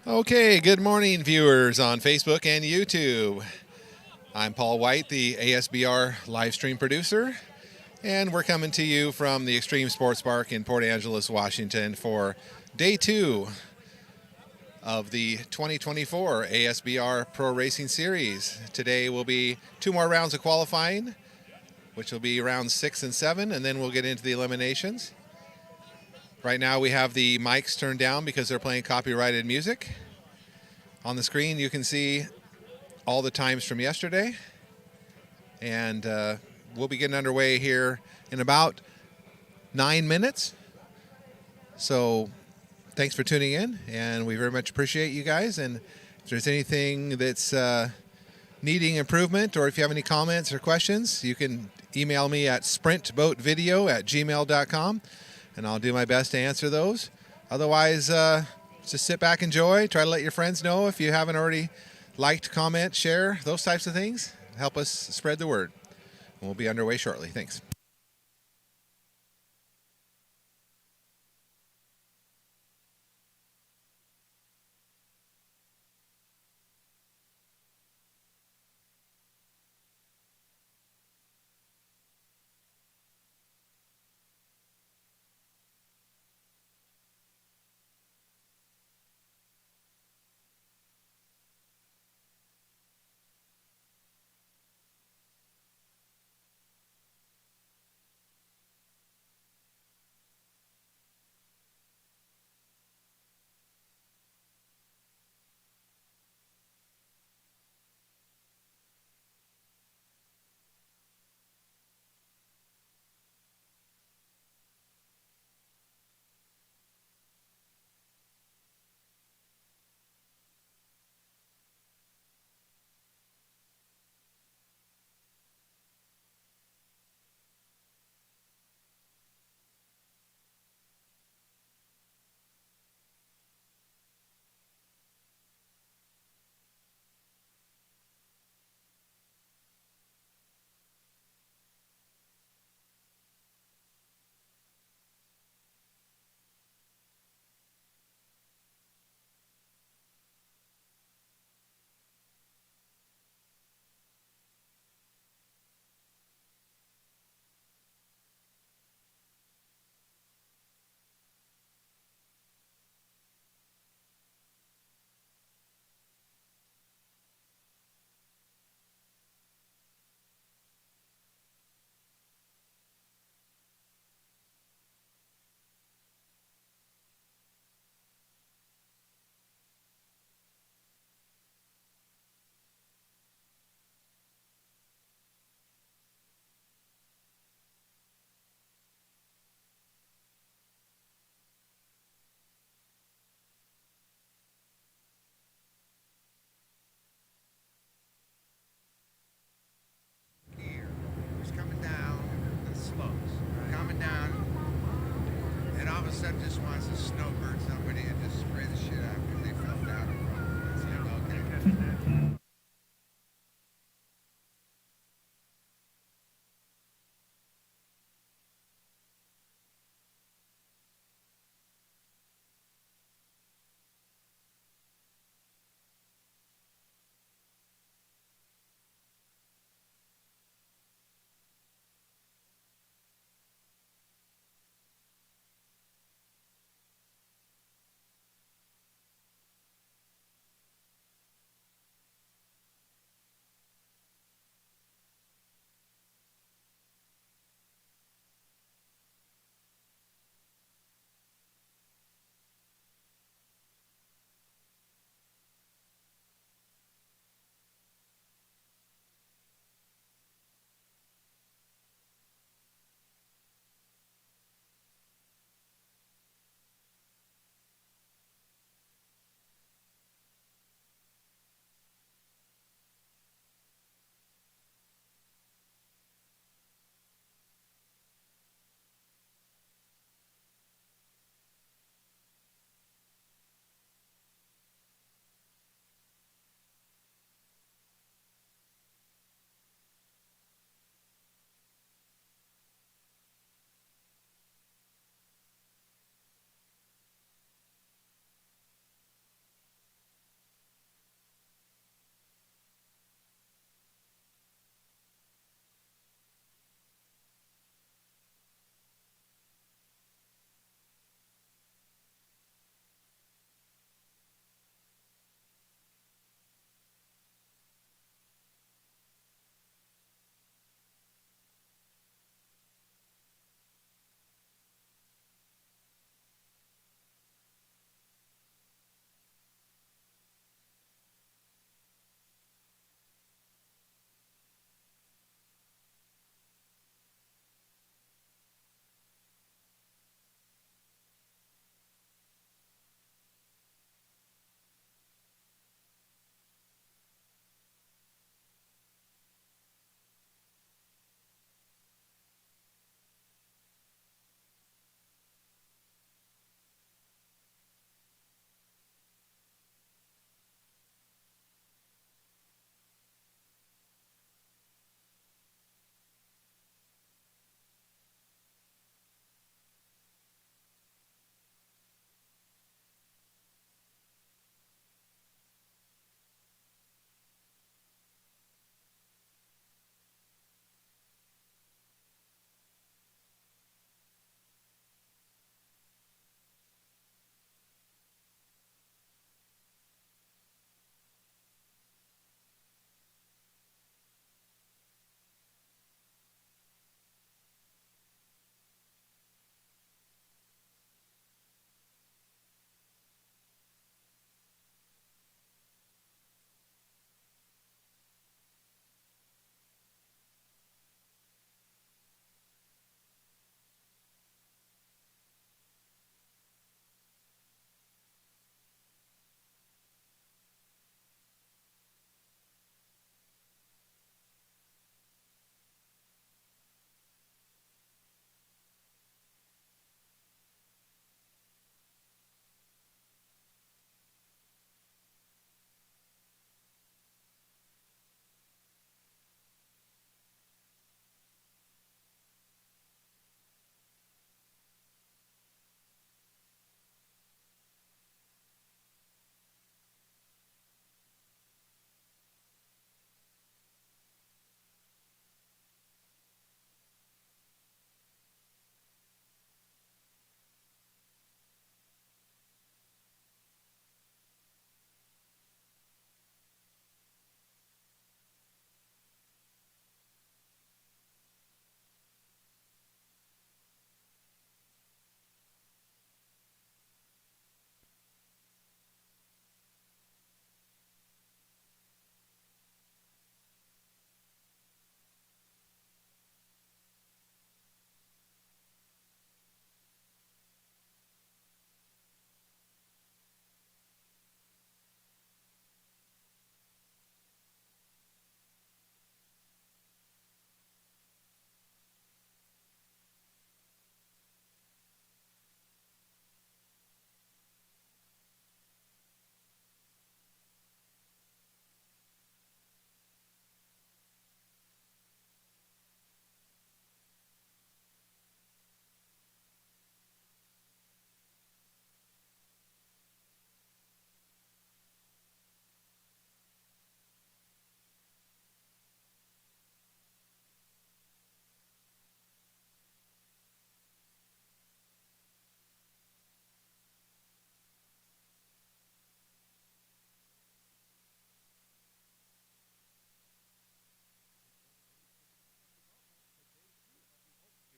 Okay, good morning, viewers on Facebook and YouTube. I'm Paul White, the ASBR live stream producer, and we're coming to you from the Extreme Sports Park in Port Angeles, Washington for day 2 of the 2024 ASBR Pro Racing Series. Today will be 2 more rounds of qualifying, which will be rounds 6 and 7, and then we'll get into the eliminations. Right now we have the mics turned down because they're playing copyrighted music. On the screen you can see all the times from yesterday, and we'll be getting underway here in about 9 minutes. So thanks for tuning in, and we very much appreciate you guys. And if there's anything that's needing improvement, or if you have any comments or questions, you can email me at sprintboatvideo@gmail.com, and I'll do my best to answer those. Otherwise, just sit back, enjoy, try to let your friends know if you haven't already liked, comment, share, those types of things. Help us spread the word. We'll be underway shortly. Thanks. Here, was coming down the slopes, coming down, and all of a sudden just wants to snowbird somebody and just spray the shit out because they fell down in front of him. It's like, okay.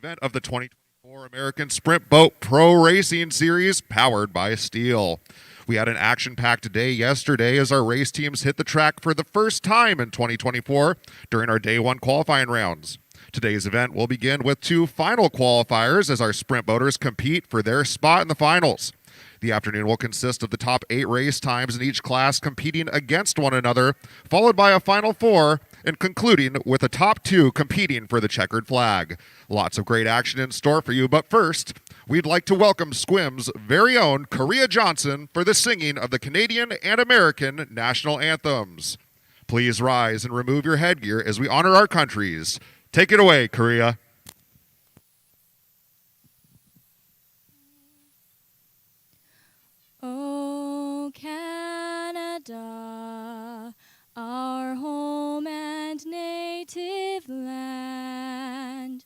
Event of the 2024 American Sprint Boat Pro Racing Series powered by Stihl. We had an action-packed day yesterday as our race teams hit the track for the first time in 2024 during our day one qualifying rounds. Today's event will begin with two final qualifiers as our sprint boaters compete for their spot in the finals. The afternoon will consist of the top 8 race times in each class competing against one another, followed by a final 4, and concluding with the top 2 competing for the checkered flag. Lots of great action in store for you, but first, we'd like to welcome Squim's very own Korea Johnson for the singing of the Canadian and American national anthems. Please rise and remove your headgear as we honor our countries. Take it away, Korea. Oh, Canada, our home and native land,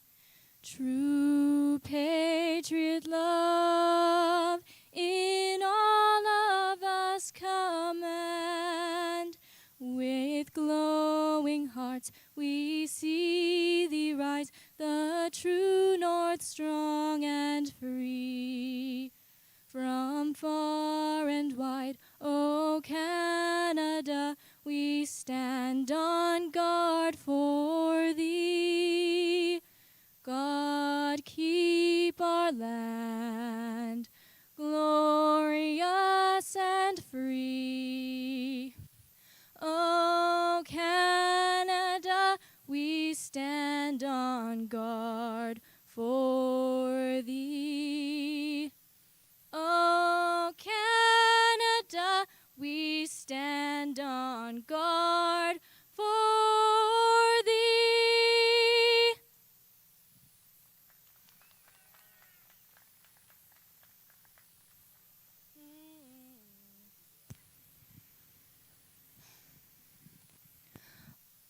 true patriot love in all of us command. With glowing hearts we see thee rise, the true north strong and free. From far and wide, O Canada, we stand on guard for thee. God keep our land glorious and free. O Canada, we stand on guard for thee. O Canada, we stand on guard for thee.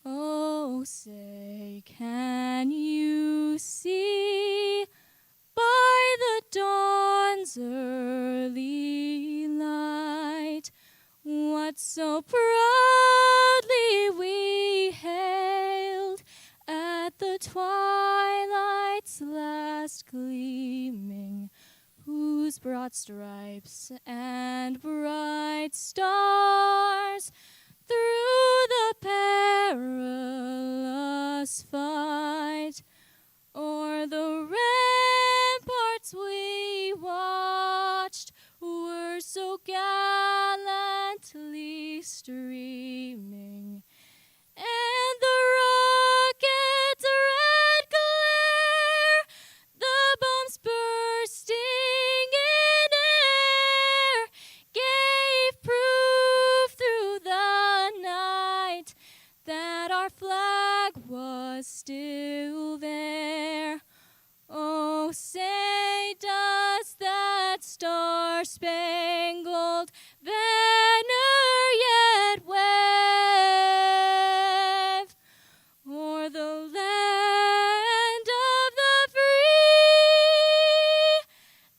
Oh, say, can you see by the dawn's early light what so proudly we hailed at the twilight's last gleaming, whose broad stripes and bright stars through the perilous fight o'er the ramparts we watched were so gallantly streaming, and the rocket's red glare, the bombs bursting in air, gave proof through the night that our flag was still there. Oh, say, does that star-spangled banner yet wave o'er the land of the free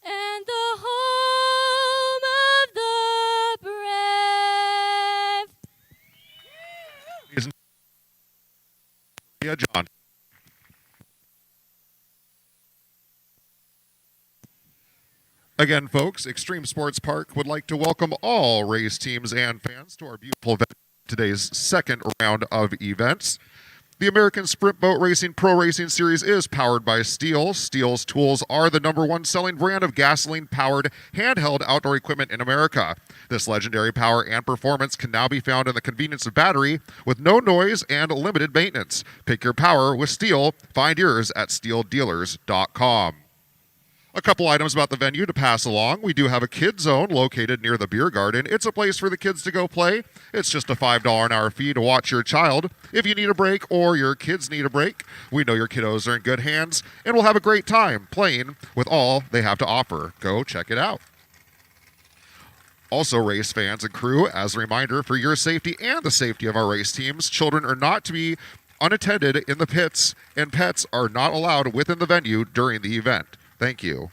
and the home of the brave? Yeah, John. Again, folks, Extreme Sports Park would like to welcome all race teams and fans to our beautiful event, today's second round of events. The American Sprint Boat Racing Pro Racing Series is powered by Stihl. Stihl's tools are the #1 selling brand of gasoline-powered handheld outdoor equipment in America. This legendary power and performance can now be found in the convenience of battery with no noise and limited maintenance. Pick your power with Stihl. Find yours at stihldealers.com. A couple items about the venue to pass along. We do have a kid zone located near the beer garden. It's a place for the kids to go play. It's just a $5 an hour fee to watch your child. If you need a break or your kids need a break, we know your kiddos are in good hands and will have a great time playing with all they have to offer. Go check it out. Also, race fans and crew, as a reminder for your safety and the safety of our race teams, children are not to be unattended in the pits, and pets are not allowed within the venue during the event. Thank you.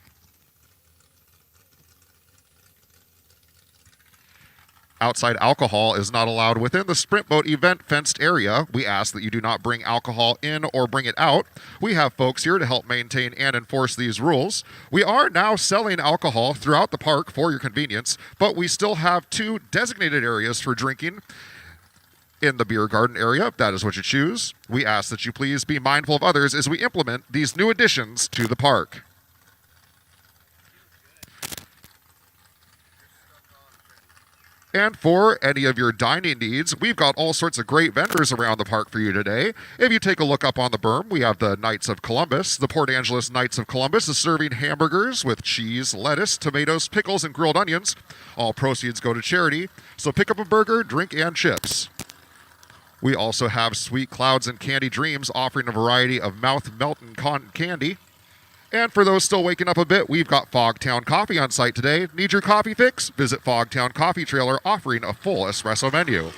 Outside alcohol is not allowed within the sprint boat event fenced area. We ask that you do not bring alcohol in or bring it out. We have folks here to help maintain and enforce these rules. We are now selling alcohol throughout the park for your convenience, but we still have 2 designated areas for drinking. In the beer garden area, if that is what you choose. We ask that you please be mindful of others as we implement these new additions to the park. And for any of your dining needs, we've got all sorts of great vendors around the park for you today. If you take a look up on the berm, we have the Knights of Columbus. The Port Angeles Knights of Columbus is serving hamburgers with cheese, lettuce, tomatoes, pickles, and grilled onions. All proceeds go to charity, so pick up a burger, drink, and chips. We also have Sweet Clouds and Candy Dreams offering a variety of mouth-melting cotton candy. And for those still waking up a bit, we've got Fogtown Coffee on site today. Need your coffee fix? Visit Fogtown Coffee Trailer offering a full espresso menu.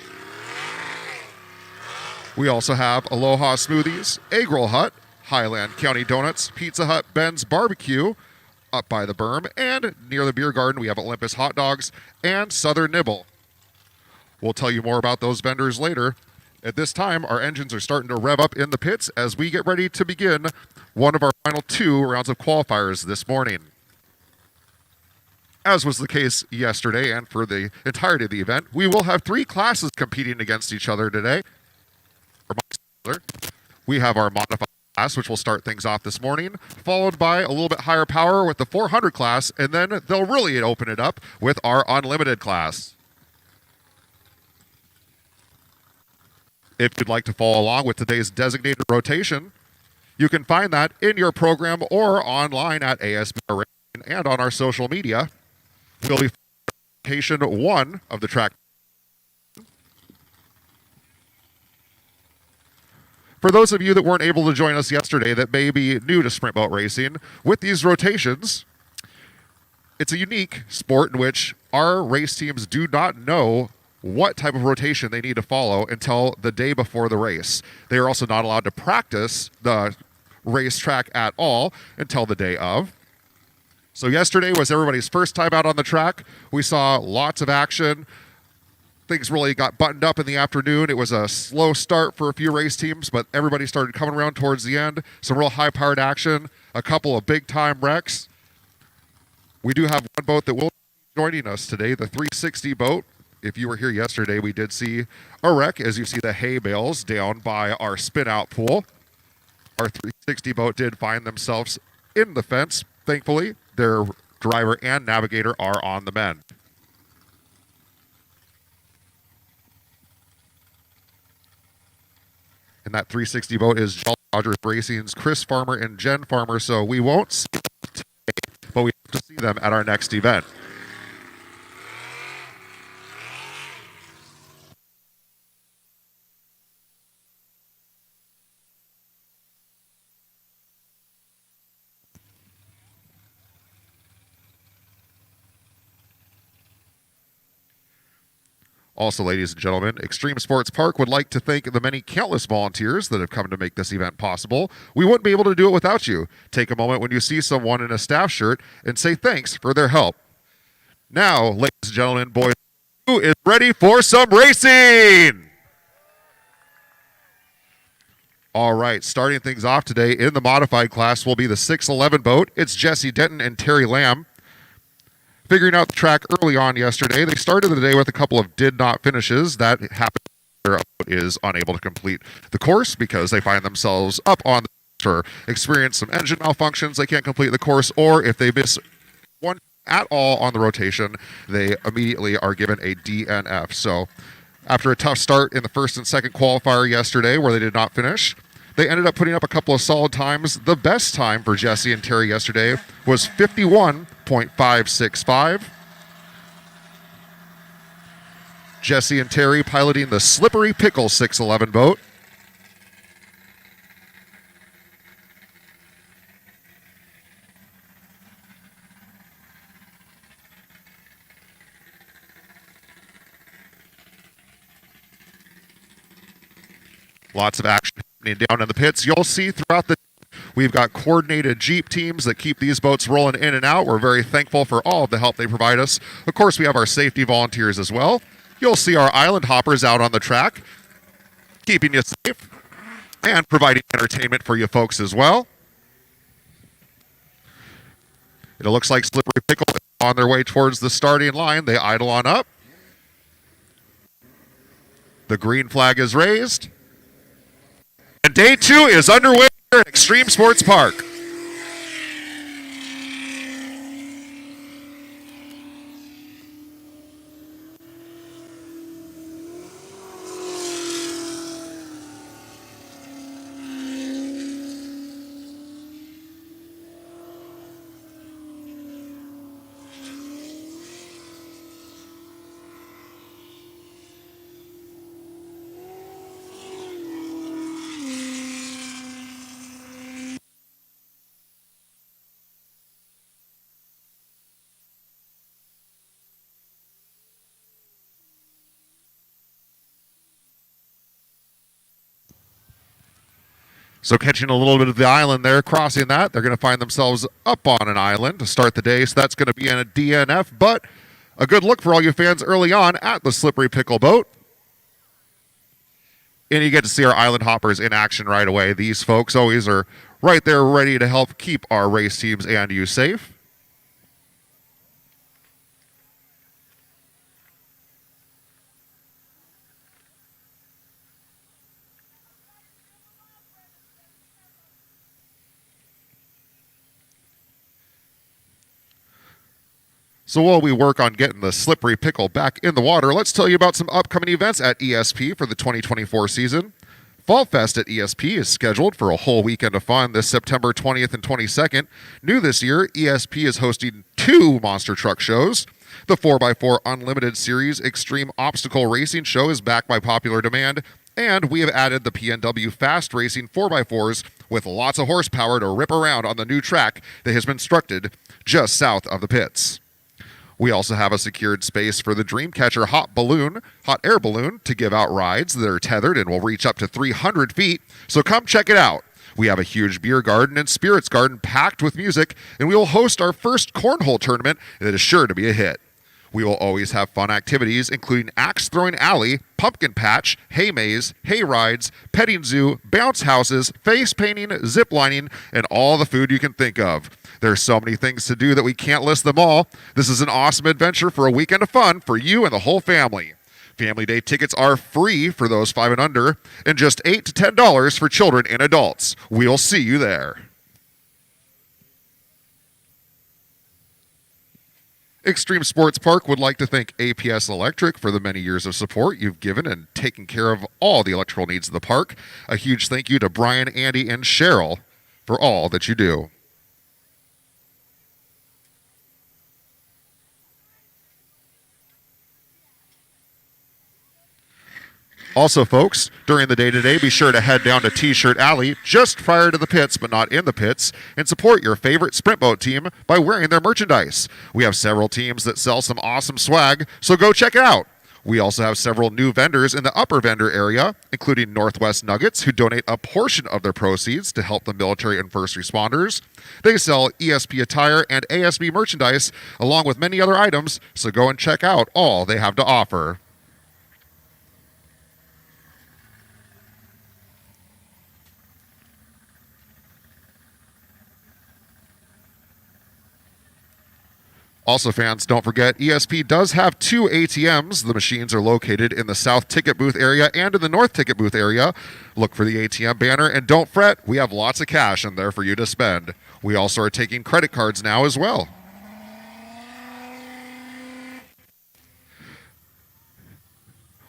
We also have Aloha Smoothies, Egg Roll Hut, Highland County Donuts, Pizza Hut, Ben's Barbecue up by the berm, and near the beer garden we have Olympus Hot Dogs and Southern Nibble. We'll tell you more about those vendors later. At this time, our engines are starting to rev up in the pits as we get ready to begin one of our final 2 rounds of qualifiers this morning. As was the case yesterday and for the entirety of the event, we will have 3 classes competing against each other today. We have our modified class, which will start things off this morning, followed by a little bit higher power with the 400 class, and then they'll really open it up with our unlimited class. If you'd like to follow along with today's designated rotation, you can find that in your program or online at ASBR and on our social media. We'll be rotation 1 of the track. For those of you that weren't able to join us yesterday that may be new to sprint boat racing, with these rotations, it's a unique sport in which our race teams do not know what type of rotation they need to follow until the day before the race. They are also not allowed to practice the racetrack at all until the day of. So yesterday was everybody's first time out on the track. We saw lots of action. Things really got buttoned up in the afternoon. It was a slow start for a few race teams, but everybody started coming around towards the end. Some real high-powered action, a couple of big-time wrecks. We do have one boat that will be joining us today, the 360 boat. If you were here yesterday, we did see a wreck as you see the hay bales down by our spin-out pool. Our 360 boat did find themselves in the fence. Thankfully, their driver and navigator are on the mend. And that 360 boat is Jolly Rogers Racing's Chris Farmer and Jen Farmer, so we won't see them today, but we hope to see them at our next event. Also, ladies and gentlemen, Extreme Sports Park would like to thank the many countless volunteers that have come to make this event possible. We wouldn't be able to do it without you. Take a moment when you see someone in a staff shirt and say thanks for their help. Now, ladies and gentlemen, boys, who is ready for some racing? All right, starting things off today in the modified class will be the 611 boat. It's Jesse Denton and Terry Lamb. Figuring out the track early on yesterday, they started the day with a couple of did not finishes. That happened. Their boat is unable to complete the course because they find themselves up on the or experience some engine malfunctions. They can't complete the course, or if they miss one at all on the rotation, they immediately are given a DNF. So after a tough start in the first and second qualifier yesterday where they did not finish, they ended up putting up a couple of solid times. The best time for Jesse and Terry yesterday was 51.565. Jesse and Terry piloting the Slippery Pickle 611 boat. Lots of action happening down in the pits. You'll see throughout the we've got coordinated Jeep teams that keep these boats rolling in and out. We're very thankful for all of the help they provide us. Of course, we have our safety volunteers as well. You'll see our island hoppers out on the track, keeping you safe and providing entertainment for you folks as well. It looks like Slippery Pickle is on their way towards the starting line. They idle on up. The green flag is raised. And day 2 is underway here at Extreme Sports Park. So catching a little bit of the island there, crossing that, they're going to find themselves up on an island to start the day. So that's going to be in a DNF, but a good look for all you fans early on at the Slippery Pickle boat. And you get to see our island hoppers in action right away. These folks always are right there ready to help keep our race teams and you safe. So while we work on getting the Slippery Pickle back in the water, let's tell you about some upcoming events at ESP for the 2024 season. Fall Fest at ESP is scheduled for a whole weekend of fun this September 20th and 22nd. New this year, ESP is hosting 2 monster truck shows. The 4x4 Unlimited Series Extreme Obstacle Racing Show is back by popular demand, and we have added the PNW Fast Racing 4x4s with lots of horsepower to rip around on the new track that has been constructed just south of the pits. We also have a secured space for the Dreamcatcher hot air balloon, to give out rides that are tethered and will reach up to 300 feet. So come check it out. We have a huge beer garden and spirits garden packed with music, and we will host our first cornhole tournament that is sure to be a hit. We will always have fun activities, including axe throwing alley, pumpkin patch, hay maze, hay rides, petting zoo, bounce houses, face painting, zip lining, and all the food you can think of. There's so many things to do that we can't list them all. This is an awesome adventure for a weekend of fun for you and the whole family. Family Day tickets are free for those 5 and under, and just $8 to $10 for children and adults. We'll see you there. Extreme Sports Park would like to thank APS Electric for the many years of support you've given and taken care of all the electrical needs of the park. A huge thank you to Brian, Andy, and Cheryl for all that you do. Also, folks, during the day today, be sure to head down to T-Shirt Alley just prior to the pits, but not in the pits, and support your favorite sprint boat team by wearing their merchandise. We have several teams that sell some awesome swag, so go check it out. We also have several new vendors in the upper vendor area, including Northwest Nuggets, who donate a portion of their proceeds to help the military and first responders. They sell ESP attire and ASB merchandise, along with many other items, so go and check out all they have to offer. Also, fans, don't forget, ESP does have 2 ATMs. The machines are located in the South Ticket Booth area and in the North Ticket Booth area. Look for the ATM banner, and don't fret, we have lots of cash in there for you to spend. We also are taking credit cards now as well.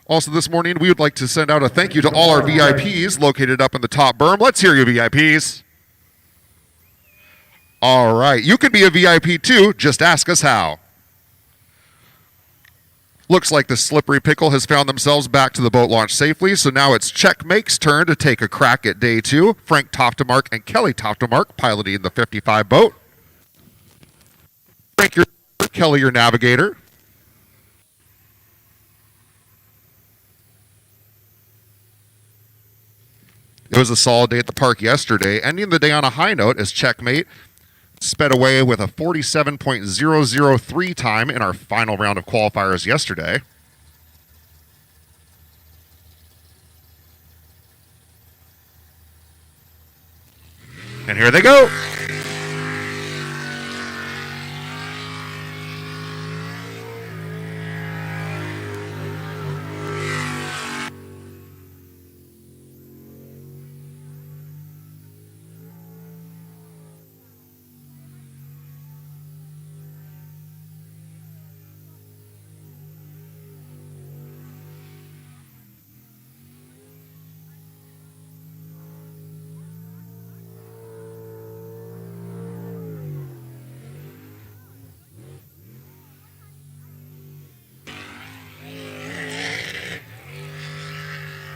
Also this morning, we would like to send out a thank you to all our VIPs located up in the top berm. Let's hear you, VIPs. All right, you can be a VIP too, just ask us how. Looks like the Slippery Pickle has found themselves back to the boat launch safely, so now it's Checkmate's turn to take a crack at day 2. Frank Toftemark and Kelly Toftemark piloting the 55 boat. Frank, your Kelly, your navigator. It was a solid day at the park yesterday, ending the day on a high note as Checkmate sped away with a 47.003 time in our final round of qualifiers yesterday. And here they go.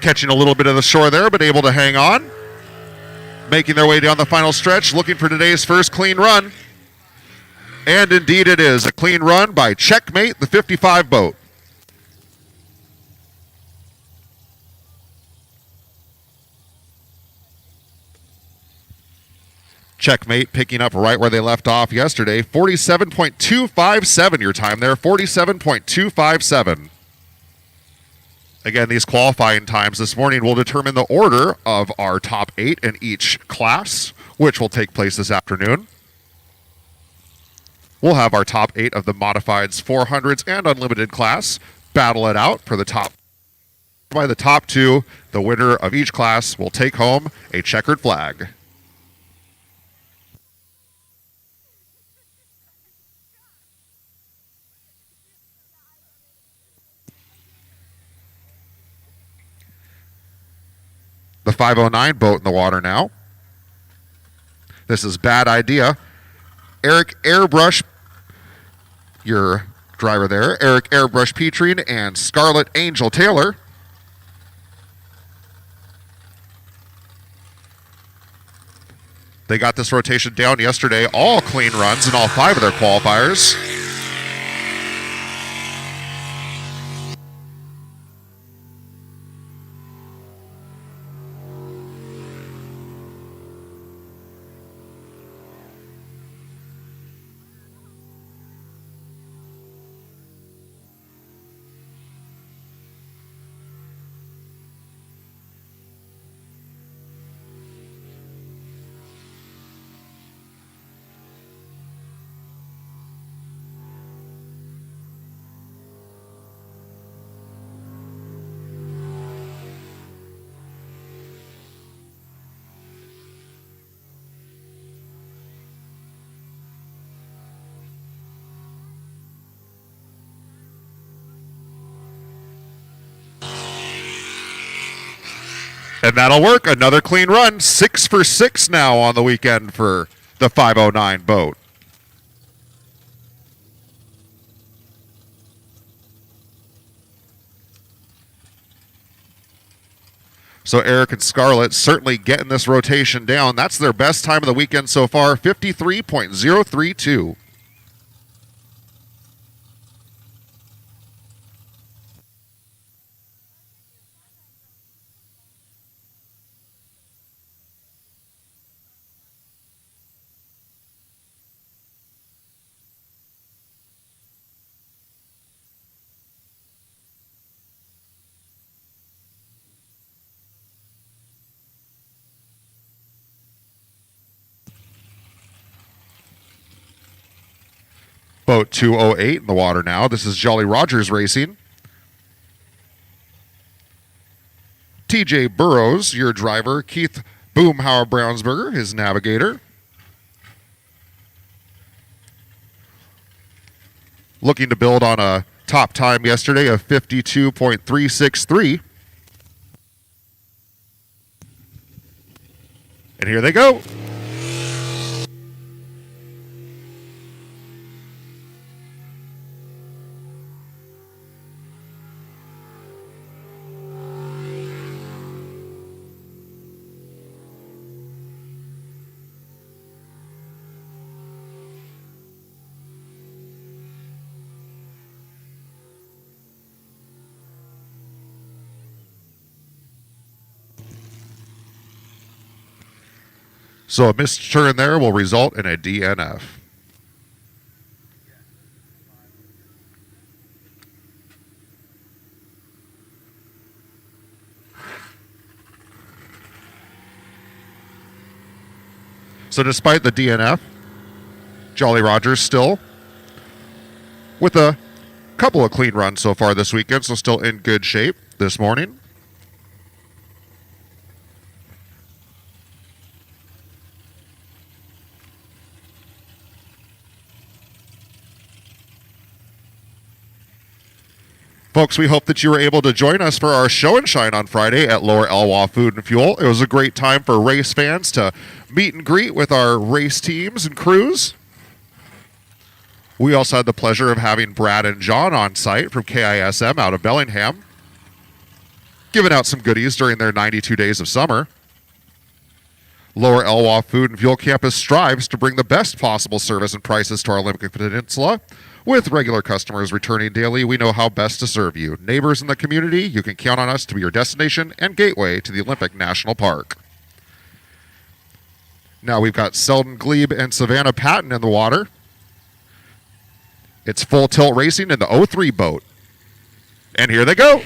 Catching a little bit of the shore there, but able to hang on. Making their way down the final stretch, looking for today's first clean run. And indeed it is a clean run by Checkmate, the 55 boat. Checkmate picking up right where they left off yesterday. 47.257 your time there, 47.257. Again, these qualifying times this morning will determine the order of our top 8 in each class, which will take place this afternoon. We'll have our top 8 of the modifieds, 400s, and unlimited class battle it out for the top. By the top 2, the winner of each class will take home a checkered flag. The 509 boat in the water now. This is Bad Idea. Eric Airbrush, your driver there, Eric Airbrush Petrine and Scarlet Angel Taylor. They got this rotation down yesterday, all clean runs in all 5 of their qualifiers. And that'll work. Another clean run. 6 for 6 now on the weekend for the 509 boat. So Eric and Scarlett certainly getting this rotation down. That's their best time of the weekend so far, 53.032. Boat 208 in the water now. This is Jolly Rogers Racing. TJ Burrows, your driver. Keith Boomhauer Brownsberger, his navigator. Looking to build on a top time yesterday of 52.363. And here they go. So a missed turn there will result in a DNF. So despite the DNF, Jolly Rogers still with a couple of clean runs so far this weekend, so still in good shape this morning. Folks, we hope that you were able to join us for our show and shine on Friday at Lower Elwha Food and Fuel. It was a great time for race fans to meet and greet with our race teams and crews. We also had the pleasure of having Brad and John on site from KISM out of Bellingham, giving out some goodies during their 92 days of summer. Lower Elwha Food and Fuel Campus strives to bring the best possible service and prices to our Olympic Peninsula. With regular customers returning daily, we know how best to serve you. Neighbors in the community, you can count on us to be your destination and gateway to the Olympic National Park. Now we've got Selden Glebe and Savannah Patton in the water. It's full tilt racing in the 03 boat. And here they go.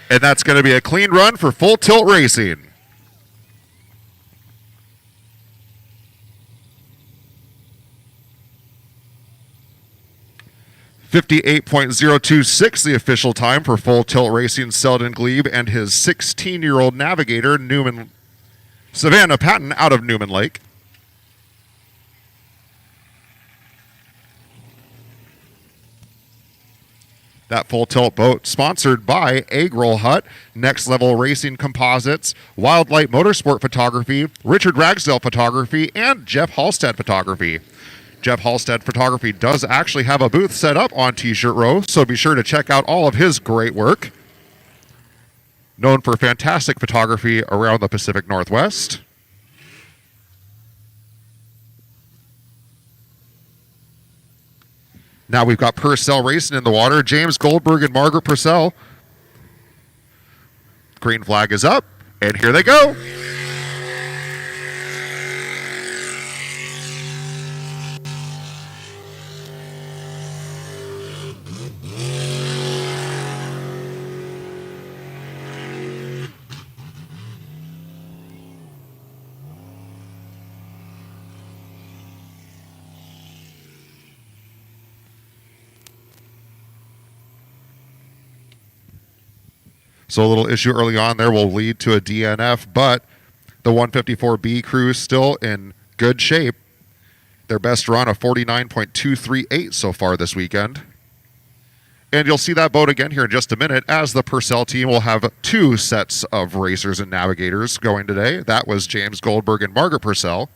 And that's going to be a clean run for full tilt racing. .026, the official time for full tilt racing. Selden Glebe and his 16-year-old navigator, Savannah Patton, out of Newman Lake. That full tilt boat sponsored by Egg Roll Hut, Next Level Racing Composites, Wildlight Motorsport Photography, Richard Ragsdale Photography, and Jeff Halstead Photography. Jeff Halstead Photography does actually have a booth set up on T-Shirt Row, so be sure to check out all of his great work. Known for fantastic photography around the Pacific Northwest. Now we've got Purcell racing in the water. James Goldberg and Margaret Purcell. Green flag is up, and here they go. So a little issue early on there will lead to a DNF, but the 154B crew is still in good shape. Their best run of 49.238 so far this weekend. And you'll see that boat again here in just a minute, as the Purcell team will have two sets of racers and navigators going today. That was James Goldberg and Margaret Purcell.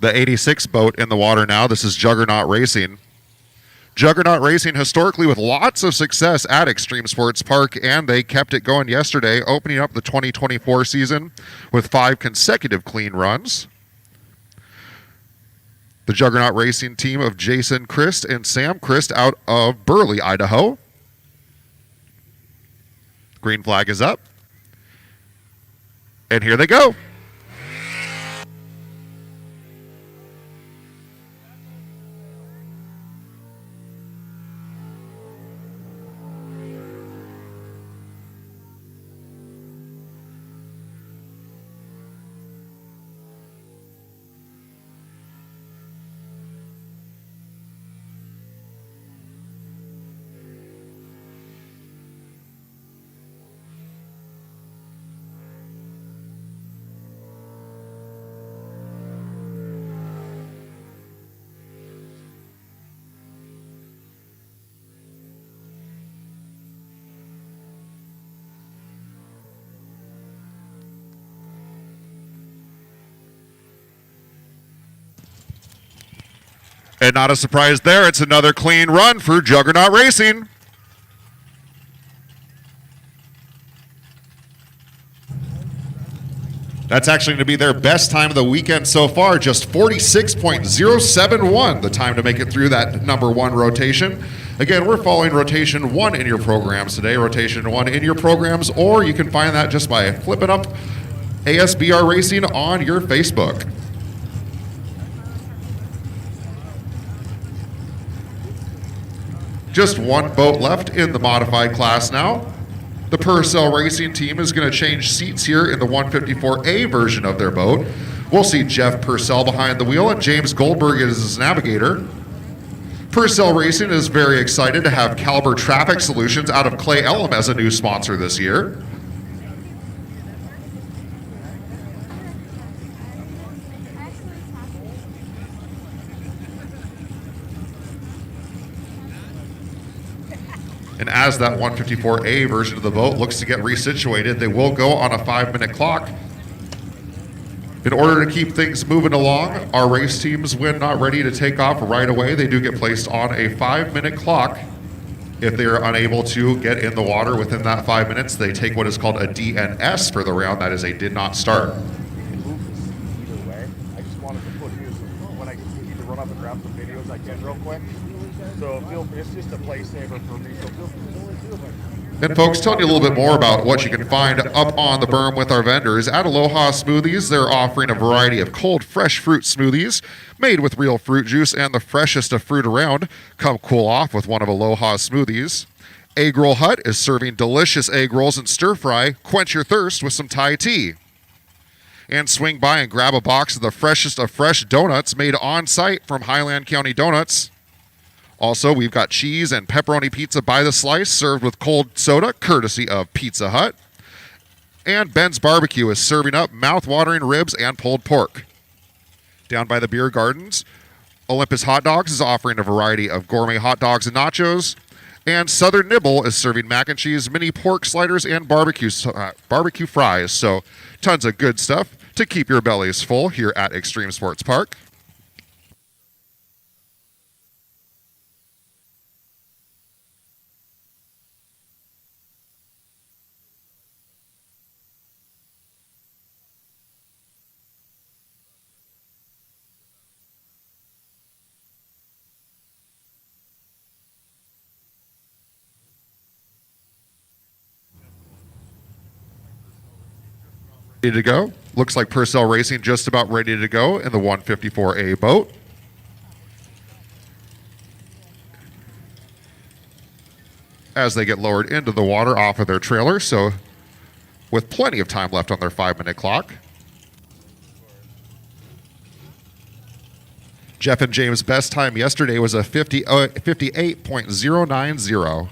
The 86 boat in the water now. This is Juggernaut Racing. Juggernaut Racing historically with lots of success at Extreme Sports Park, and they kept it going yesterday, opening up the 2024 season with 5 consecutive clean runs. The Juggernaut Racing team of Jason Christ and Sam Christ out of Burley, Idaho. Green flag is up. And here they go. And not a surprise there, it's another clean run for Juggernaut Racing. That's actually going to be their best time of the weekend so far, just 46.071, the time to make it through that number one rotation. Again, we're following rotation 1 in your programs today, rotation 1 in your programs, or you can find that just by flipping up ASBR Racing on your Facebook. Just one boat left in the modified class now. The Purcell Racing team is going to change seats here in the 154A version of their boat. We'll see Jeff Purcell behind the wheel and James Goldberg as his navigator. Purcell Racing is very excited to have Caliber Traffic Solutions out of Clay Elm as a new sponsor this year. And as that 154A version of the boat looks to get resituated, they will go on a 5-minute clock. In order to keep things moving along, our race teams, when not ready to take off right away, they do get placed on a 5-minute clock. If they are unable to get in the water within that 5 minutes, they take what is called a DNS for the round. That is a did not start. Either way, I just wanted to put you when I need to run up and grab some videos I can real quick. So it's just a play saver for me. So feel free to do it. And folks, telling you a little bit more about what you can find up on the berm with our vendors. At Aloha Smoothies, they're offering a variety of cold, fresh fruit smoothies made with real fruit juice and the freshest of fruit around. Come cool off with one of Aloha's smoothies. Egg Roll Hut is serving delicious egg rolls and stir fry. Quench your thirst with some Thai tea. And swing by and grab a box of the freshest of fresh donuts made on site from Highland County Donuts. Also, we've got cheese and pepperoni pizza by the slice served with cold soda, courtesy of Pizza Hut. And Ben's Barbecue is serving up mouth-watering ribs and pulled pork. Down by the beer gardens, Olympus Hot Dogs is offering a variety of gourmet hot dogs and nachos. And Southern Nibble is serving mac and cheese, mini pork sliders, and barbecue fries. So tons of good stuff to keep your bellies full here at Extreme Sports Park. Ready to go. Looks like Purcell Racing just about ready to go in the 154A boat. As they get lowered into the water off of their trailer, so with plenty of time left on their 5-minute clock. Jeff and James' best time yesterday was a 58.090.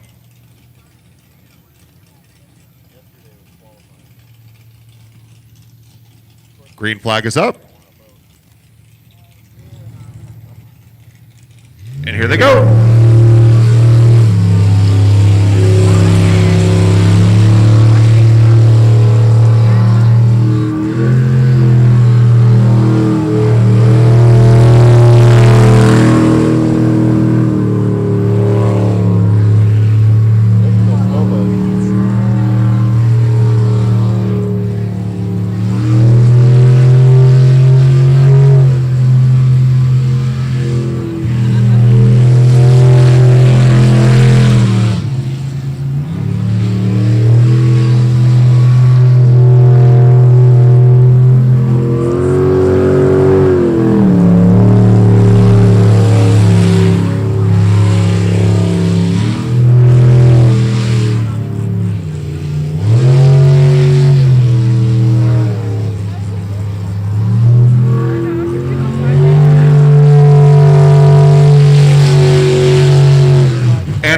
Green flag is up. And here they go.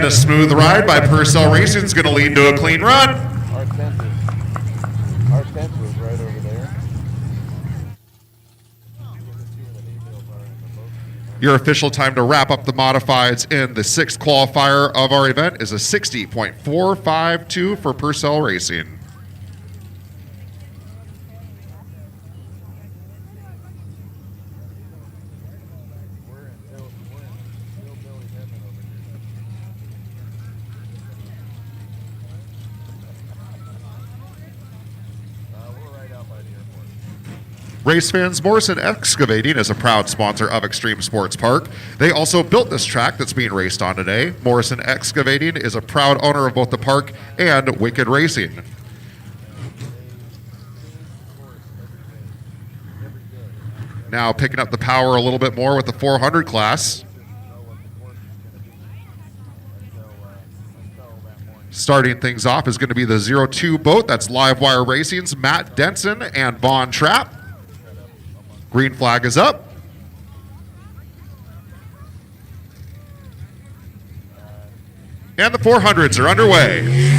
A smooth ride by Purcell Racing is going to lead to a clean run. Our tent was right over there. Your official time to wrap up the modifieds in the 6th qualifier of our event is a 60.452 for Purcell Racing. Race fans, Morrison Excavating is a proud sponsor of Extreme Sports Park. They also built this track that's being raced on today. Morrison Excavating is a proud owner of both the park and Wicked Racing. Now picking up the power a little bit more with the 400 class. Starting things off is going to be the 02 boat. That's Livewire Racing's Matt Denson and Vaughn Trapp. Green flag is up. And the 400s are underway.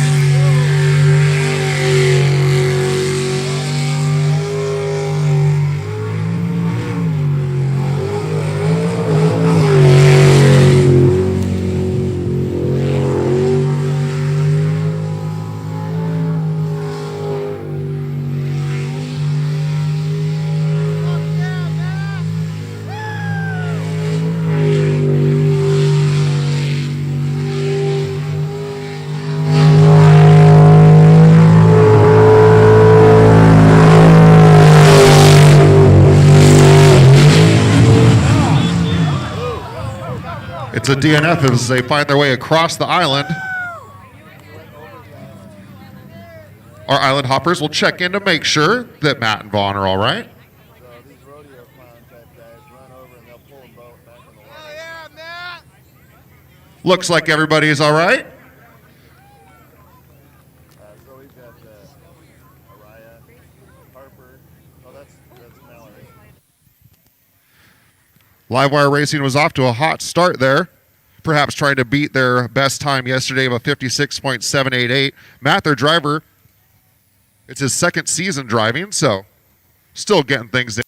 It's a DNF as they find their way across the island. Our island hoppers will check in to make sure that Matt and Vaughn are all right. So these rodeo clown type guys run over and they'll pull them both back in the water. Oh yeah, Matt! Looks like everybody is all right. So we've got Araya, Harper. Oh, that's Mallory. Livewire Racing was off to a hot start there, perhaps trying to beat their best time yesterday of a 56.788. Matt, their driver, it's his second season driving, so still getting things in.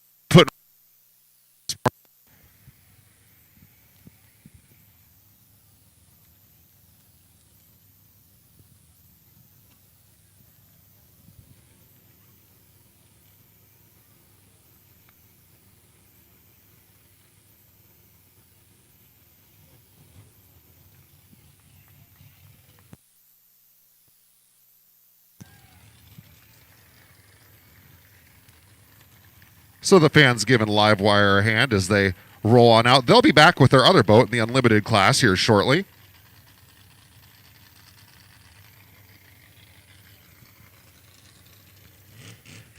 So the fans giving Livewire a hand as they roll on out. They'll be back with their other boat in the unlimited class here shortly.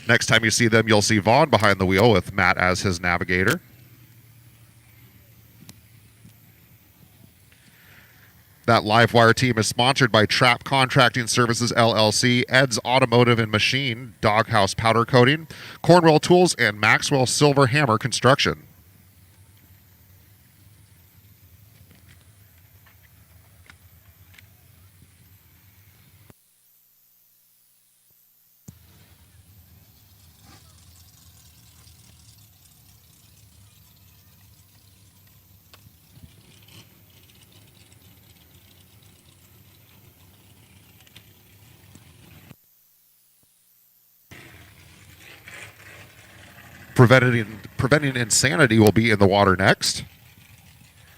Next time you see them, you'll see Vaughn behind the wheel with Matt as his navigator. That Livewire team is sponsored by Trap Contracting Services, LLC, Ed's Automotive and Machine, Doghouse Powder Coating, Cornwell Tools, and Maxwell Silver Hammer Construction. Preventing Insanity will be in the water next.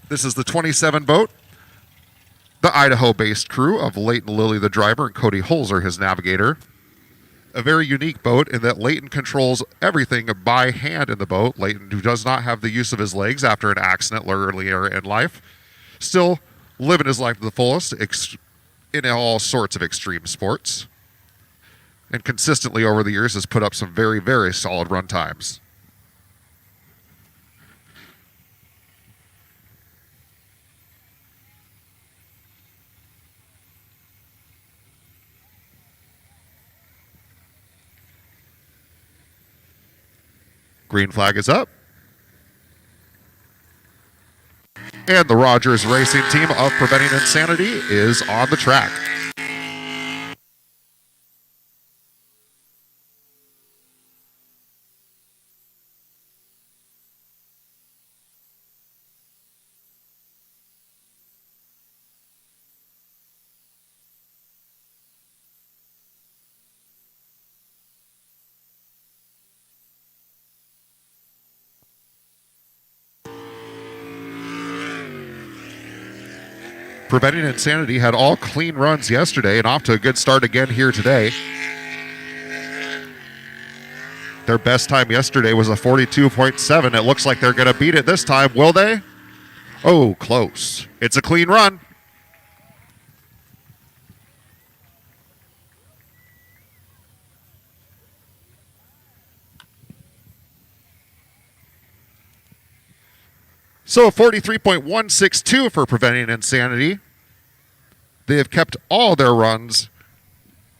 This is the 27 boat. The Idaho-based crew of Leighton Lilly, the driver, and Cody Holzer, his navigator. A very unique boat in that Leighton controls everything by hand in the boat. Leighton, who does not have the use of his legs after an accident earlier in life, still living his life to the fullest in all sorts of extreme sports. And consistently over the years has put up some very, very solid run times. Green flag is up. And the Rogers Racing team of Preventing Insanity is on the track. Preventing Insanity had all clean runs yesterday and off to a good start again here today. Their best time yesterday was a 42.7. It looks like they're going to beat it this time. Will they? Oh, close. It's a clean run. So 43.162 for preventing insanity. They have kept all their runs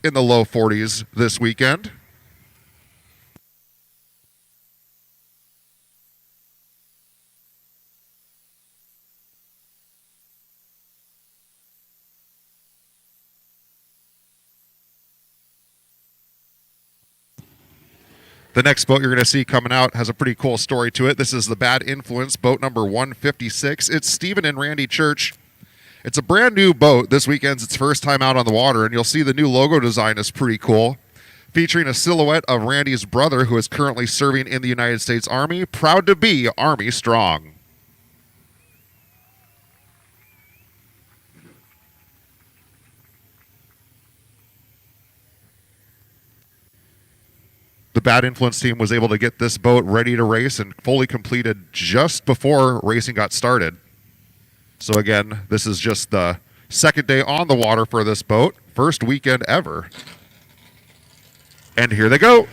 in the low 40s this weekend. The next boat you're going to see coming out has a pretty cool story to it. This is the Bad Influence, boat number 156. It's Stephen and Randy Church. It's a brand new boat. This weekend's its first time out on the water, and you'll see the new logo design is pretty cool, featuring a silhouette of Randy's brother, who is currently serving in the United States Army, proud to be Army strong. The Bad Influence team was able to get this boat ready to race and fully completed just before racing got started. So again, this is just the second day on the water for this boat, first weekend ever. And here they go.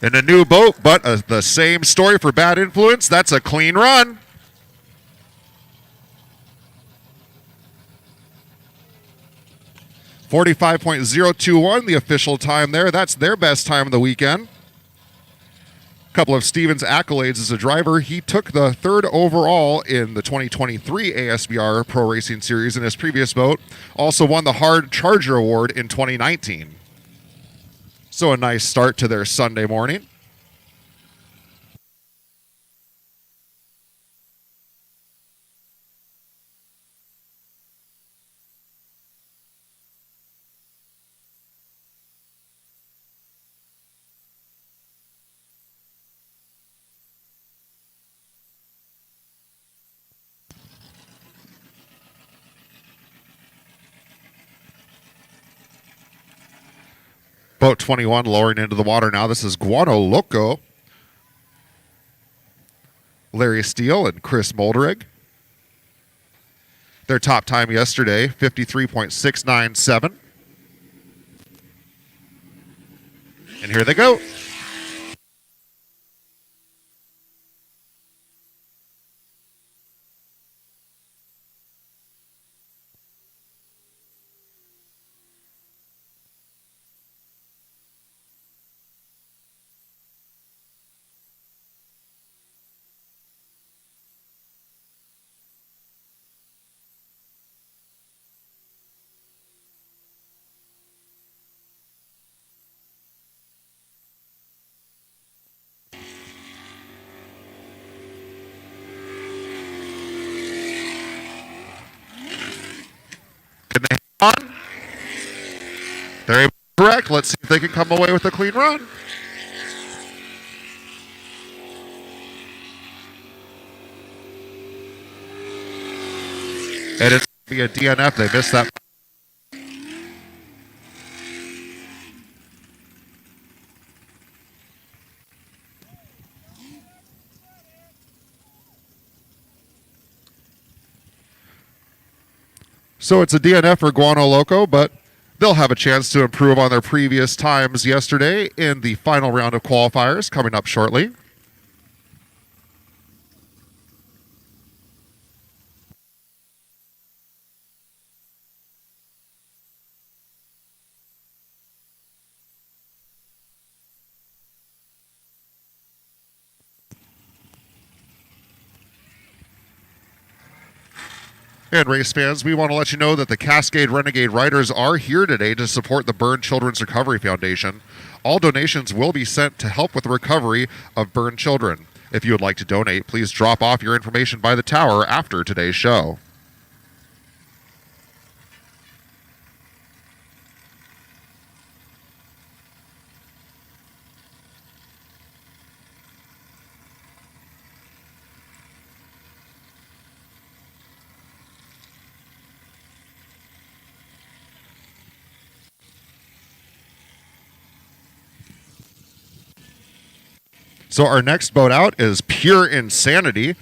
In a new boat, but the same story for Bad Influence. That's a clean run. .021, the official time there. That's their best time of the weekend. A couple of Stevens' accolades as a driver. He took the third overall in the 2023 ASBR Pro Racing Series in his previous boat. Also won the Hard Charger Award in 2019. So a nice start to their Sunday morning. Boat 21 lowering into the water now. This is Guano Loco. Larry Stihl and Chris Molderig. Their top time yesterday, 53.697. And here they go. Can they hang on? They're correct. Let's see if they can come away with a clean run. And it's going to be a DNF. They missed that. So it's a DNF for Guano Loco, but they'll have a chance to improve on their previous times yesterday in the final round of qualifiers coming up shortly. And race fans, we want to let you know that the Cascade Renegade Riders are here today to support the Burned Children's Recovery Foundation. All donations will be sent to help with the recovery of burned children. If you would like to donate, please drop off your information by the tower after today's show. So our next boat out is Pure Insanity.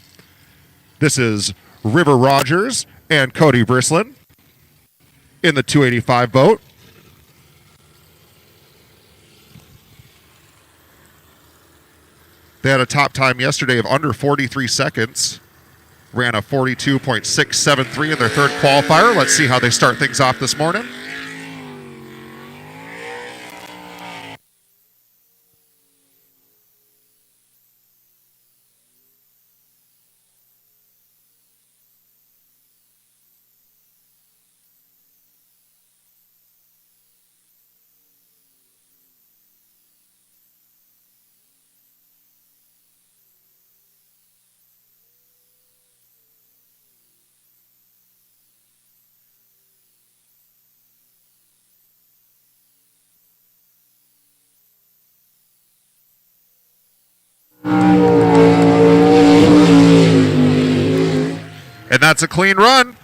This is River Rogers and Cody Brislin in the 285 boat. They had a top time yesterday of under 43 seconds. Ran a 42.673 in their third qualifier. Let's see how they start things off this morning. And that's a clean run.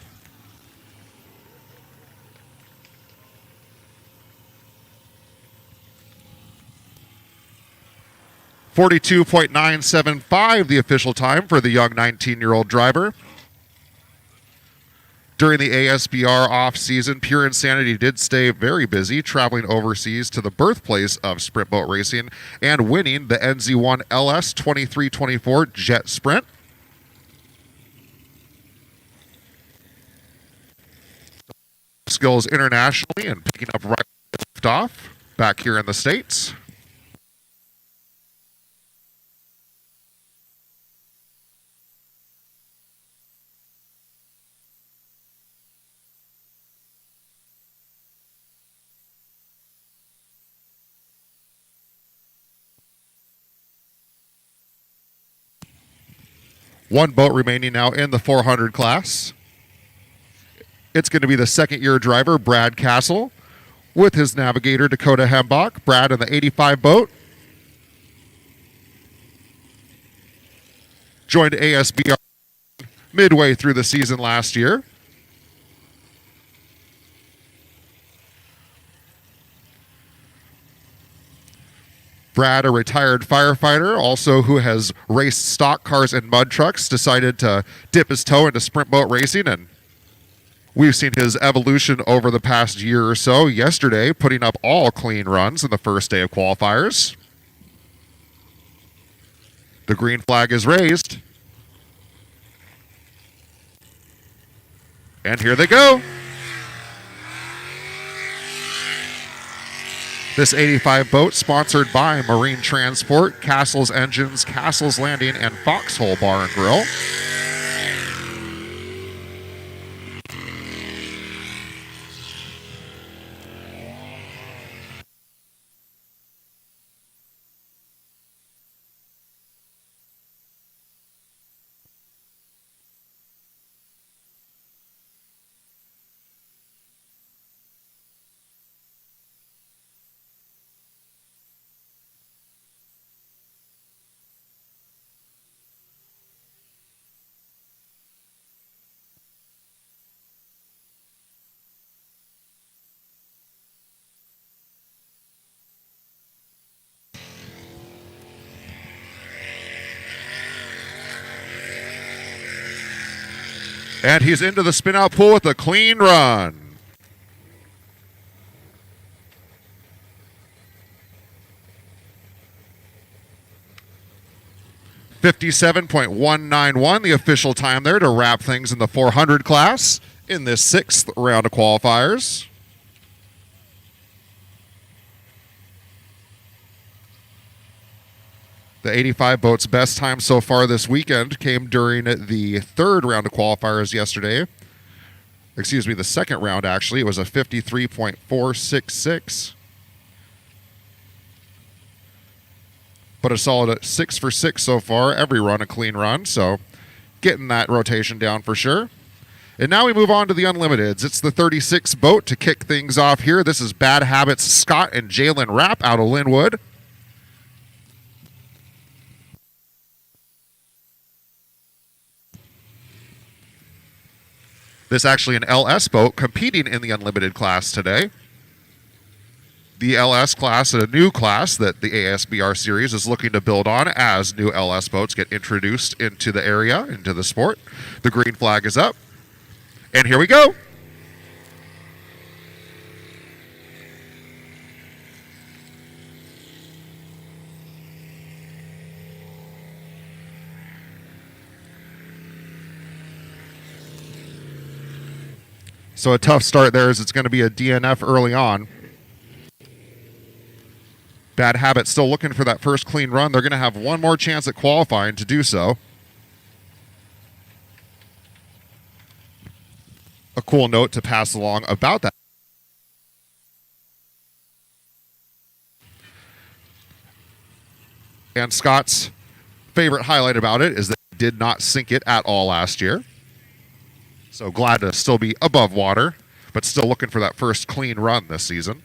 .975 the official time for the young 19-year-old driver. During the ASBR off-season, Pure Insanity did stay very busy, traveling overseas to the birthplace of sprint boat racing and winning the NZ1 LS 2324 Jet Sprint. Skills internationally and picking up right off back here in the States. One boat remaining now in the 400 class. It's going to be the second-year driver, Brad Castle, with his navigator, Dakota Hembach. Brad in the 85 boat. Joined ASBR midway through the season last year. Brad, a retired firefighter, also who has raced stock cars and mud trucks, decided to dip his toe into sprint boat racing, and we've seen his evolution over the past year or so. Yesterday, putting up all clean runs in the first day of qualifiers. The green flag is raised. And here they go. This 85 boat sponsored by Marine Transport, Castle's Engines, Castle's Landing, and Foxhole Bar and Grill. And he's into the spin-out pool with a clean run. .57.191, the official time there to wrap things in the 400 class in this sixth round of qualifiers. The 85 boat's best time so far this weekend came during the third round of qualifiers yesterday, Excuse me, the second round actually, it was a 53.466. But a solid 6 for 6 so far. Every run a clean run, so getting that rotation down for sure. And now we move on to the Unlimiteds. It's the 36 boat to kick things off here. This is Bad Habits Scott and Jalen Rapp out of Linwood. This actually an LS boat competing in the Unlimited class today. The LS class, a new class that the ASBR series is looking to build on as new LS boats get introduced into the area, into the sport. The green flag is up. And here we go. So a tough start there as it's going to be a DNF early on. Bad Habit still looking for that first clean run. They're going to have one more chance at qualifying to do so. A cool note to pass along about that. And Scott's favorite highlight about it is that he did not sink it at all last year. So glad to still be above water, but still looking for that first clean run this season.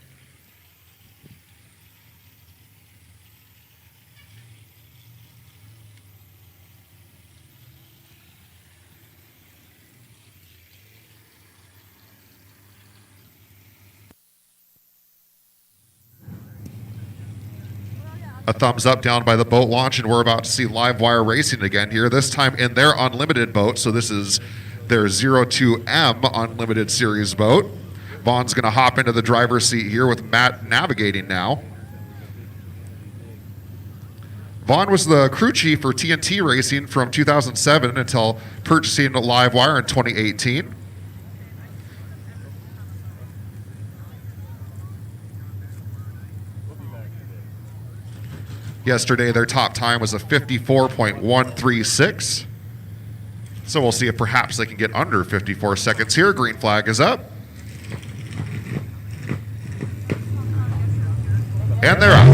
A thumbs up down by the boat launch, and we're about to see live wire racing again here, this time in their Unlimited boat. So this is their 02M Unlimited Series boat. Vaughn's going to hop into the driver's seat here with Matt navigating now. Vaughn was the crew chief for TNT Racing from 2007 until purchasing live wire in 2018. Yesterday, their top time was a 54.136. So we'll see if perhaps they can get under 54 seconds here. Green flag is up. And they're up.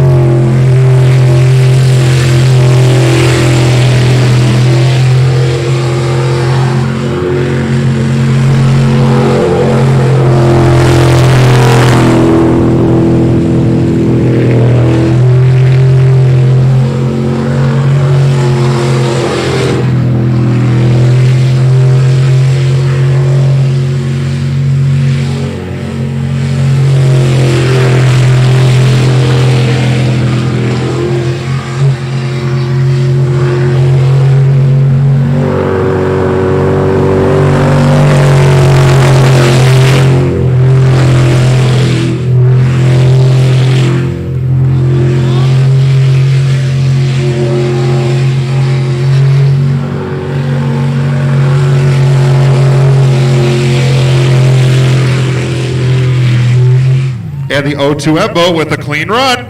And the 02M boat with a clean run.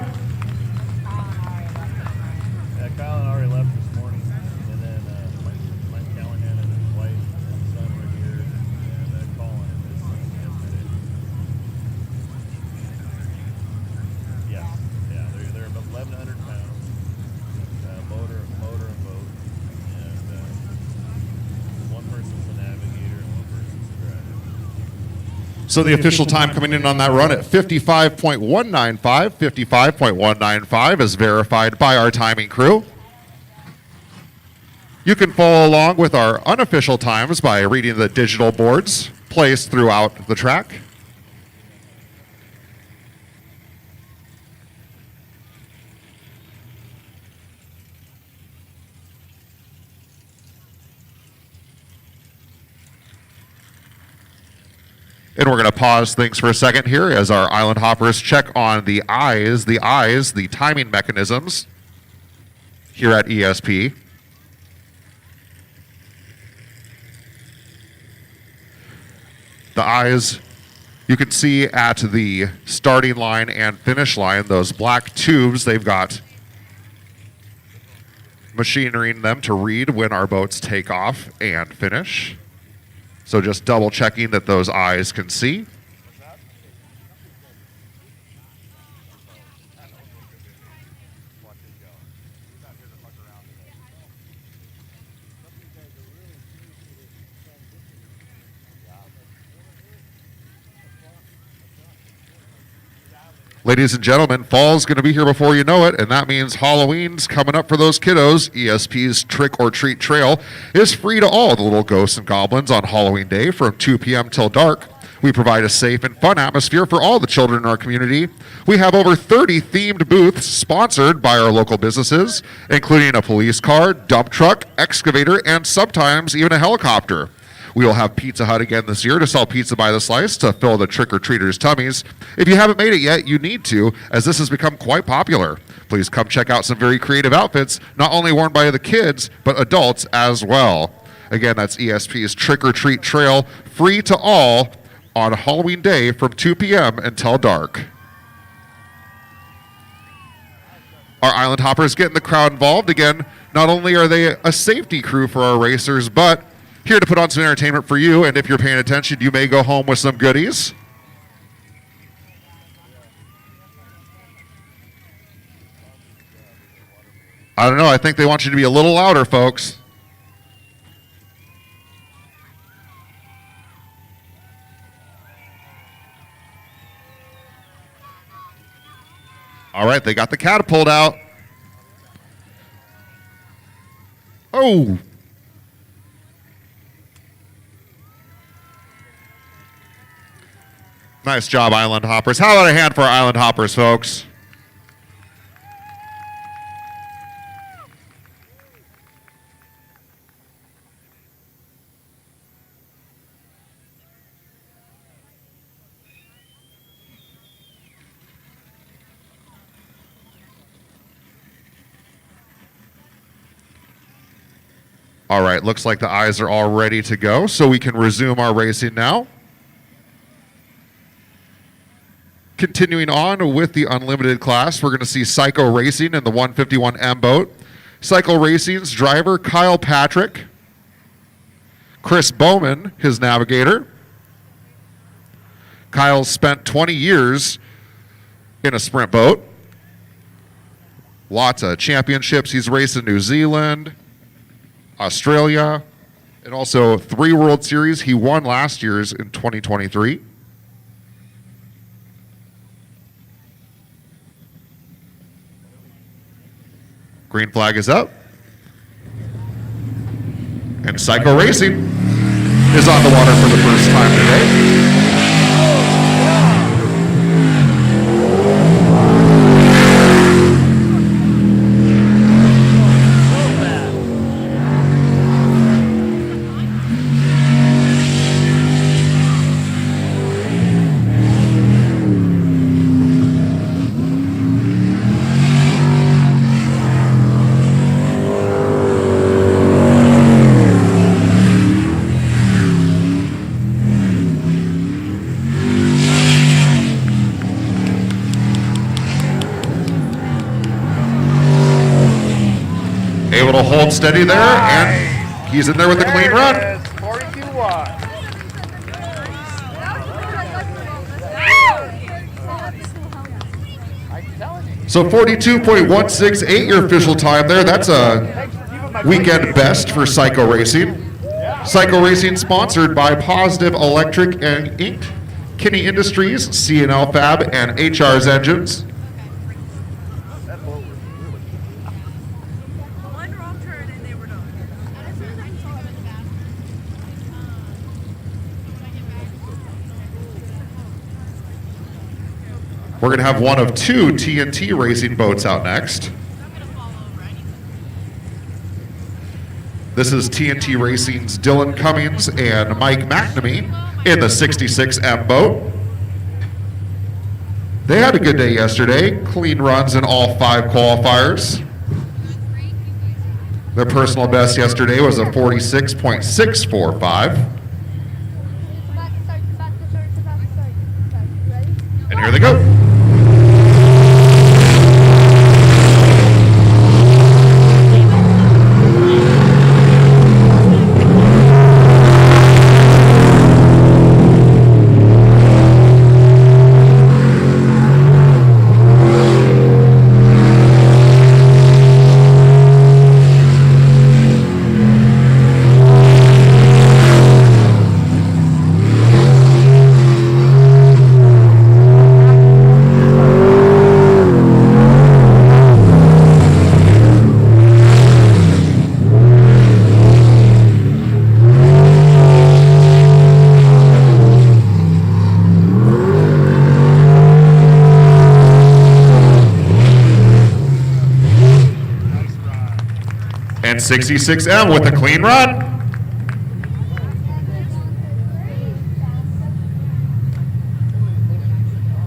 Yeah, Kyle and already left this morning, and then Mike Callahan and his wife and son were here, and Colin and his son yesterday. Yeah, they're about 1,100 pounds, motor and boat, and one person's the navigator and one person's the driver. So the official time coming in on that run at 55.195. 55.195 is verified by our timing crew. You can follow along with our unofficial times by reading the digital boards placed throughout the track. And we're going to pause things for a second here as our island hoppers check on the timing mechanisms here at ESP. The eyes, you can see at the starting line and finish line, those black tubes, they've got machinery in them to read when our boats take off and finish. So just double checking that those eyes can see. Ladies and gentlemen, fall's going to be here before you know it, and that means Halloween's coming up for those kiddos. ESP's Trick or Treat Trail is free to all the little ghosts and goblins on Halloween Day from 2 p.m. till dark. We provide a safe and fun atmosphere for all the children in our community. We have over 30 themed booths sponsored by our local businesses, including a police car, dump truck, excavator, and sometimes even a helicopter. We will have Pizza Hut again this year to sell pizza by the slice to fill the trick-or-treaters' tummies. If you haven't made it yet, you need to, as this has become quite popular. Please come check out some very creative outfits, not only worn by the kids, but adults as well. Again, that's ESP's Trick or Treat Trail, free to all on Halloween Day from 2 p.m. until dark. Our Island Hoppers getting the crowd involved. Again, not only are they a safety crew for our racers, but here to put on some entertainment for you, and if you're paying attention, you may go home with some goodies. I don't know, I think they want you to be a little louder, folks. All right, they got the catapult out. Oh! Nice job, Island Hoppers. How about a hand for our Island Hoppers, folks? All right, looks like the eyes are all ready to go, so we can resume our racing now. Continuing on with the unlimited class, we're going to see Psycho Racing in the 151M boat. Psycho Racing's driver, Kyle Patrick. Chris Bowman, his navigator. Kyle spent 20 years in a sprint boat. Lots of championships. He's raced in New Zealand, Australia, and also 3 World Series. He won last year's in 2023. Green flag is up. And Psycho Racing is on the water for the first time today. Able to hold steady there, and he's in there with a clean run. 42-1. So 42.168 your official time there. That's a weekend best for Psycho Racing. Psycho Racing sponsored by Positive Electric and Inc., Kinney Industries, C&L Fab, and HR's Engines. We're going to have one of 2 TNT racing boats out next. This is TNT Racing's Dylan Cummings and Mike McNamee in the 66M boat. They had a good day yesterday. Clean runs in all 5 qualifiers. Their personal best yesterday was a 46.645. And here they go. And 66M with a clean run.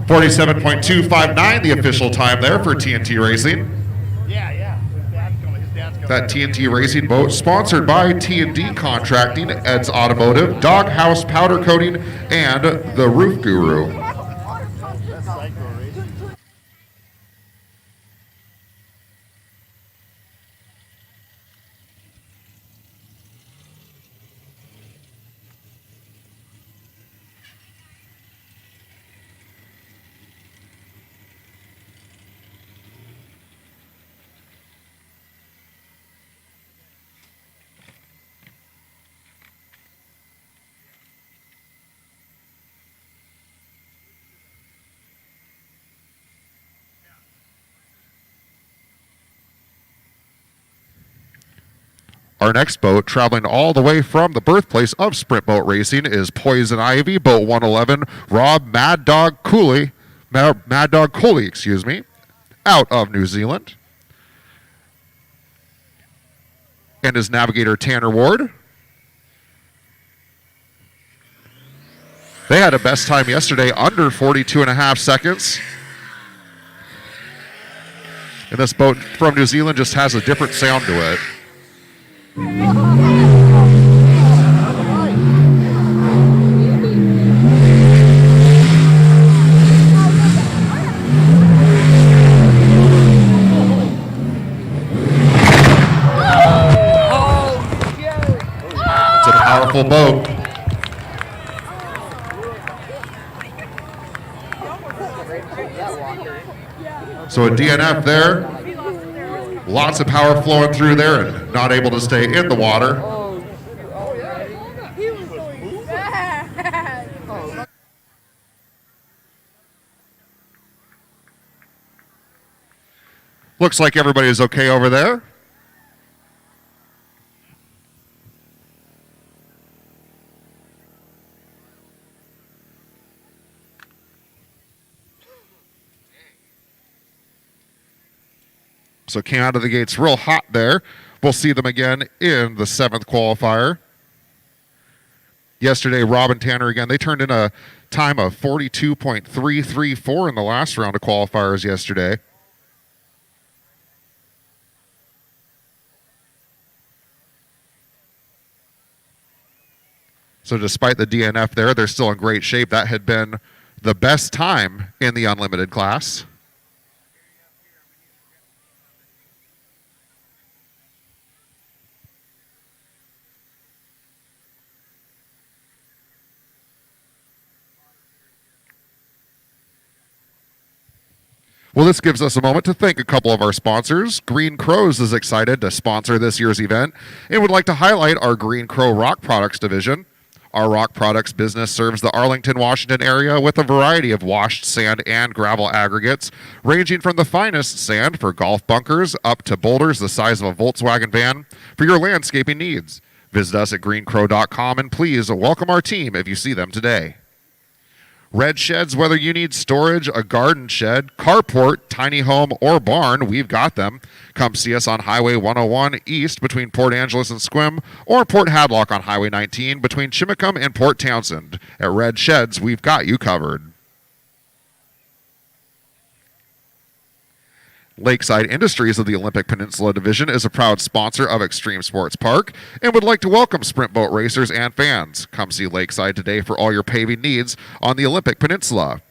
47.259, the official time there for TNT Racing. Yeah. His dad's coming. That TNT Racing boat sponsored by T&D Contracting, Ed's Automotive, Doghouse Powder Coating, and the Roof Guru. That's Psycho Racing. Our next boat, traveling all the way from the birthplace of sprint boat racing, is Poison Ivy, boat 111, Rob Mad Dog Cooley, out of New Zealand. And his navigator, Tanner Ward. They had a best time yesterday, under 42.5 seconds. And this boat from New Zealand just has a different sound to it. It's a powerful boat. So a DNF there. Lots of power flowing through there and not able to stay in the water. He was going sad. Looks like everybody is okay over there. So came out of the gates real hot there. We'll see them again in the 7th qualifier. Yesterday, Rob and Tanner again, they turned in a time of 42.334 in the last round of qualifiers yesterday. So despite the DNF there, they're still in great shape. That had been the best time in the unlimited class. Well, this gives us a moment to thank a couple of our sponsors. Green Crows is excited to sponsor this year's event and would like to highlight our Green Crow Rock Products division. Our rock products business serves the Arlington, Washington area with a variety of washed sand and gravel aggregates, ranging from the finest sand for golf bunkers up to boulders the size of a Volkswagen van for your landscaping needs. Visit us at greencrow.com and please welcome our team if you see them today. Red Sheds, whether you need storage, a garden shed, carport, tiny home, or barn, we've got them. Come see us on Highway 101 east between Port Angeles and Sequim, or Port Hadlock on Highway 19 between Chimacum and Port Townsend. At Red Sheds, we've got you covered. Lakeside Industries of the Olympic Peninsula Division is a proud sponsor of Extreme Sports Park and would like to welcome sprint boat racers and fans. Come see Lakeside today for all your paving needs on the Olympic Peninsula.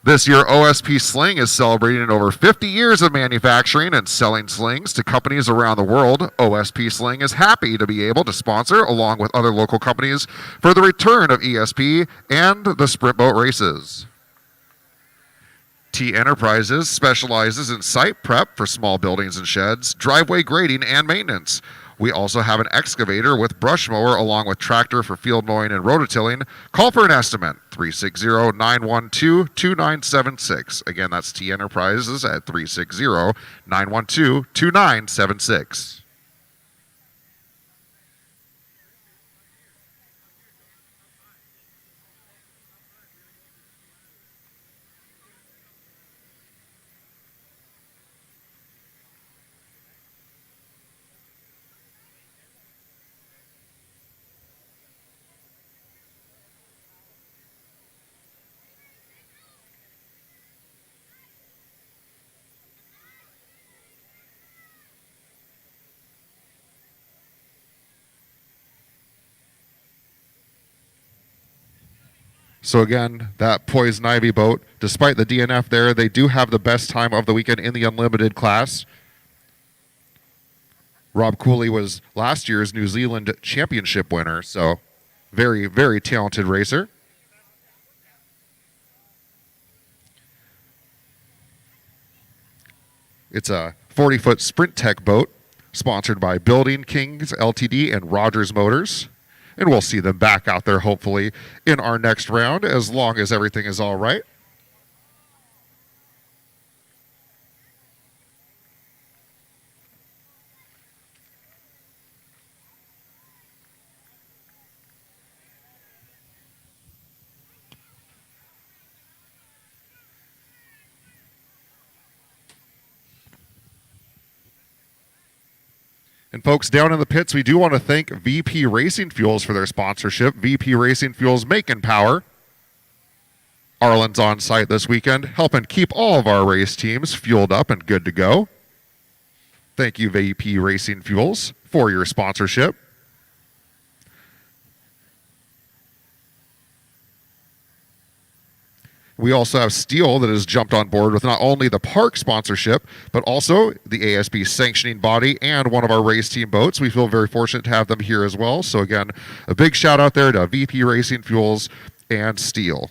This year, OSP Sling is celebrating over 50 years of manufacturing and selling slings to companies around the world. OSP Sling is happy to be able to sponsor, along with other local companies, for the return of ESP and the sprint boat races. T Enterprises specializes in site prep for small buildings and sheds, driveway grading, and maintenance. We also have an excavator with brush mower along with tractor for field mowing and rototilling. Call for an estimate, 360-912-2976. Again, that's T Enterprises at 360-912-2976. So again, that Poison Ivy boat, despite the DNF there, they do have the best time of the weekend in the unlimited class. Rob Cooley was last year's New Zealand championship winner, so very, very talented racer. It's a 40-foot Sprint Tech boat sponsored by Building Kings Ltd. And Rogers Motors. And we'll see them back out there, hopefully, in our next round, as long as everything is all right. And folks, down in the pits, we do want to thank VP Racing Fuels for their sponsorship. VP Racing Fuels, making power. Arlen's on site this weekend, helping keep all of our race teams fueled up and good to go. Thank you, VP Racing Fuels, for your sponsorship. We also have Stihl that has jumped on board with not only the park sponsorship, but also the ASB sanctioning body and one of our race team boats. We feel very fortunate to have them here as well. So again, a big shout out there to VP Racing Fuels and Stihl.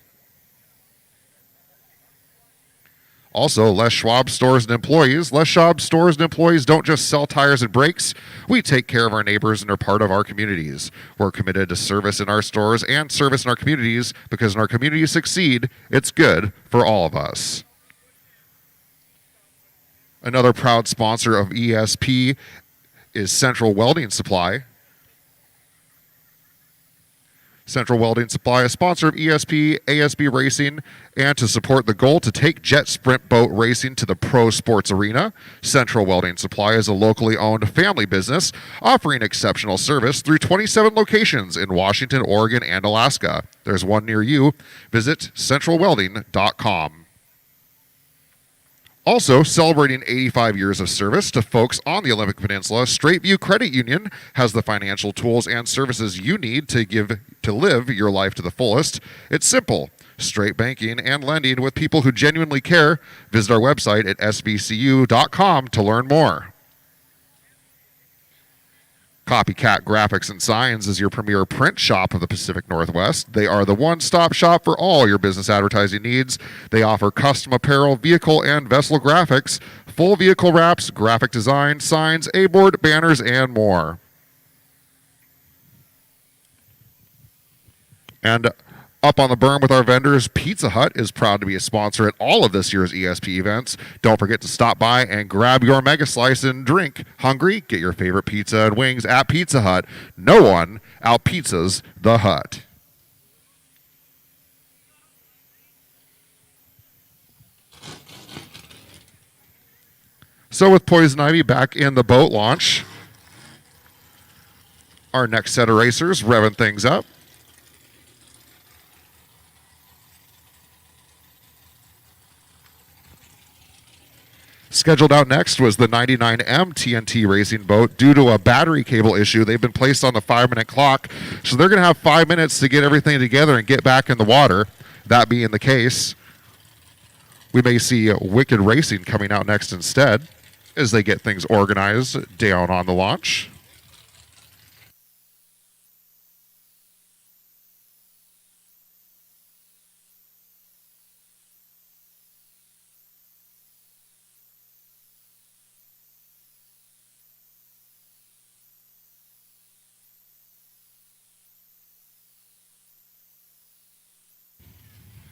Also, Les Schwab stores and employees. Les Schwab stores and employees don't just sell tires and brakes. We take care of our neighbors and are part of our communities. We're committed to service in our stores and service in our communities because when our communities succeed, it's good for all of us. Another proud sponsor of ESP is Central Welding Supply. Central Welding Supply, a sponsor of ESP, ASB Racing, and to support the goal to take jet sprint boat racing to the pro sports arena. Central Welding Supply is a locally owned family business offering exceptional service through 27 locations in Washington, Oregon, and Alaska. There's one near you. Visit centralwelding.com. Also, celebrating 85 years of service to folks on the Olympic Peninsula, Straight View Credit Union has the financial tools and services you need to live your life to the fullest. It's simple. Straight banking and lending with people who genuinely care. Visit our website at svcu.com to learn more. Copycat Graphics and Signs is your premier print shop of the Pacific Northwest. They are the one-stop shop for all your business advertising needs. They offer custom apparel, vehicle, and vessel graphics, full vehicle wraps, graphic design, signs, A-board, banners, and more. And up on the berm with our vendors, Pizza Hut is proud to be a sponsor at all of this year's ESP events. Don't forget to stop by and grab your mega slice and drink. Hungry? Get your favorite pizza and wings at Pizza Hut. No one out-pizzas the Hut. So with Poison Ivy back in the boat launch, our next set of racers revving things up. Scheduled out next was the 99M TNT racing boat. Due to a battery cable issue, they've been placed on the 5-minute clock, so they're going to have 5 minutes to get everything together and get back in the water. That being the case, we may see Wicked Racing coming out next instead as they get things organized down on the launch.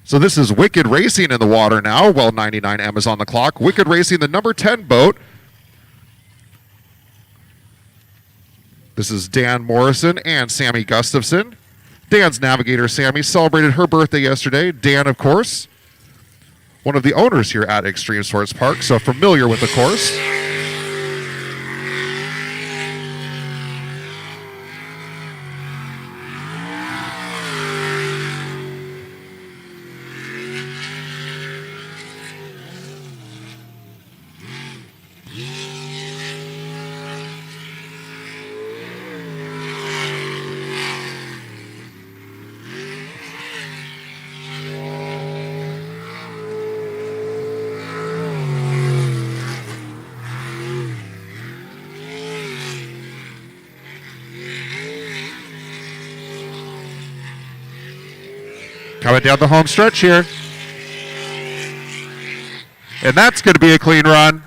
So this is Wicked Racing in the water now while 99M is on the clock. Wicked Racing, the number 10 boat. This is Dan Morrison and Sammy Gustafson. Dan's navigator, Sammy, celebrated her birthday yesterday. Dan, of course, one of the owners here at Extreme Sports Park, so familiar with the course. coming down the home stretch here. And that's going to be a clean run.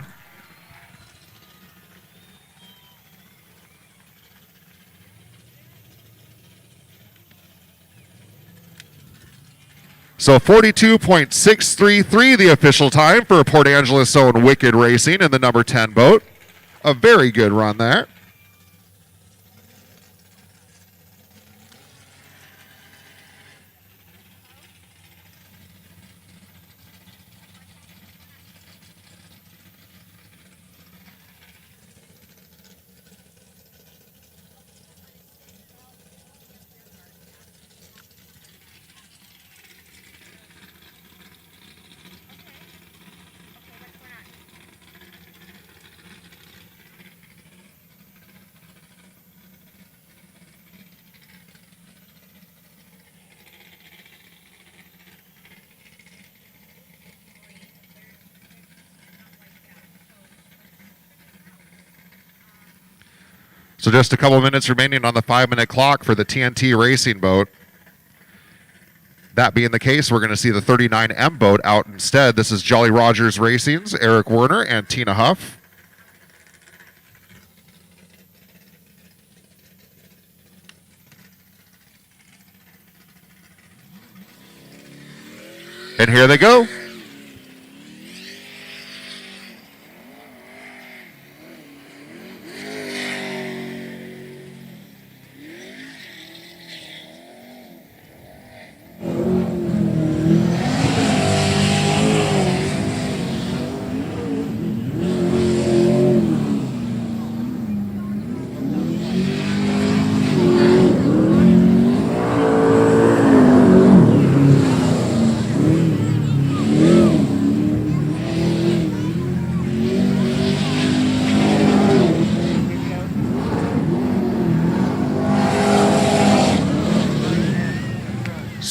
So 42.633 the official time for Port Angeles' own Wicked Racing in the number 10 boat. A very good run there. So just a couple minutes remaining on the 5-minute clock for the TNT racing boat. That being the case, we're going to see the 39M boat out instead. This is Jolly Rogers Racing's Eric Werner and Tina Huff. And here they go.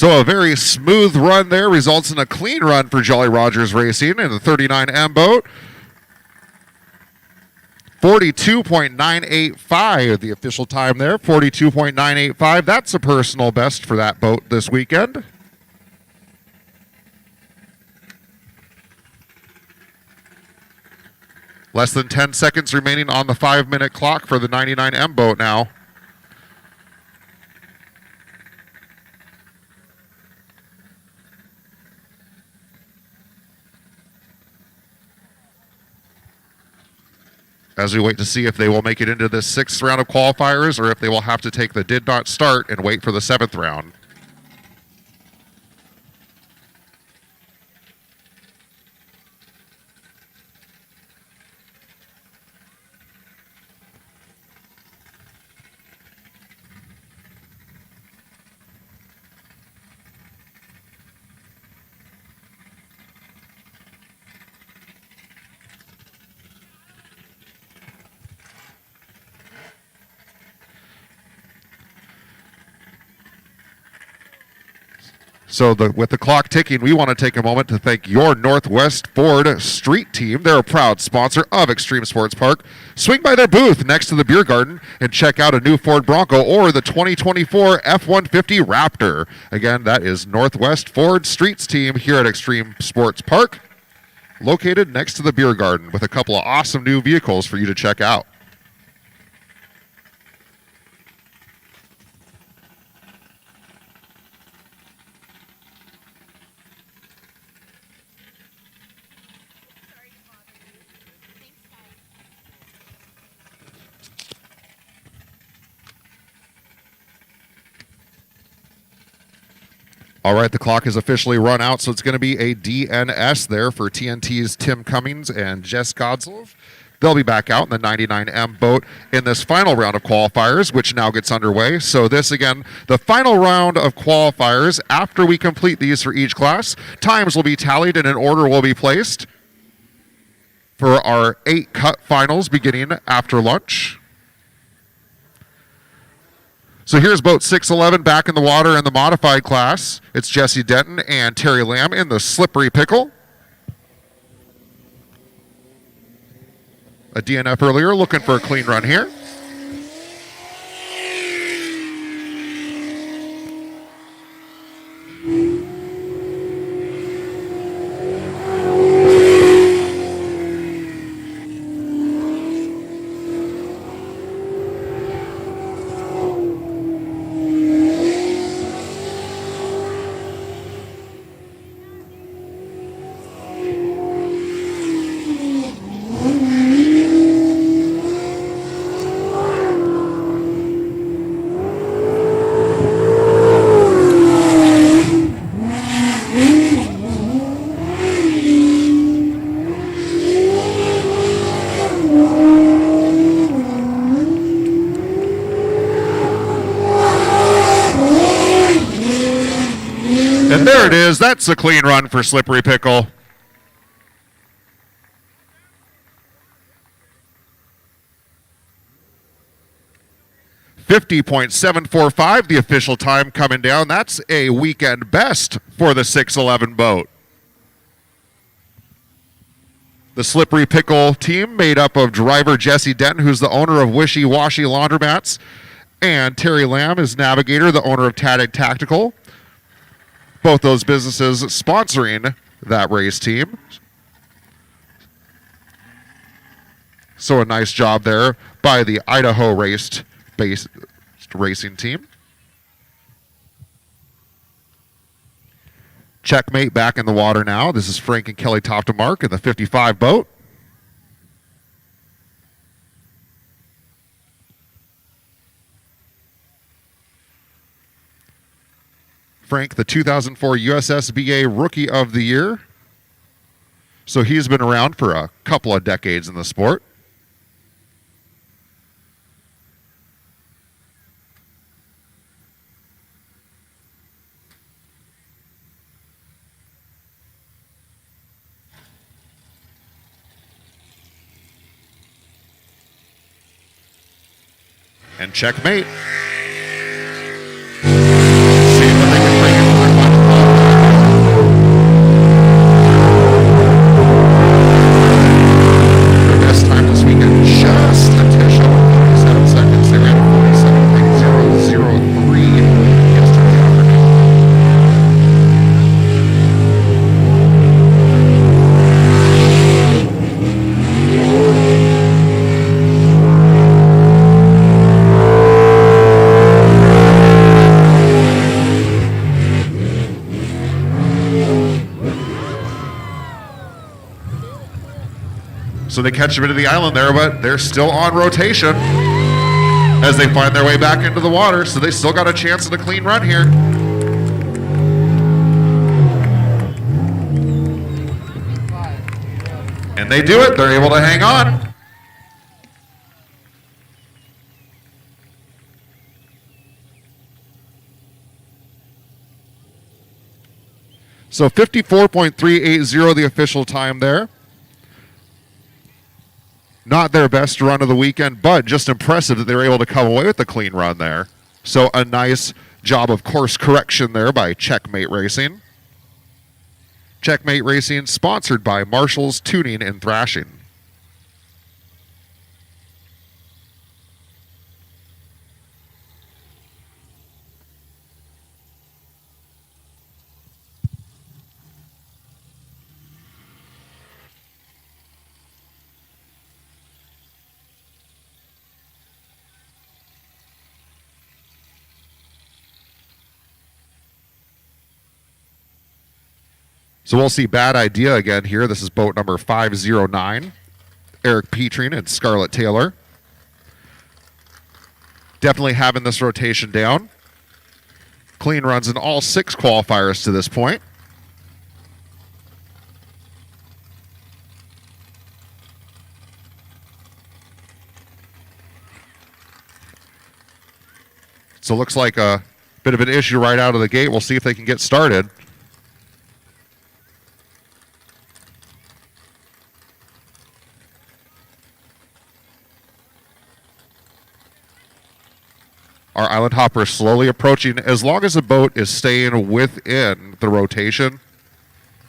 So a very smooth run there results in a clean run for Jolly Rogers Racing in the 39M boat. 42.985 the official time there. 42.985. That's a personal best for that boat this weekend. Less than 10 seconds remaining on the 5-minute clock for the 99M boat now. As we wait to see if they will make it into this 6th round of qualifiers or if they will have to take the did not start and wait for the 7th round. So with the clock ticking, we want to take a moment to thank your Northwest Ford Street Team. They're a proud sponsor of Extreme Sports Park. Swing by their booth next to the beer garden and check out a new Ford Bronco or the 2024 F-150 Raptor. Again, that is Northwest Ford Streets Team here at Extreme Sports Park, located next to the beer garden with a couple of awesome new vehicles for you to check out. All right, the clock is officially run out, so it's going to be a DNS there for TNT's Tim Cummings and Jess Godslov. They'll be back out in the 99M boat in this final round of qualifiers, which now gets underway. So this, again, the final round of qualifiers. After we complete these for each class, times will be tallied and an order will be placed for our 8 cut finals beginning after lunch. So here's boat 611 back in the water in the modified class. It's Jesse Denton and Terry Lamb in the Slippery Pickle. A DNF earlier, looking for a clean run here. And there it is. That's a clean run for Slippery Pickle. .745, the official time coming down. That's a weekend best for the 611 boat. The Slippery Pickle team made up of driver Jesse Denton, who's the owner of Wishy Washy Laundromats, and Terry Lamb is navigator, the owner of Tattig Tactical. Both those businesses sponsoring that race team. So a nice job there by the Idaho based racing team. Checkmate back in the water now. This is Frank and Kelly top to mark in the 55 boat. Frank, the 2004 USSBA Rookie of the Year. So he's been around for a couple of decades in the sport. And checkmate. See what they can bring in for their final call. Their best time this weekend, just a tish over 47 seconds. They ran 47.003 yesterday afternoon. So they catch a bit of the island there, but they're still on rotation as they find their way back into the water. So they still got a chance at a clean run here. And they do it. They're able to hang on. So 54.380 the official time there. Not their best run of the weekend, but just impressive that they were able to come away with the clean run there. So a nice job of course correction there by Checkmate Racing. Checkmate Racing sponsored by Marshall's Tuning and Thrashing. So we'll see Bad Idea again here. This is boat number 509. Eric Petrin and Scarlett Taylor. Definitely having this rotation down. Clean runs in all 6 qualifiers to this point. So it looks like a bit of an issue right out of the gate. We'll see if they can get started. Our island hopper is slowly approaching. As long as the boat is staying within the rotation,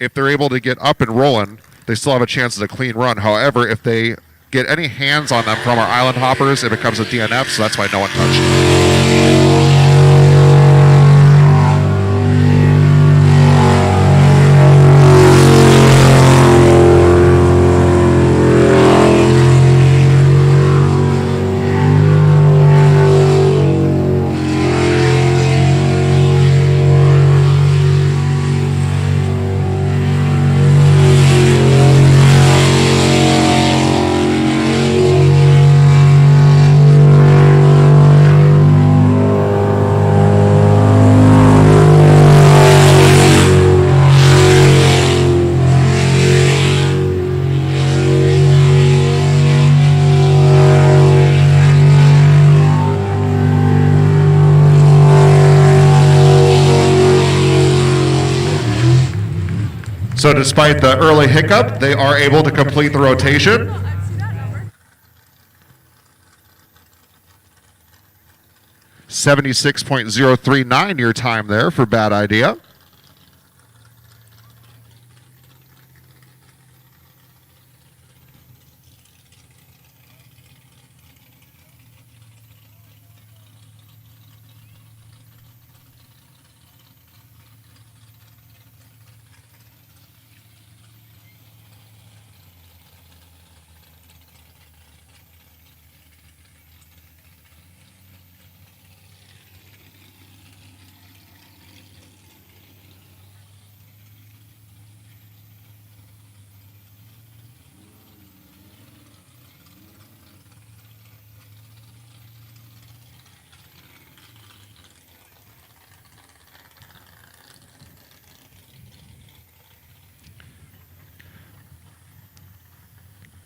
if they're able to get up and rolling, they still have a chance at a clean run. However, if they get any hands on them from our island hoppers, it becomes a DNF, so that's why no one touched it. So despite the early hiccup, they are able to complete the rotation. 76.039 your time there for Bad Idea.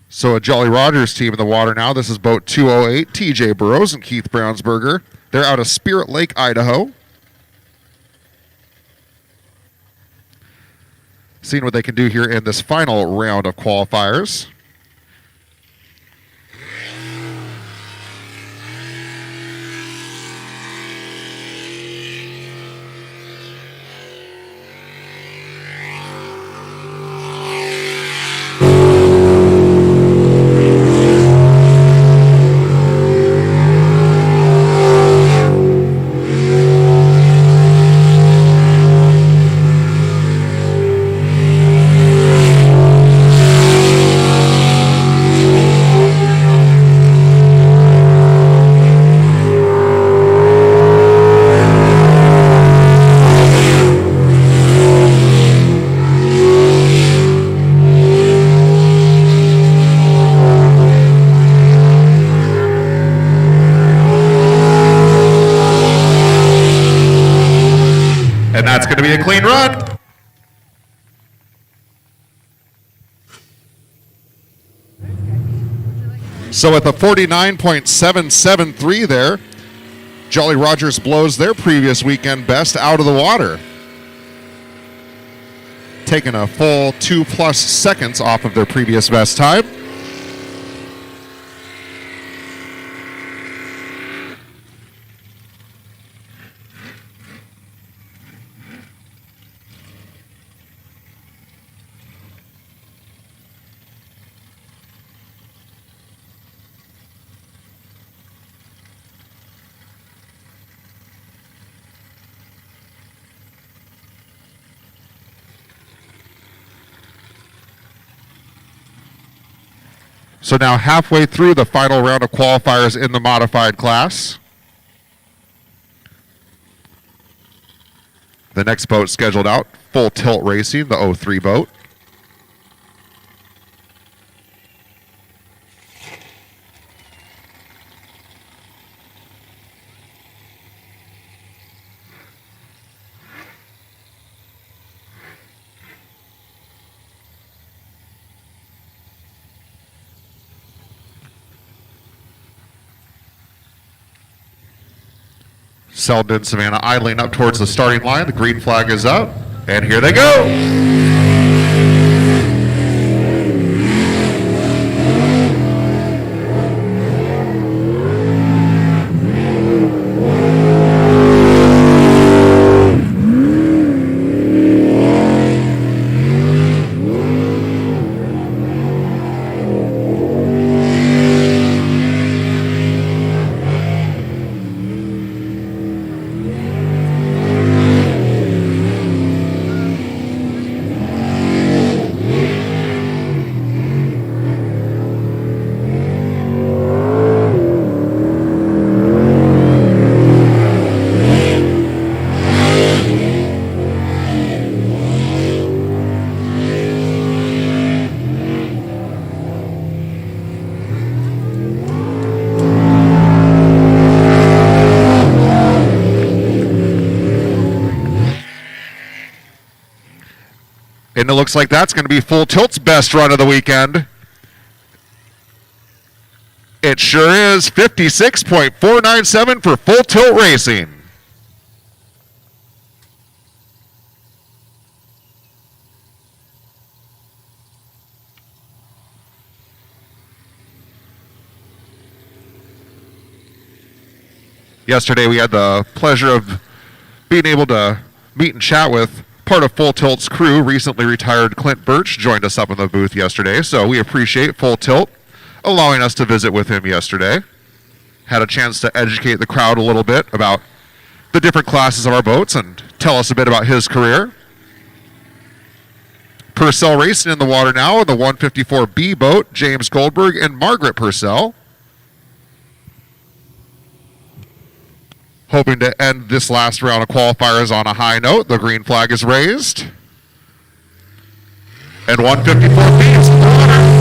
So a Jolly Rogers team in the water now. This is boat 208, TJ Burrows and Keith Brownsberger. They're out of Spirit Lake, Idaho. Seeing what they can do here in this final round of qualifiers. And that's going to be a clean run. So with a 49.773 there, Jolly Rogers blows their previous weekend best out of the water. Taking a full 2+ seconds off of their previous best time. So now halfway through the final round of qualifiers in the modified class. The next boat scheduled out, Full Tilt Racing, the 03 boat. Selden and Savannah idling up towards the starting line. The green flag is up, and here they go. And it looks like that's going to be Full Tilt's best run of the weekend. It sure is. 56.497 for Full Tilt Racing. Yesterday we had the pleasure of being able to meet and chat with part of Full Tilt's crew. Recently retired Clint Birch joined us up in the booth yesterday, so we appreciate Full Tilt allowing us to visit with him yesterday. Had a chance to educate the crowd a little bit about the different classes of our boats and tell us a bit about his career. Purcell Racing in the water now in the 154B boat, James Goldberg and Margaret Purcell. Hoping to end this last round of qualifiers on a high note. The green flag is raised. And 154B is in the water.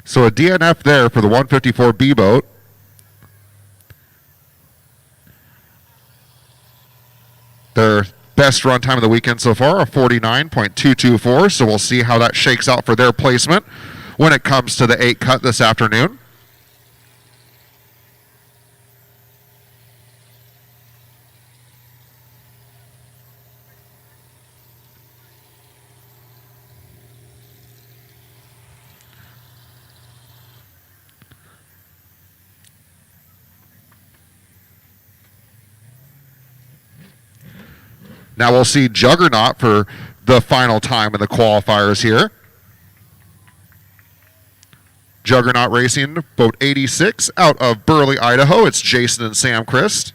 So a DNF there for the 154B boat. Their best run time of the weekend so far, a 49.224. So we'll see how that shakes out for their placement when it comes to the 8 cut this afternoon. Now we'll see Juggernaut for the final time in the qualifiers here. Juggernaut Racing, boat 86 out of Burley, Idaho. It's Jason and Sam Christ.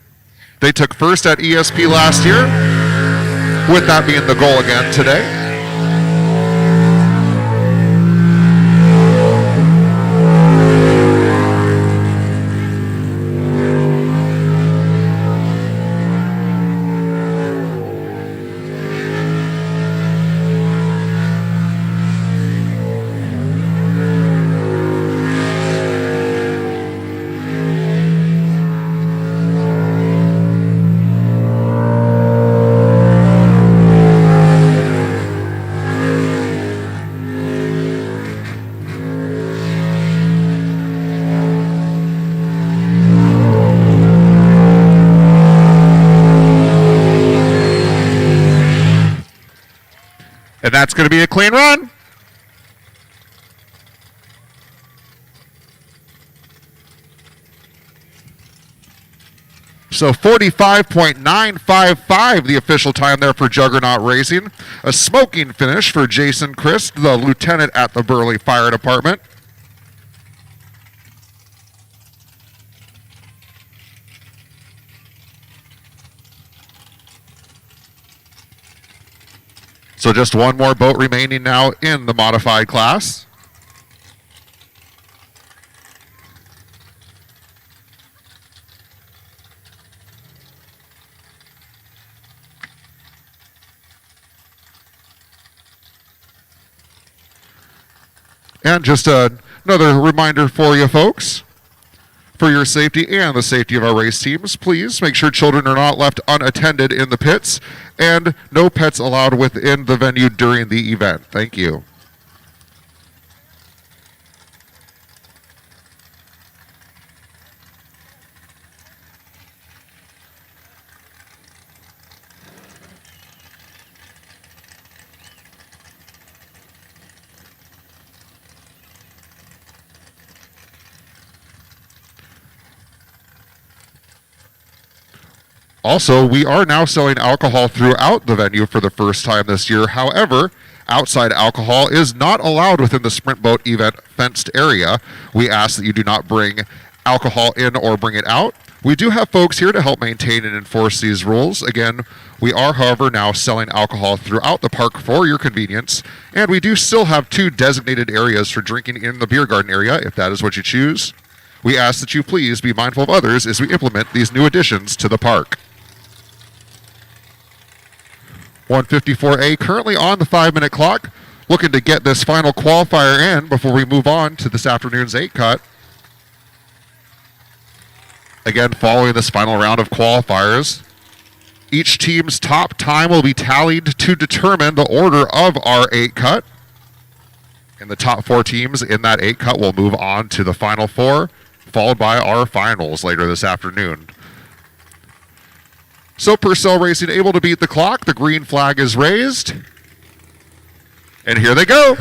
They took first at ESP last year, with that being the goal again today. And that's going to be a clean run. So 45.955 the official time there for Juggernaut Racing. A smoking finish for Jason Christ, the lieutenant at the Burley Fire Department. So just one more boat remaining now in the modified class. And just another reminder for you folks, for your safety and the safety of our race teams, please make sure children are not left unattended in the pits, and no pets allowed within the venue during the event. Thank you. Also, we are now selling alcohol throughout the venue for the first time this year. However, outside alcohol is not allowed within the Sprint Boat event fenced area. We ask that you do not bring alcohol in or bring it out. We do have folks here to help maintain and enforce these rules. Again, we are, however, now selling alcohol throughout the park for your convenience, and we do still have 2 designated areas for drinking in the beer garden area, if that is what you choose. We ask that you please be mindful of others as we implement these new additions to the park. 154A currently on the 5-minute clock. looking to get this final qualifier in before we move on to this afternoon's 8 cut. Again, following this final round of qualifiers, each team's top time will be tallied to determine the order of our 8 cut. And the top 4 teams in that 8 cut will move on to the final 4, followed by our finals later this afternoon. So Purcell Racing able to beat the clock. The green flag is raised. And here they go.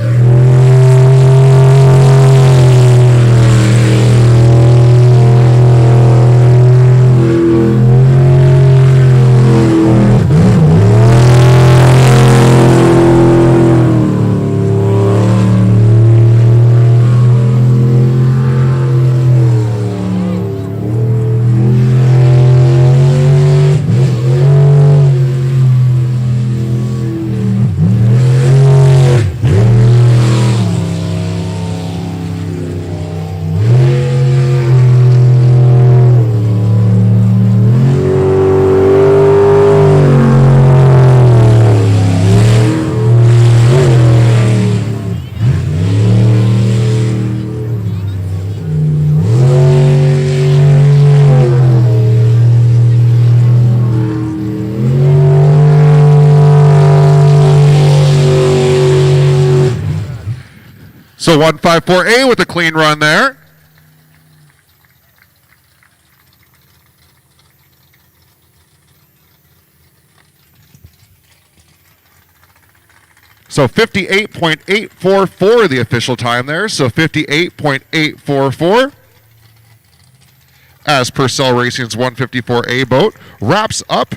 So 154A with a clean run there. So 58.844 the official time there. So 58.844. As Purcell Racing's 154A boat wraps up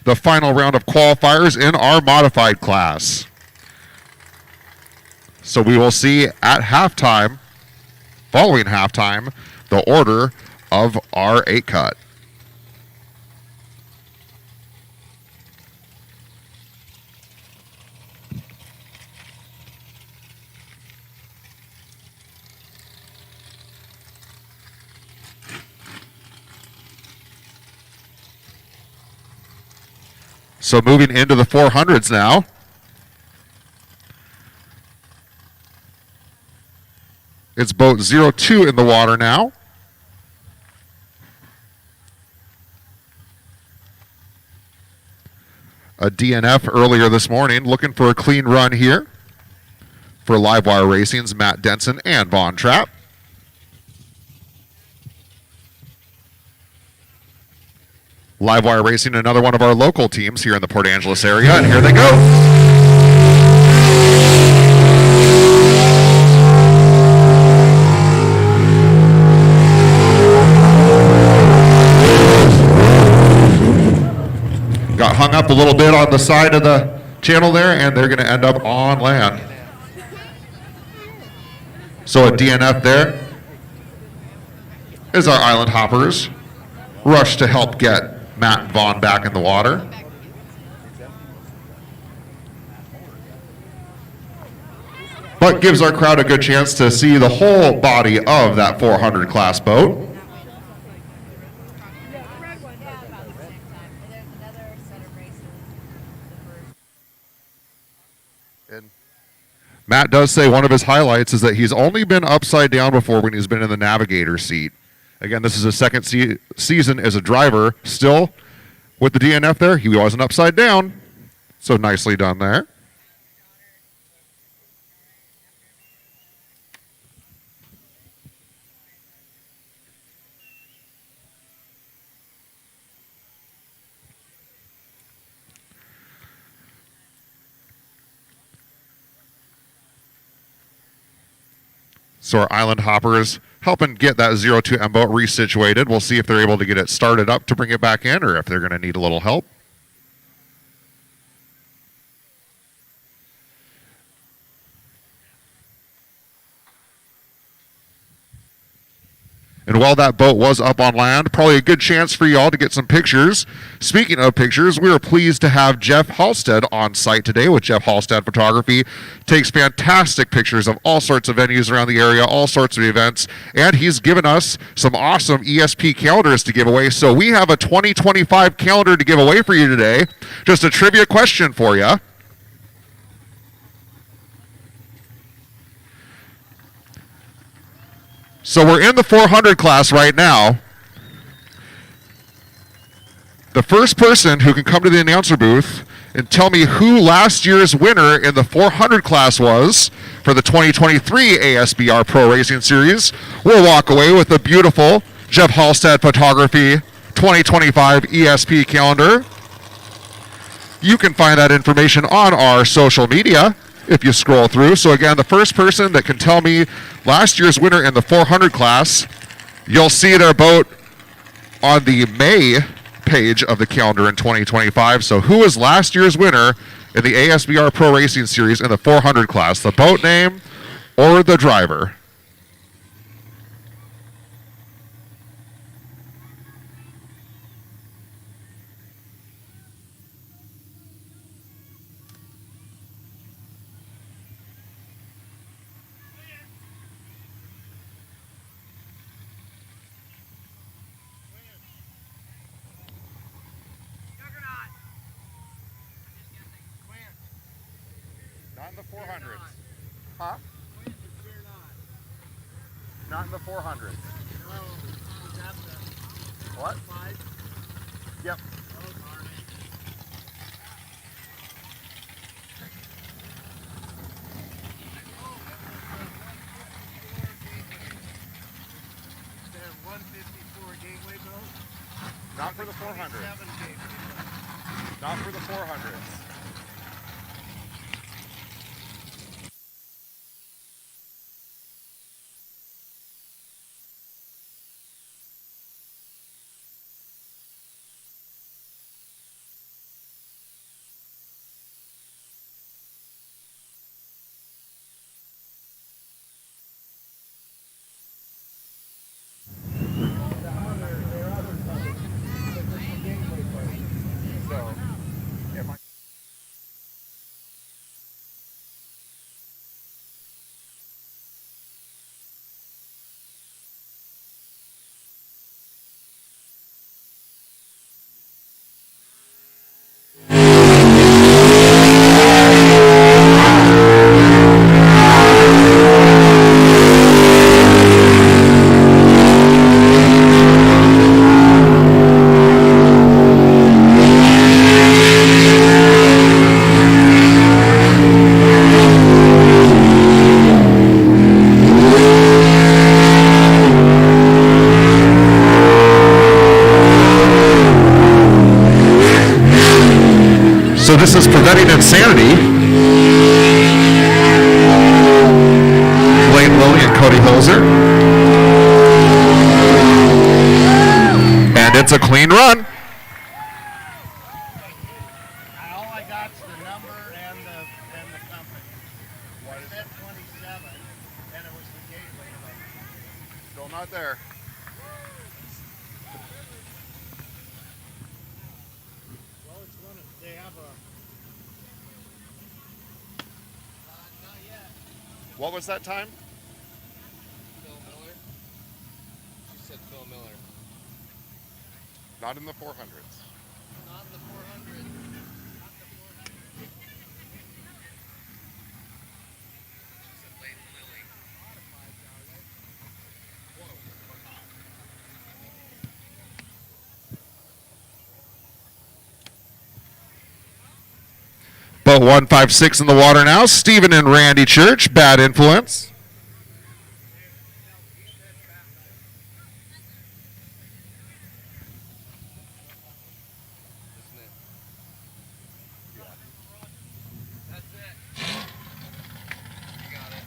the final round of qualifiers in our modified class. So we will see at halftime, following halftime, the order of our 8 cut. So moving into the 400s now. It's boat 02 in the water now. A DNF earlier this morning, looking for a clean run here for Livewire Racing's Matt Denson and Von Trapp. Livewire Racing, another one of our local teams here in the Port Angeles area, and here they go. Got hung up a little bit on the side of the channel there, and they're going to end up on land. So a DNF there is our Island Hoppers rush to help get Matt and Vaughn back in the water. But gives our crowd a good chance to see the whole body of that 400 class boat. Matt does say one of his highlights is that he's only been upside down before when he's been in the navigator seat. Again, this is his second season as a driver. Still, with the DNF there, he wasn't upside down. So nicely done there. So our Island Hoppers helping get that 02M boat resituated. We'll see if they're able to get it started up to bring it back in or if they're going to need a little help. And while that boat was up on land, probably a good chance for y'all to get some pictures. Speaking of pictures, we are pleased to have Jeff Halstead on site today with Jeff Halstead Photography. Takes fantastic pictures of all sorts of venues around the area, all sorts of events, and he's given us some awesome ESP calendars to give away. So we have a 2025 calendar to give away for you today. Just a trivia question for you. So we're in the 400 class right now. The first person who can come to the announcer booth and tell me who last year's winner in the 400 class was for the 2023 ASBR Pro Racing Series will walk away with the beautiful Jeff Halstead Photography 2025 ESP calendar. You can find that information on our social media if you scroll through. So again, the first person that can tell me last year's winner in the 400 class, you'll see their boat on the May page of the calendar in 2025. So who is last year's winner in the ASBR Pro Racing Series in the 400 class? The boat name or the driver? Not in the 400s. Huh? Not in the 400s. What? Yep. Not for the 400s. Not for the 400s. So this is Preventing Insanity. Blaine Lilly and Cody Holzer. And it's a clean run. All I got's the number and the company. What is it? 27, and it was the gateway number. Still not there. Well, it's one of, they have a... not yet. What was that time? Phil Miller? She said Phil Miller. Not in the 400s. Not the 400. Not the 400. She said Lane Lilly. Modifieds, are they? Whoa. Boat 156 in the water now. Stephen and Randy Church, Bad Influence. Isn't it? That's it. You got it.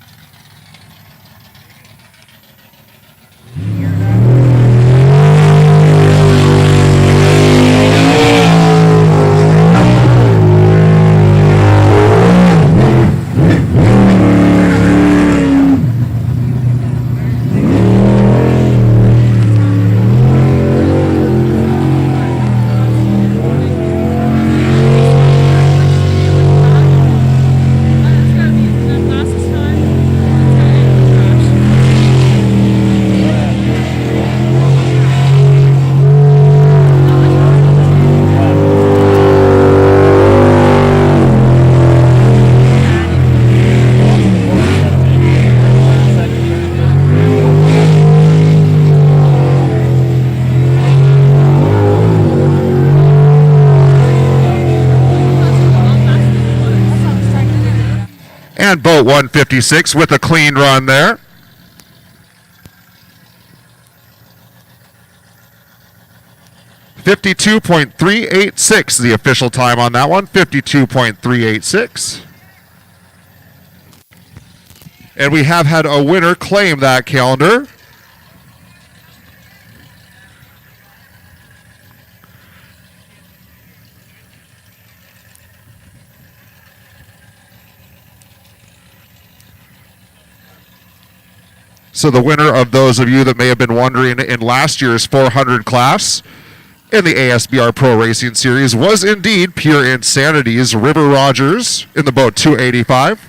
And boat 156 with a clean run there. .386 the official time on that one. 52.386. And we have had a winner claim that calendar. So the winner of those of you that may have been wondering in last year's 400 class in the ASBR Pro Racing Series was indeed Pure Insanity's River Rogers in the boat 285.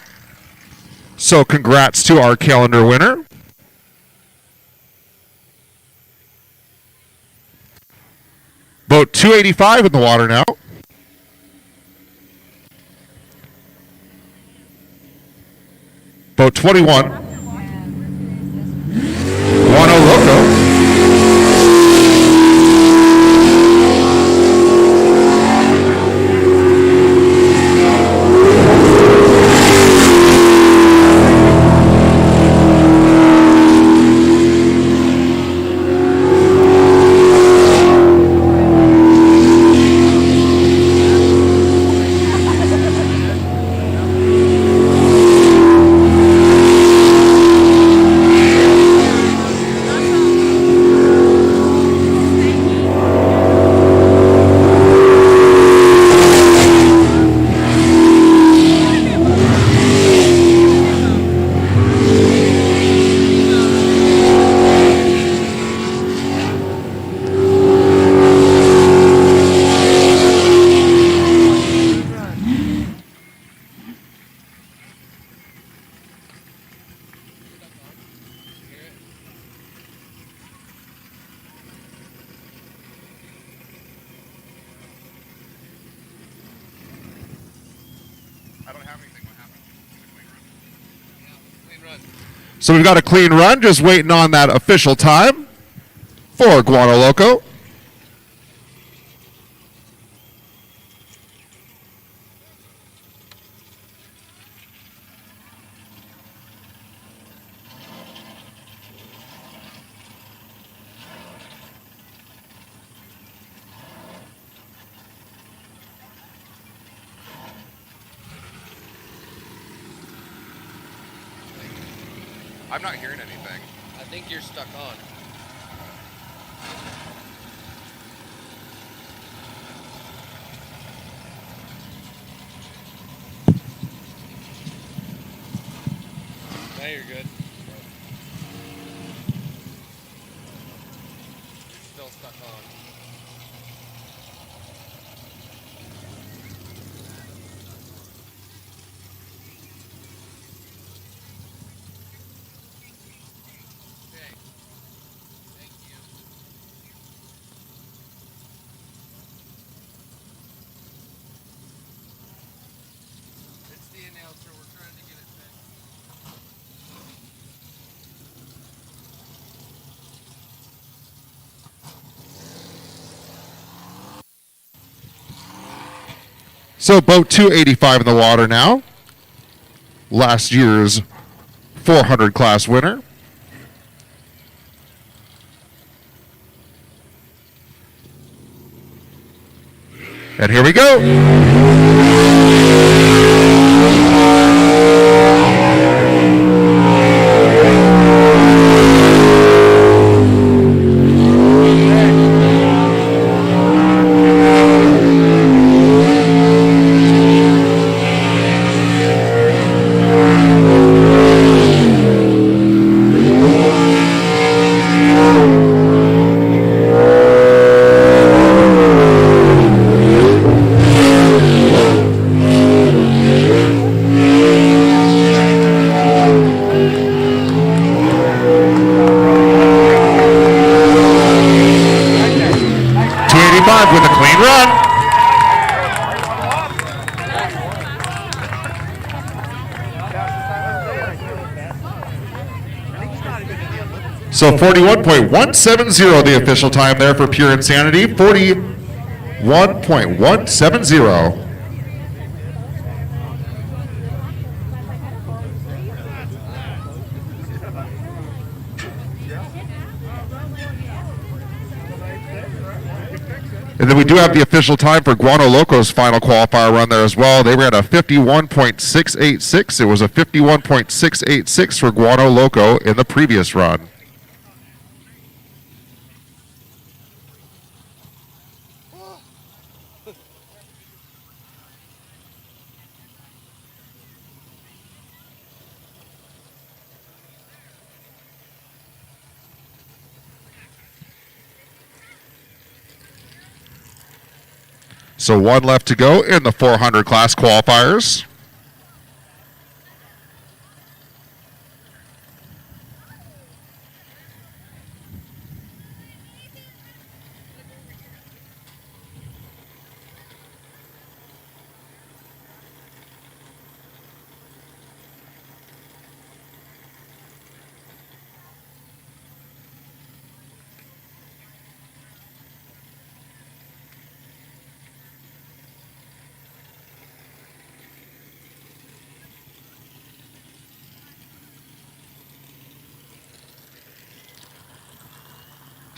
So congrats to our calendar winner. Boat 285 in the water now. Boat 21. Guano Loco. So we've got a clean run, just waiting on that official time for Guano Loco. I'm not hearing anything. I think you're stuck on. Now you're good. You're still stuck on. Okay. Thank you. It's the announcer. We're trying to get it fixed. So boat 285 in the water now. Last year's 400 class winner. And here we go. With a clean run. So 41.170 the official time there for Pure Insanity. 41.170. And then we do have the official time for Guano Loco's final qualifier run there as well. They ran a 51.686. It was a 51.686 for Guano Loco in the previous run. So one left to go in the 400 class qualifiers.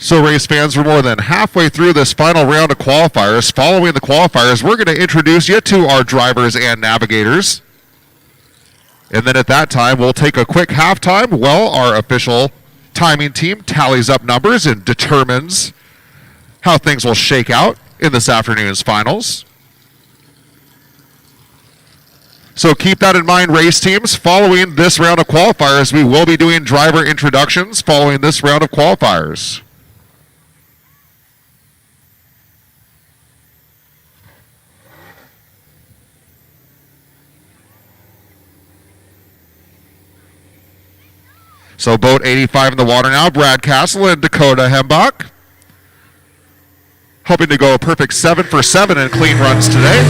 So race fans, we're more than halfway through this final round of qualifiers. Following the qualifiers, we're going to introduce you to our drivers and navigators. And then at that time, we'll take a quick halftime while our official timing team tallies up numbers and determines how things will shake out in this afternoon's finals. So keep that in mind, race teams. Following this round of qualifiers, we will be doing driver introductions following this round of qualifiers. So boat 85 in the water now, Brad Castle and Dakota Hembach. Hoping to go a perfect 7 for 7 in clean runs today.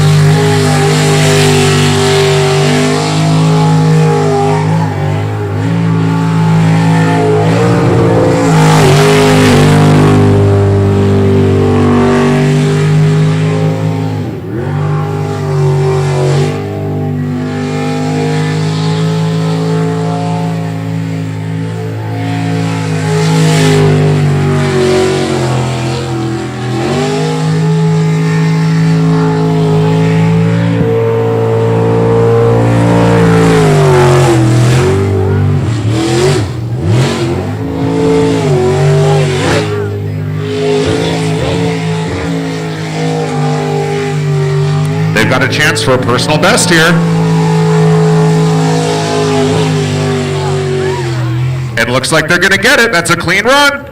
They've got a chance for a personal best here. It looks like they're going to get it. That's a clean run.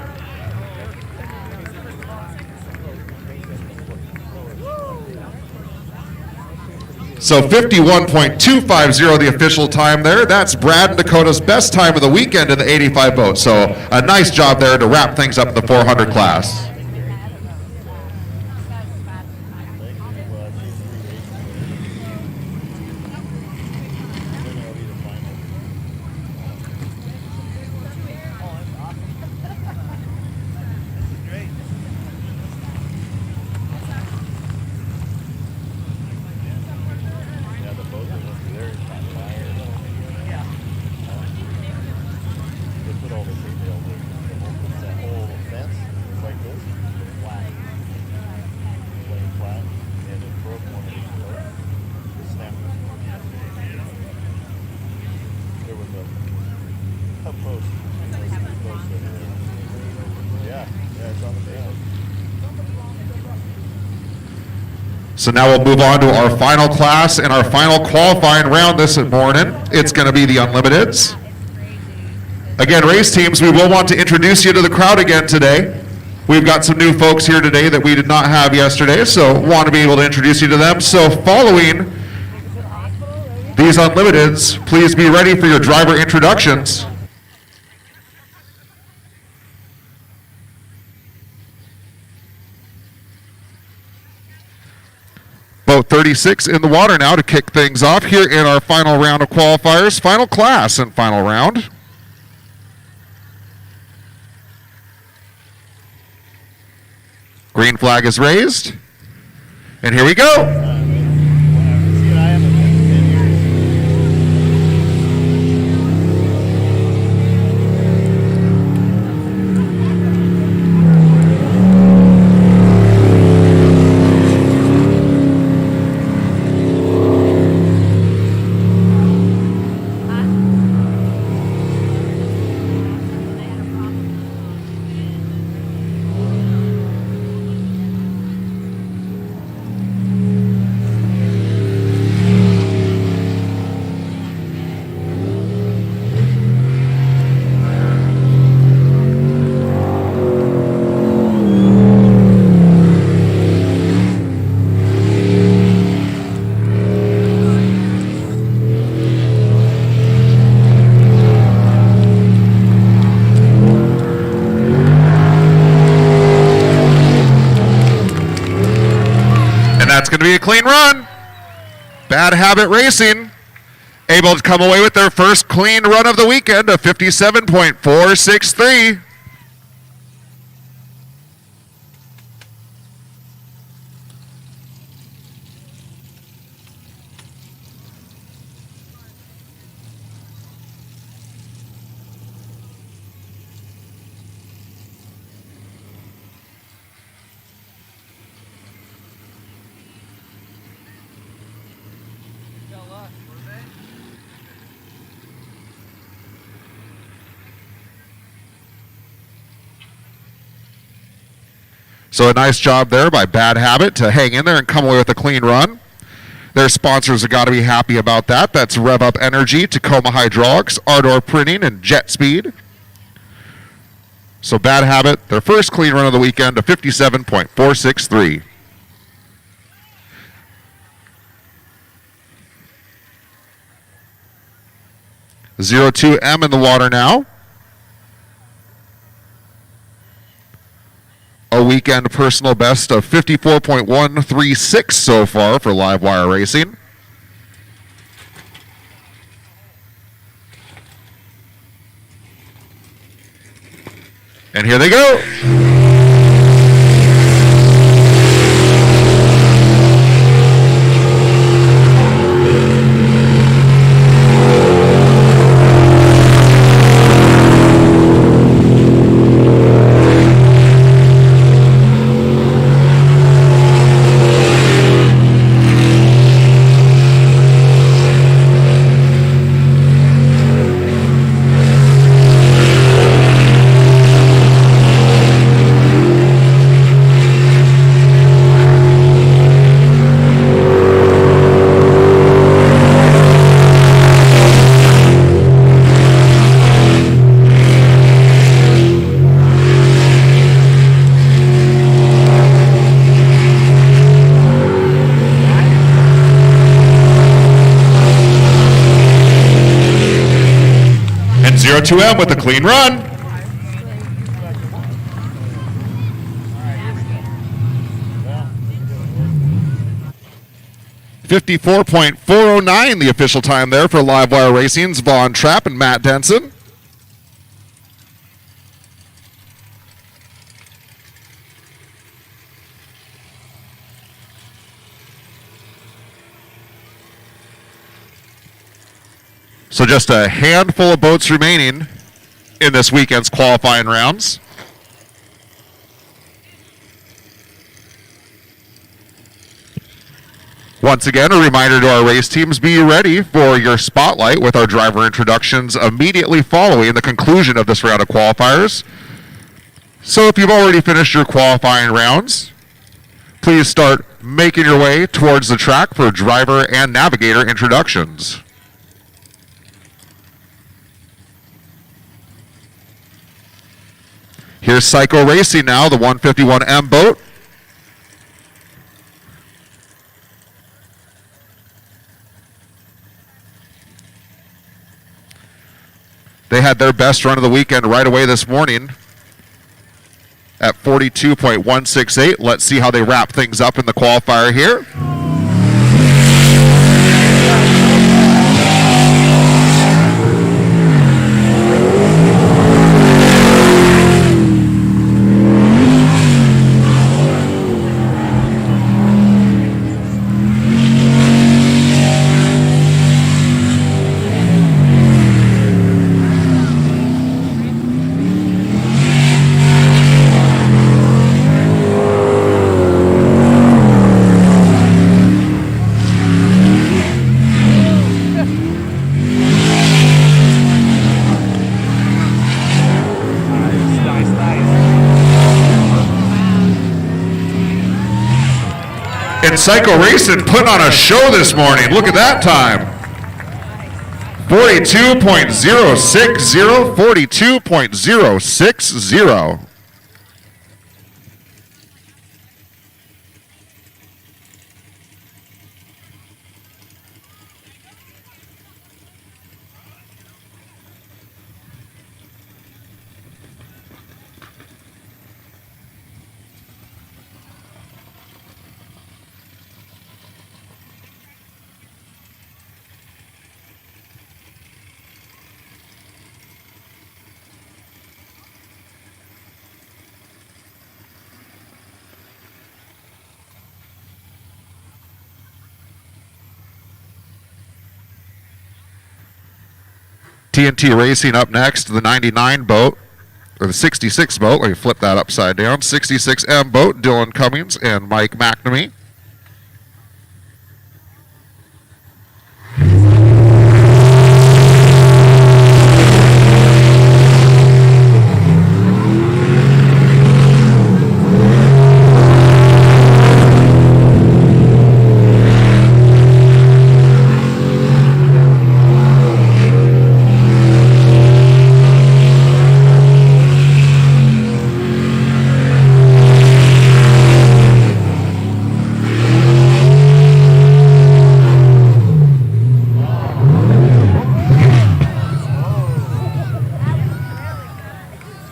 So 51.250 the official time there. That's Brad and Dakota's best time of the weekend in the 85 boat. So a nice job there to wrap things up in the 400 class. So now we'll move on to our final class and our final qualifying round this morning. It's going to be the Unlimiteds. Again, race teams, we will want to introduce you to the crowd again today. We've got some new folks here today that we did not have yesterday, so want to be able to introduce you to them. So following these Unlimiteds, please be ready for your driver introductions. Boat 36 in the water now to kick things off here in our final round of qualifiers, final class and final round. Green flag is raised, and here we go. a clean run. Bad Habit Racing able to come away with their first clean run of the weekend of 57.463. So a nice job there by Bad Habit to hang in there and come away with a clean run. Their sponsors have got to be happy about that. That's Rev Up Energy, Tacoma Hydraulics, Ardor Printing, and Jet Speed. So Bad Habit, their first clean run of the weekend of 57.463. (02M) in the water now. A weekend personal best of 54.136 so far for live wire racing. And here they go. And 02M with a clean run. .409 the official time there for Live Wire Racing's Vaughn Trapp and Matt Denson. So just a handful of boats remaining in this weekend's qualifying rounds. Once again, a reminder to our race teams, be ready for your spotlight with our driver introductions immediately following the conclusion of this round of qualifiers. So if you've already finished your qualifying rounds, please start making your way towards the track for driver and navigator introductions. Here's Psycho Racing now, the 151M boat. They had their best run of the weekend right away this morning at 42.168. Let's see how they wrap things up in the qualifier here. And Psycho Racing put on a show this morning. Look at that time. 42.060, 42.060. TNT Racing up next, the 99 boat, or the 66 boat. Let me flip that upside down. 66M boat, Dylan Cummings and Mike McNamee.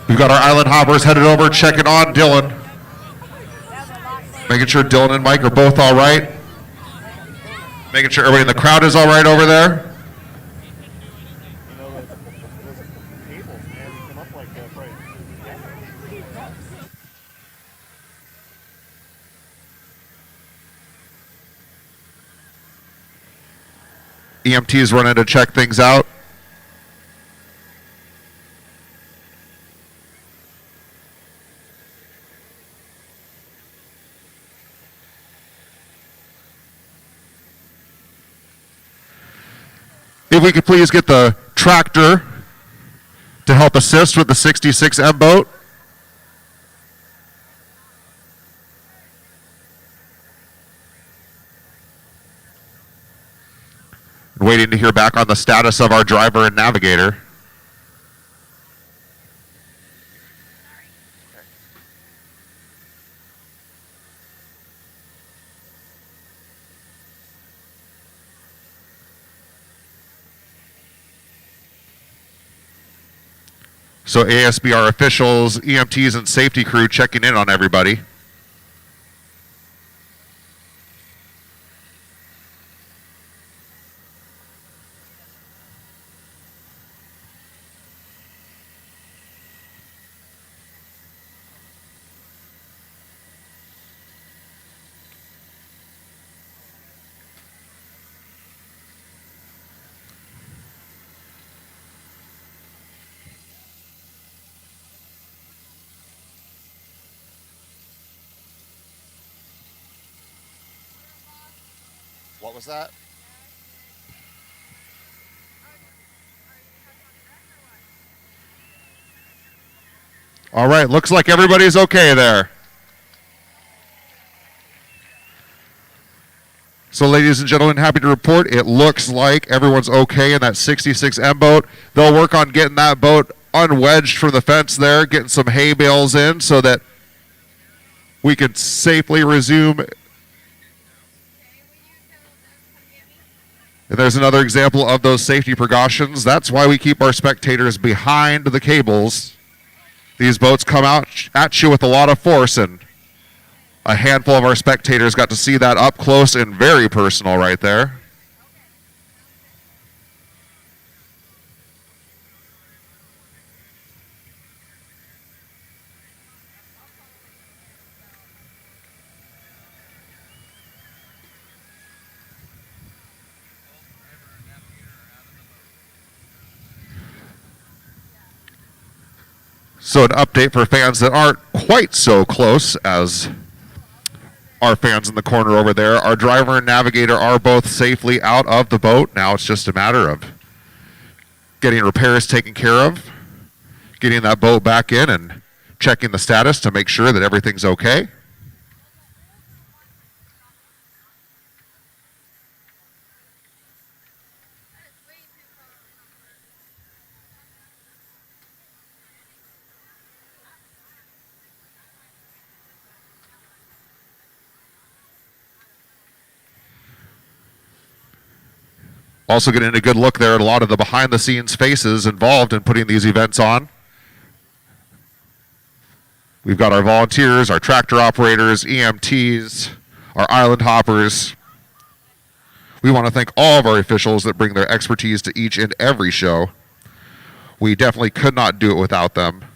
We've got our island hoppers headed over, checking on Dylan. Making sure Dylan and Mike are both all right. Making sure everybody in the crowd is all right over there. You know, those cables, man, they come up like that, right? EMTs running to check things out. If we could please get the tractor to help assist with the 66M boat. Waiting to hear back on the status of our driver and navigator. So ASBR officials, EMTs, and safety crew checking in on everybody. What was that? All right, looks like everybody's okay there. So ladies and gentlemen, happy to report it looks like everyone's okay in that 66M boat. They'll work on getting that boat unwedged from the fence there, getting some hay bales in so that we could safely resume. And there's another example of those safety precautions. That's why we keep our spectators behind the cables. These boats come out at you with a lot of force, and a handful of our spectators got to see that up close and very personal right there. So an update for fans that aren't quite so close as our fans in the corner over there. Our driver and navigator are both safely out of the boat. Now it's just a matter of getting repairs taken care of, getting that boat back in and checking the status to make sure that everything's okay. Also getting a good look there at a lot of the behind-the-scenes faces involved in putting these events on. We've got our volunteers, our tractor operators, EMTs, our island hoppers. We want to thank all of our officials that bring their expertise to each and every show. We definitely could not do it without them.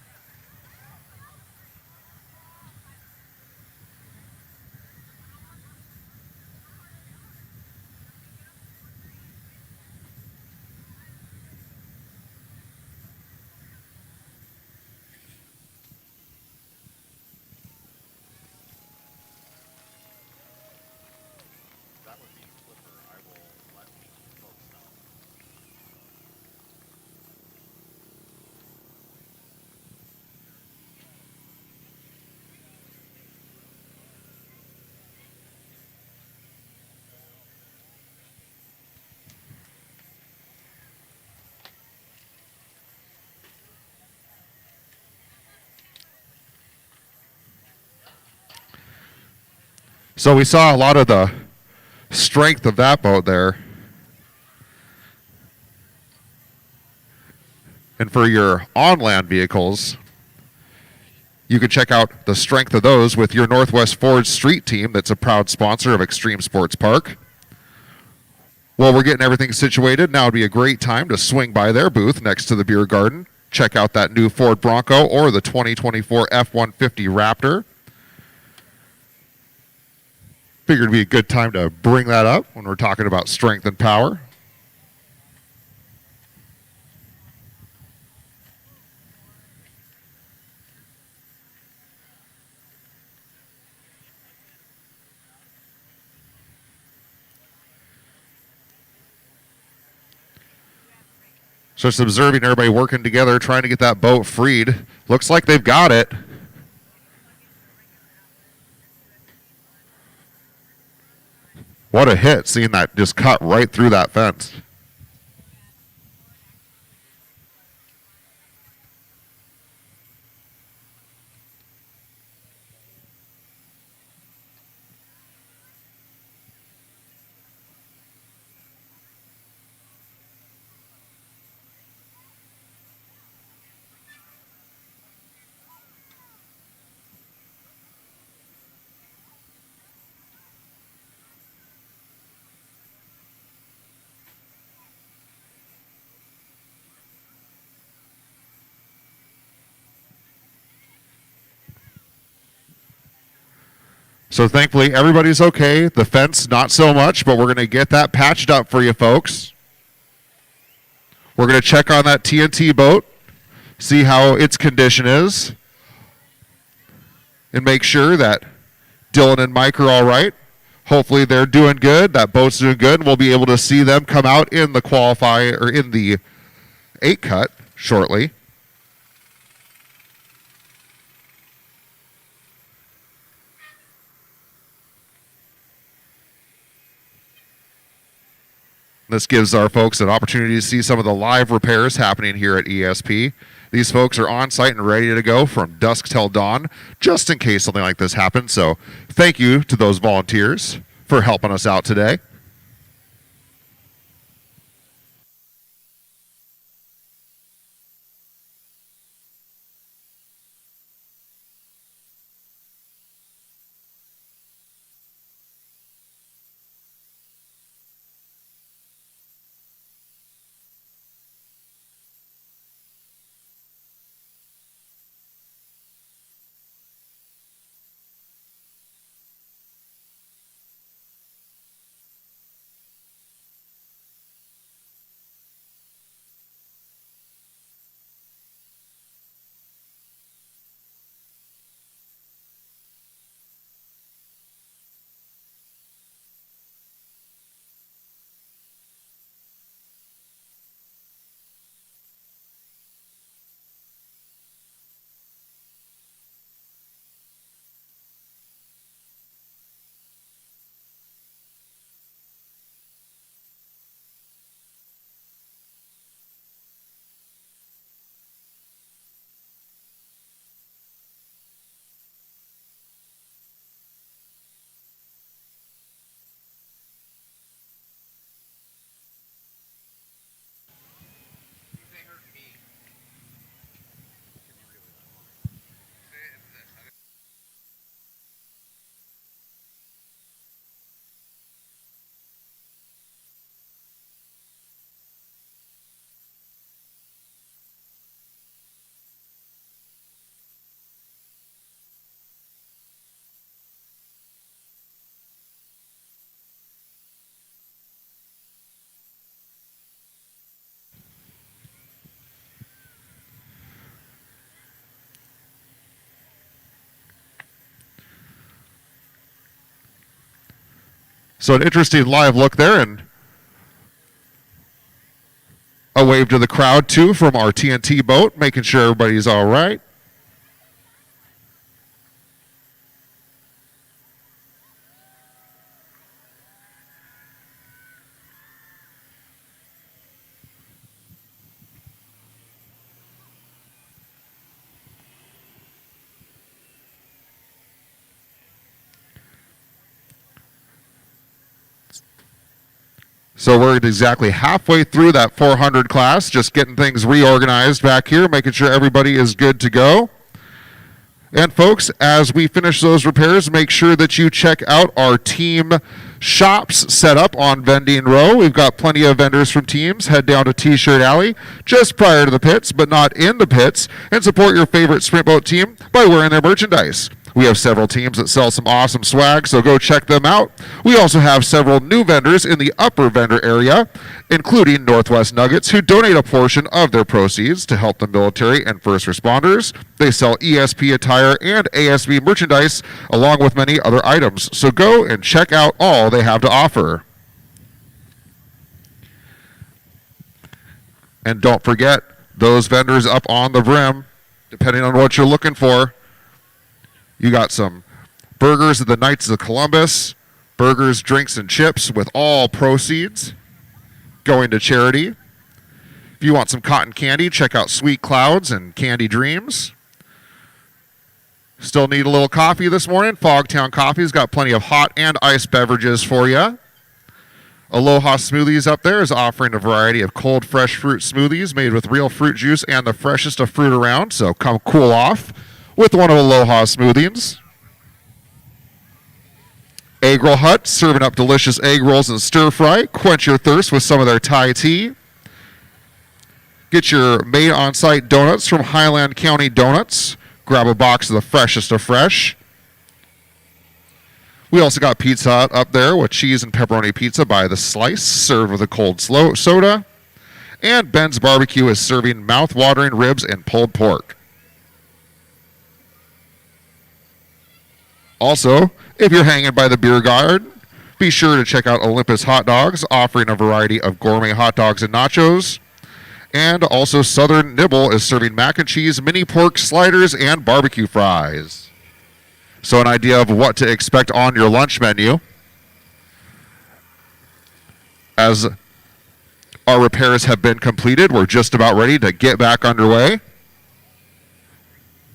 So we saw a lot of the strength of that boat there. And for your on-land vehicles, you can check out the strength of those with your Northwest Ford Street Team that's a proud sponsor of Extreme Sports Park. While we're getting everything situated, now would be a great time to swing by their booth next to the beer garden. Check out that new Ford Bronco or the 2024 F-150 Raptor. Figured it'd be a good time to bring that up when we're talking about strength and power. So just observing everybody working together, trying to get that boat freed. Looks like they've got it. What a hit, seeing that just cut right through that fence. So thankfully, everybody's okay. The fence, not so much, but we're going to get that patched up for you folks. We're going to check on that TNT boat, see how its condition is, and make sure that Dylan and Mike are all right. Hopefully they're doing good. That boat's doing good, and we'll be able to see them come out in the qualify or in the 8 cut shortly. This gives our folks an opportunity to see some of the live repairs happening here at ESP. These folks are on site and ready to go from dusk till dawn, just in case something like this happens. So thank you to those volunteers for helping us out today. They hurt me. So an interesting live look there, and a wave to the crowd too from our TNT boat, making sure everybody's all right. So we're exactly halfway through that 400 class, just getting things reorganized back here, making sure everybody is good to go. And folks, as we finish those repairs, make sure that you check out our team shops set up on Vending Row. We've got plenty of vendors from teams. Head down to T-Shirt Alley just prior to the pits, but not in the pits, and support your favorite sprint boat team by wearing their merchandise. We have several teams that sell some awesome swag, so go check them out. We also have several new vendors in the upper vendor area, including Northwest Nuggets, who donate a portion of their proceeds to help the military and first responders. They sell ESP attire and ASB merchandise, along with many other items. So go and check out all they have to offer. And don't forget, those vendors up on the brim, depending on what you're looking for, you got some burgers at the Knights of Columbus, burgers, drinks, and chips with all proceeds going to charity. If you want some cotton candy, check out Sweet Clouds and Candy Dreams. Still need a little coffee this morning? Fogtown Coffee's got plenty of hot and iced beverages for you. Aloha Smoothies up there is offering a variety of cold, fresh fruit smoothies made with real fruit juice and the freshest of fruit around, so come cool off with one of Aloha Smoothies. Egg Roll Hut, serving up delicious egg rolls and stir fry. Quench your thirst with some of their Thai tea. Get your made on-site donuts from Highland County Donuts. Grab a box of the freshest of fresh. We also got Pizza Hut up there with cheese and pepperoni pizza by the slice, served with a cold soda. And Ben's Barbecue is serving mouth-watering ribs and pulled pork. Also, if you're hanging by the beer garden, be sure to check out Olympus Hot Dogs, offering a variety of gourmet hot dogs and nachos. And also Southern Nibble is serving mac and cheese, mini pork sliders, and barbecue fries. So an idea of what to expect on your lunch menu. As our repairs have been completed, we're just about ready to get back underway.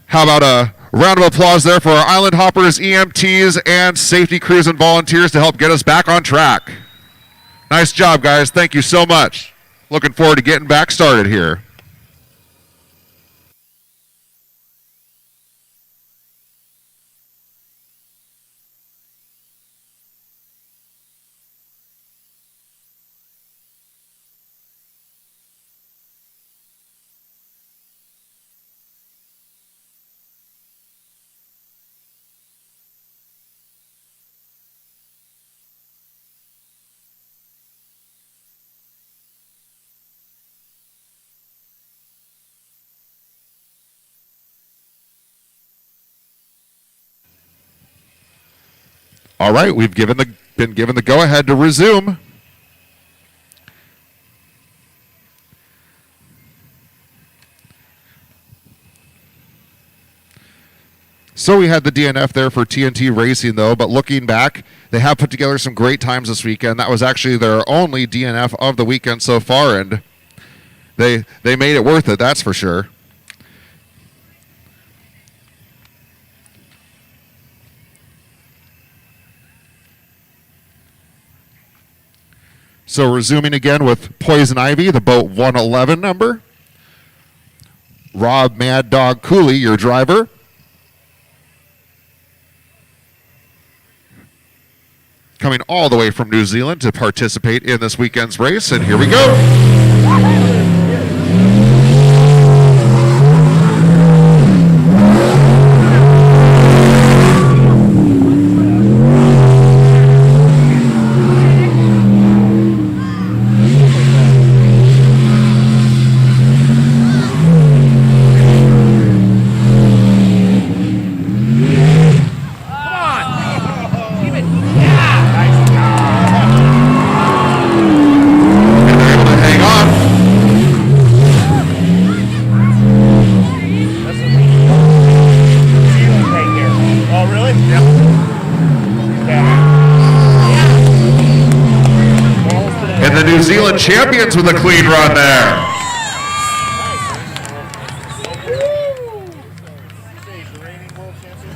How about a round of applause there for our Island Hoppers, EMTs, and safety crews and volunteers to help get us back on track. Nice job, guys. Thank you so much. Looking forward to getting back started here. All right, we've been given the go-ahead to resume. So we had the DNF there for TNT Racing, though, but looking back, they have put together some great times this weekend. That was actually their only DNF of the weekend so far, and they made it worth it, that's for sure. So resuming again with Poison Ivy, the boat 111 number. Rob Mad Dog Cooley, your driver. Coming all the way from New Zealand to participate in this weekend's race, and here we go. Champions with a clean run there.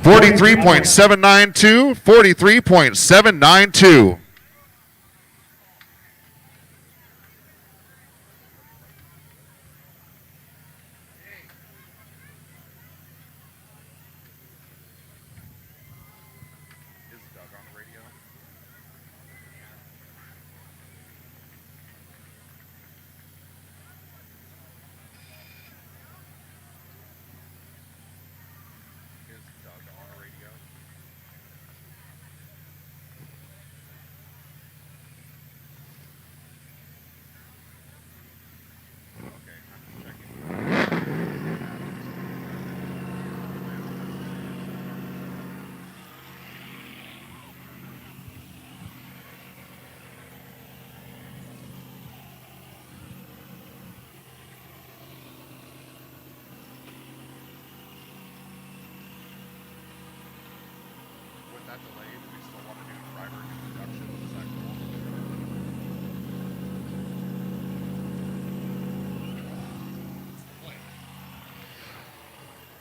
.792, 43.792.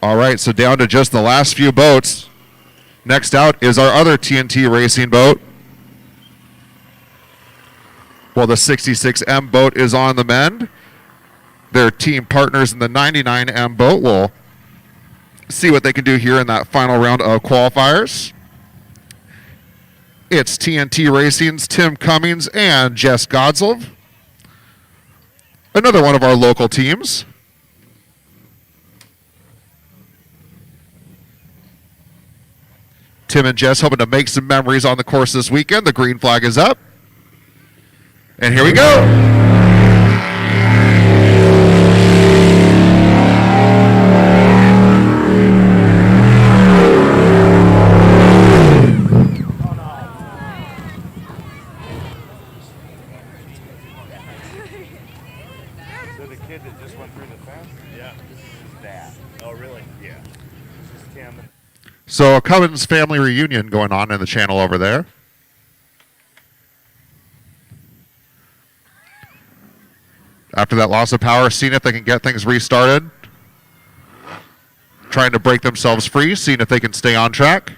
All right, so down to just the last few boats. Next out is our other TNT Racing boat. While the 66M boat is on the mend, their team partners in the 99M boat will see what they can do here in that final round of qualifiers. It's TNT Racing's Tim Cummings and Jess Godzlov. Another one of our local teams. Tim and Jess hoping to make some memories on the course this weekend. The green flag is up. And here we go. So the kid that just went through the fence? Yeah. This is his dad. Oh, really? Yeah. This is Tim. So a Cummins family reunion going on in the channel over there. After that loss of power, seeing if they can get things restarted. Trying to break themselves free, seeing if they can stay on track.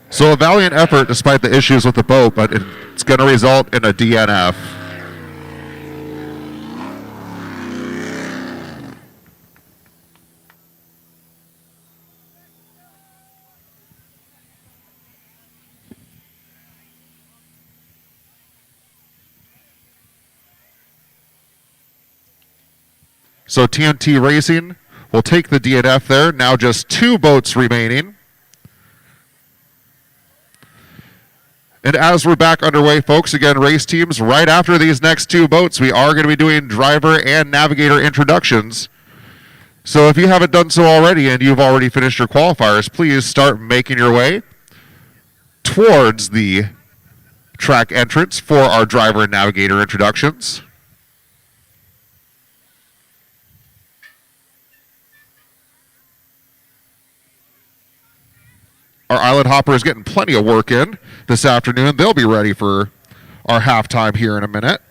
So a valiant effort despite the issues with the boat, but it's going to result in a DNF. So TNT Racing will take the DNF there. Now just 2 boats remaining. And as we're back underway, folks, again, race teams, right after these next 2 boats, we are going to be doing driver and navigator introductions. So if you haven't done so already and you've already finished your qualifiers, please start making your way towards the track entrance for our driver and navigator introductions. Our island hopper is getting plenty of work in this afternoon. They'll be ready for our halftime here in a minute.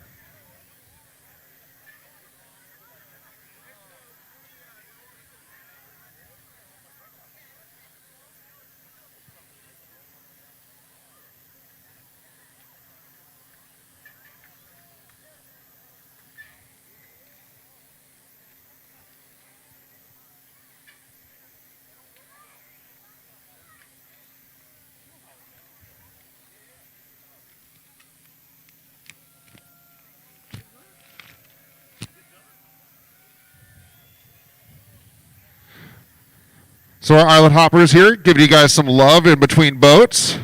So our island hoppers here, giving you guys some love in between boats.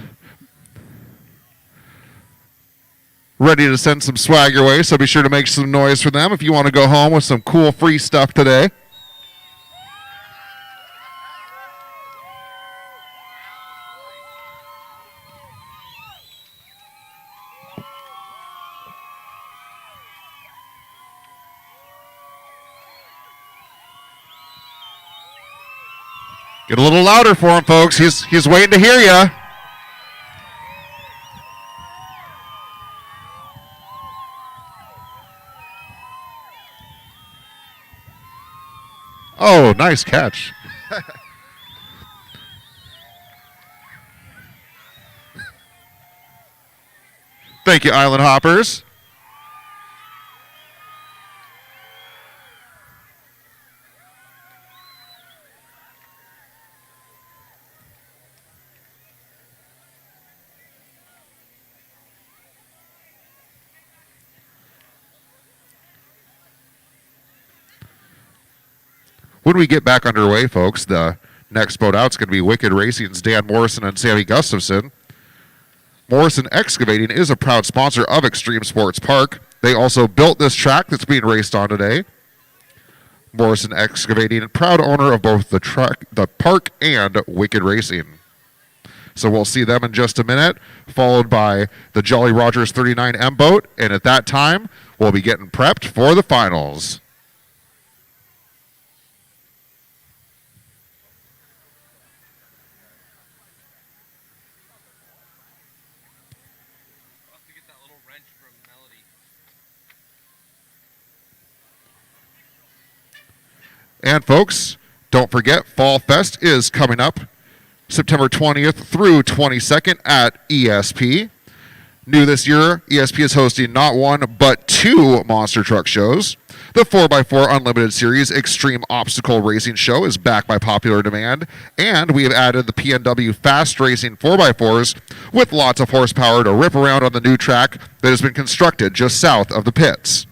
Ready to send some swag your way, so be sure to make some noise for them if you want to go home with some cool free stuff today. Get a little louder for him, folks. He's waiting to hear you. Oh, nice catch. Thank you, Island Hoppers. When we get back underway, folks, the next boat out is going to be Wicked Racing's Dan Morrison and Sammy Gustafson. Morrison Excavating is a proud sponsor of Extreme Sports Park. They also built this track that's being raced on today. Morrison Excavating, proud owner of both the park and Wicked Racing. So we'll see them in just a minute, followed by the Jolly Rogers 39M boat, and at that time, we'll be getting prepped for the finals. I'll have to get that little wrench from Melody. And folks, don't forget, Fall Fest is coming up September 20th through 22nd at ESP. New this year, ESP is hosting not one, but two monster truck shows. The 4x4 Unlimited Series Extreme Obstacle Racing Show is back by popular demand, and we have added the PNW Fast Racing 4x4s with lots of horsepower to rip around on the new track that has been constructed just south of the pits.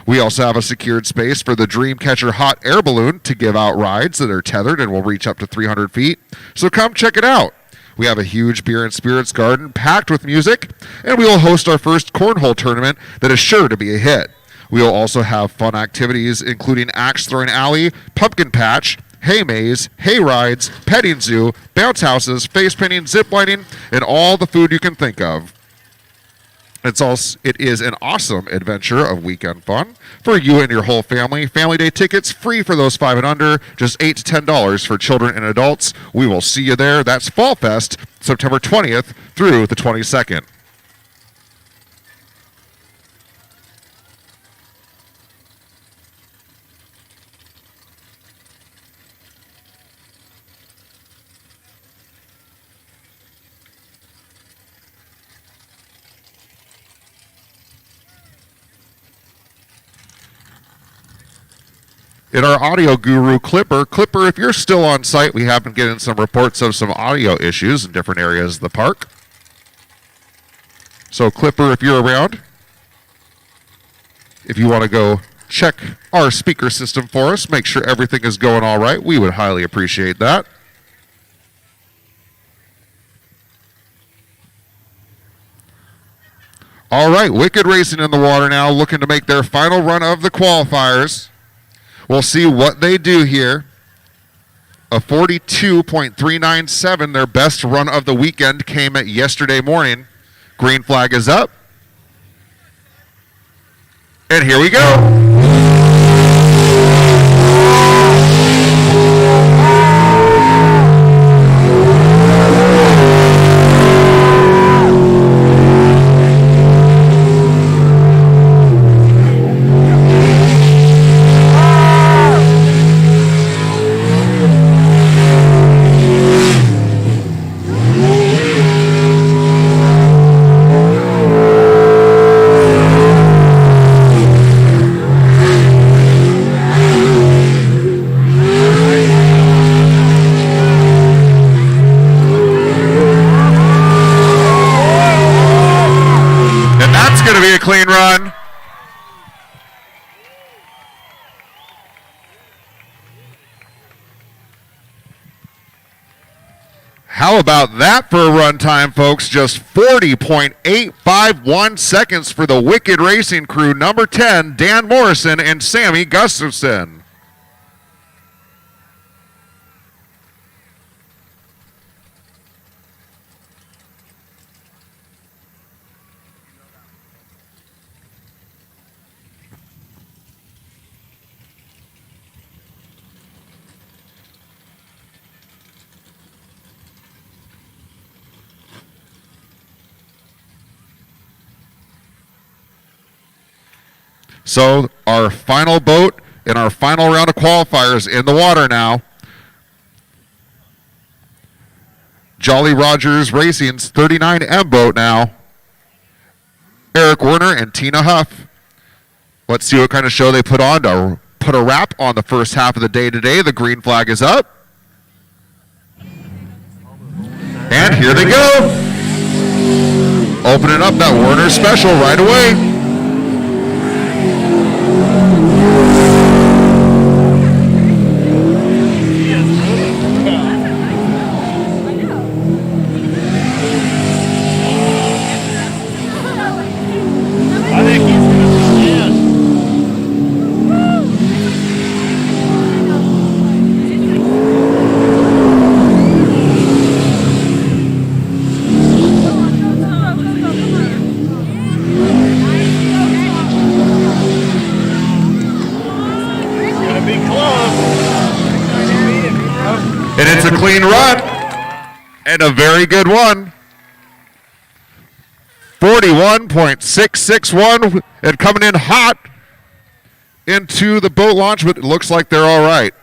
We also have a secured space for the Dreamcatcher hot air balloon to give out rides that are tethered and will reach up to 300 feet. So come check it out. We have a huge beer and spirits garden packed with music, and we will host our first cornhole tournament that is sure to be a hit. We will also have fun activities including axe throwing alley, pumpkin patch, hay maze, hay rides, petting zoo, bounce houses, face painting, zip lining, and all the food you can think of. It is an awesome adventure of weekend fun for you and your whole family. Family day tickets free for those 5 and under, just $8 to $10 for children and adults. We will see you there. That's Fall Fest, September 20th through the 22nd. In our audio guru, Clipper, if you're still on site, we have been getting some reports of some audio issues in different areas of the park. So Clipper, if you're around, if you want to go check our speaker system for us, make sure everything is going all right, we would highly appreciate that. All right, Wicked Racing in the water now, looking to make their final run of the qualifiers. We'll see what they do here. A 42.397, their best run of the weekend, came at yesterday morning. Green flag is up. And here we go. Clean run. How about that for a run time, folks? Just 40.851 seconds for the Wicked Racing crew, number 10, Dan Morrison and Sammy Gustafson. So our final boat in our final round of qualifiers in the water now. Jolly Rogers Racing's 39M boat now. Eric Werner and Tina Huff. Let's see what kind of show they put on to put a wrap on the first half of the day today. The green flag is up. And here they go. Opening up that Werner special right away. And it's a clean run. And a very good one. 41.661 and coming in hot into the boat launch, but it looks like they're all right.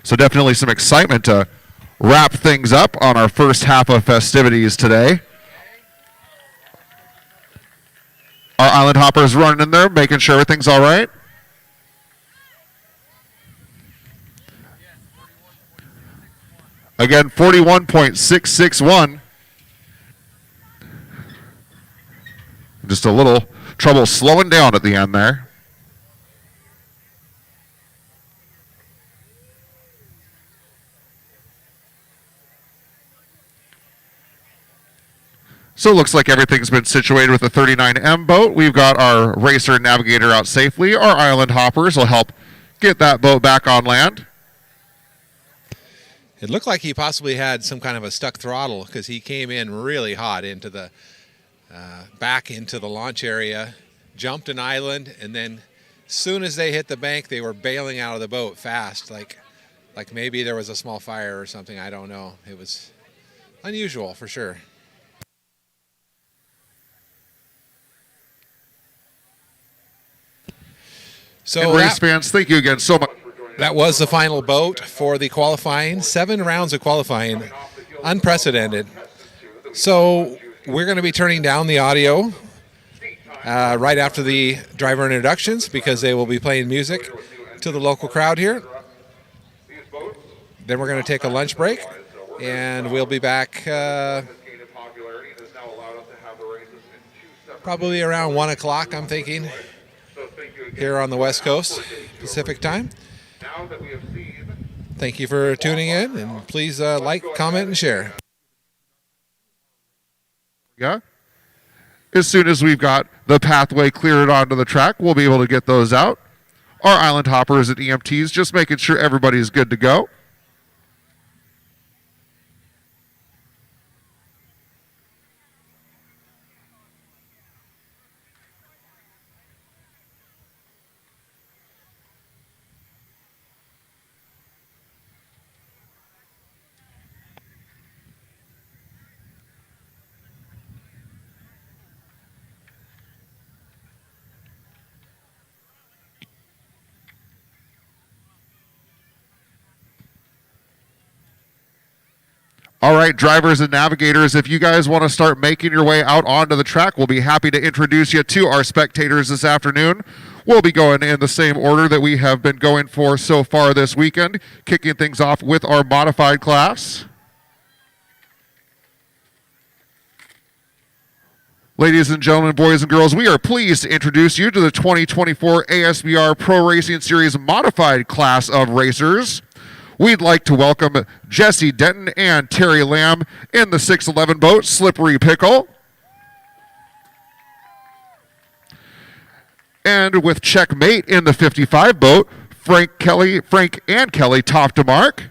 So definitely some excitement to wrap things up on our first half of festivities today. Our island hoppers running in there, making sure everything's all right. Again, 41.661. Just a little trouble slowing down at the end there. So it looks like everything's been situated with the 39M boat. We've got our racer and navigator out safely. Our island hoppers will help get that boat back on land. It looked like he possibly had some kind of a stuck throttle because he came in really hot into the back into the launch area, jumped an island, and then as soon as they hit the bank, they were bailing out of the boat fast, like maybe there was a small fire or something. I don't know. It was unusual for sure. So and race fans, thank you again so much. That was the final boat for the qualifying. 7 rounds of qualifying, unprecedented. So we're going to be turning down the audio right after the driver introductions because they will be playing music to the local crowd here. Then we're going to take a lunch break, and we'll be back probably around 1 o'clock, I'm thinking, here on the West Coast, Pacific time. Thank you for tuning in, and please like, comment, and share. Yeah. As soon as we've got the pathway cleared onto the track, we'll be able to get those out. Our island hoppers and EMTs just making sure everybody's good to go. All right, drivers and navigators, if you guys want to start making your way out onto the track, we'll be happy to introduce you to our spectators this afternoon. We'll be going in the same order that we have been going for so far this weekend, kicking things off with our modified class. Ladies and gentlemen, boys and girls, we are pleased to introduce you to the 2024 ASBR Pro Racing Series Modified Class of Racers. We'd like to welcome Jesse Denton and Terry Lamb in the 611 boat, Slippery Pickle. And with Checkmate in the 55 boat, Frank and Kelly top to mark.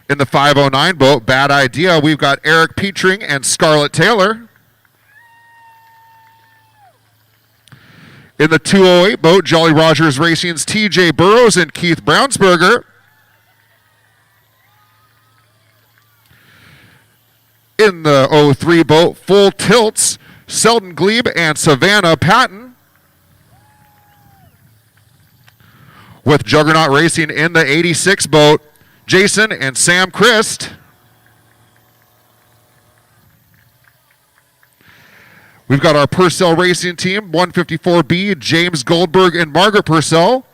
In the 509 boat, Bad Idea, we've got Eric Petring and Scarlett Taylor. In the 208 boat, Jolly Rogers Racing's TJ Burrows and Keith Brownsberger. In the 03 boat, Full Tilts, Selden Glebe and Savannah Patton. With Juggernaut Racing in the 86 boat, Jason and Sam Christ. We've got our Purcell Racing team, 154B, James Goldberg and Margaret Purcell.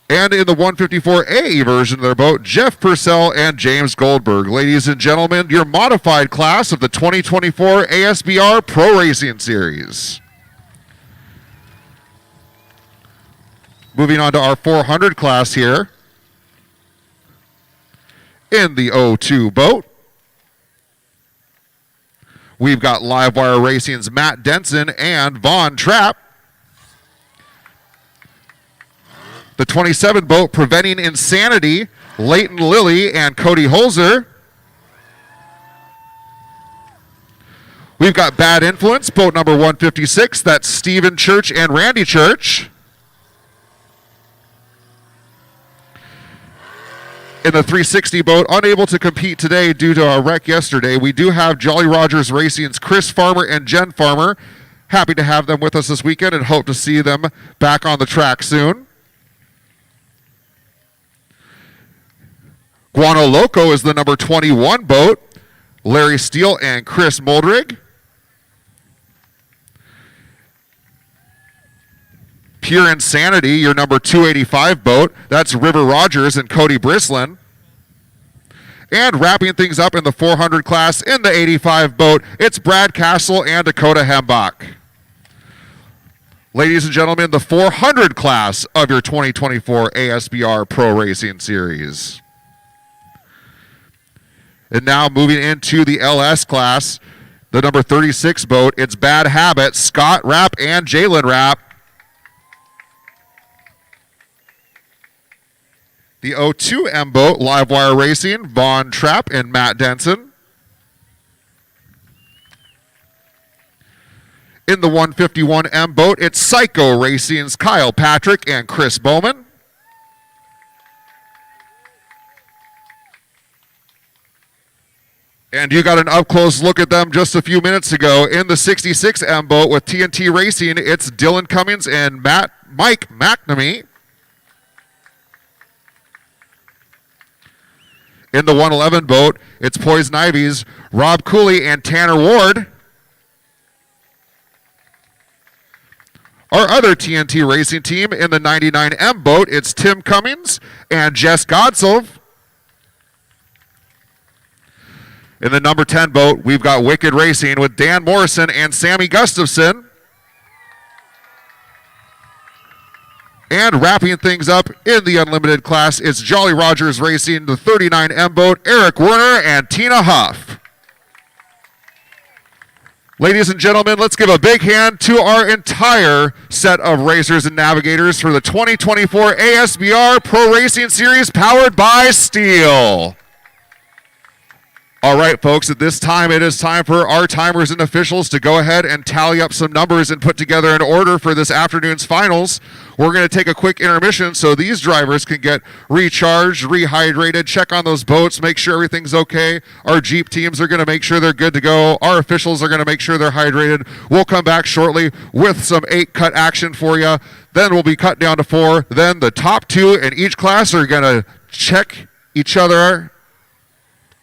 And in the 154A version of their boat, Jeff Purcell and James Goldberg. Ladies and gentlemen, your modified class of the 2024 ASBR Pro Racing Series. Moving on to our 400 class here. In the 02 boat, we've got Livewire Racing's Matt Denson and Vaughn Trapp. The 27 boat, Preventing Insanity, Leighton Lilly and Cody Holzer. We've got Bad Influence, boat number 156. That's Stephen Church and Randy Church. In the 360 boat, unable to compete today due to a wreck yesterday, we do have Jolly Rogers Racing's Chris Farmer and Jen Farmer. Happy to have them with us this weekend and hope to see them back on the track soon. Guano Loco is the number 21 boat. Larry Stihl and Chris Moldrig. Pure Insanity, your number 285 boat. That's River Rogers and Cody Brislin. And wrapping things up in the 400 class in the 85 boat, it's Brad Castle and Dakota Hembach. Ladies and gentlemen, the 400 class of your 2024 ASBR Pro Racing Series. And now moving into the LS class, the number 36 boat, it's Bad Habit, Scott Rapp and Jalen Rapp. The 02M boat, Livewire Racing, Vaughn Trapp and Matt Denson. In the 151M boat, it's Psycho Racing's Kyle Patrick and Chris Bowman. And you got an up-close look at them just a few minutes ago. In the 66M boat with TNT Racing, it's Dylan Cummings and Mike McNamee. In the 111 boat, it's Poison Ivy's Rob Cooley and Tanner Ward. Our other TNT Racing team in the 99M boat, it's Tim Cummings and Jess Godsov. In the number 10 boat, we've got Wicked Racing with Dan Morrison and Sammy Gustafson. And wrapping things up in the unlimited class, it's Jolly Rogers Racing, the 39M boat, Eric Werner and Tina Huff. Ladies and gentlemen, let's give a big hand to our entire set of racers and navigators for the 2024 ASBR Pro Racing Series powered by Stihl. All right, folks, at this time, it is time for our timers and officials to go ahead and tally up some numbers and put together an order for this afternoon's finals. We're going to take a quick intermission so these drivers can get recharged, rehydrated, check on those boats, make sure everything's okay. Our Jeep teams are going to make sure they're good to go. Our officials are going to make sure they're hydrated. We'll come back shortly with some 8-cut action for you. Then we'll be cut down to 4. Then the top 2 in each class are going to check each other,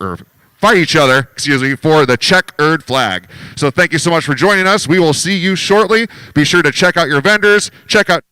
or fight each other, for the checkered flag. So thank you so much for joining us. We will see you shortly. Be sure to check out your vendors, check out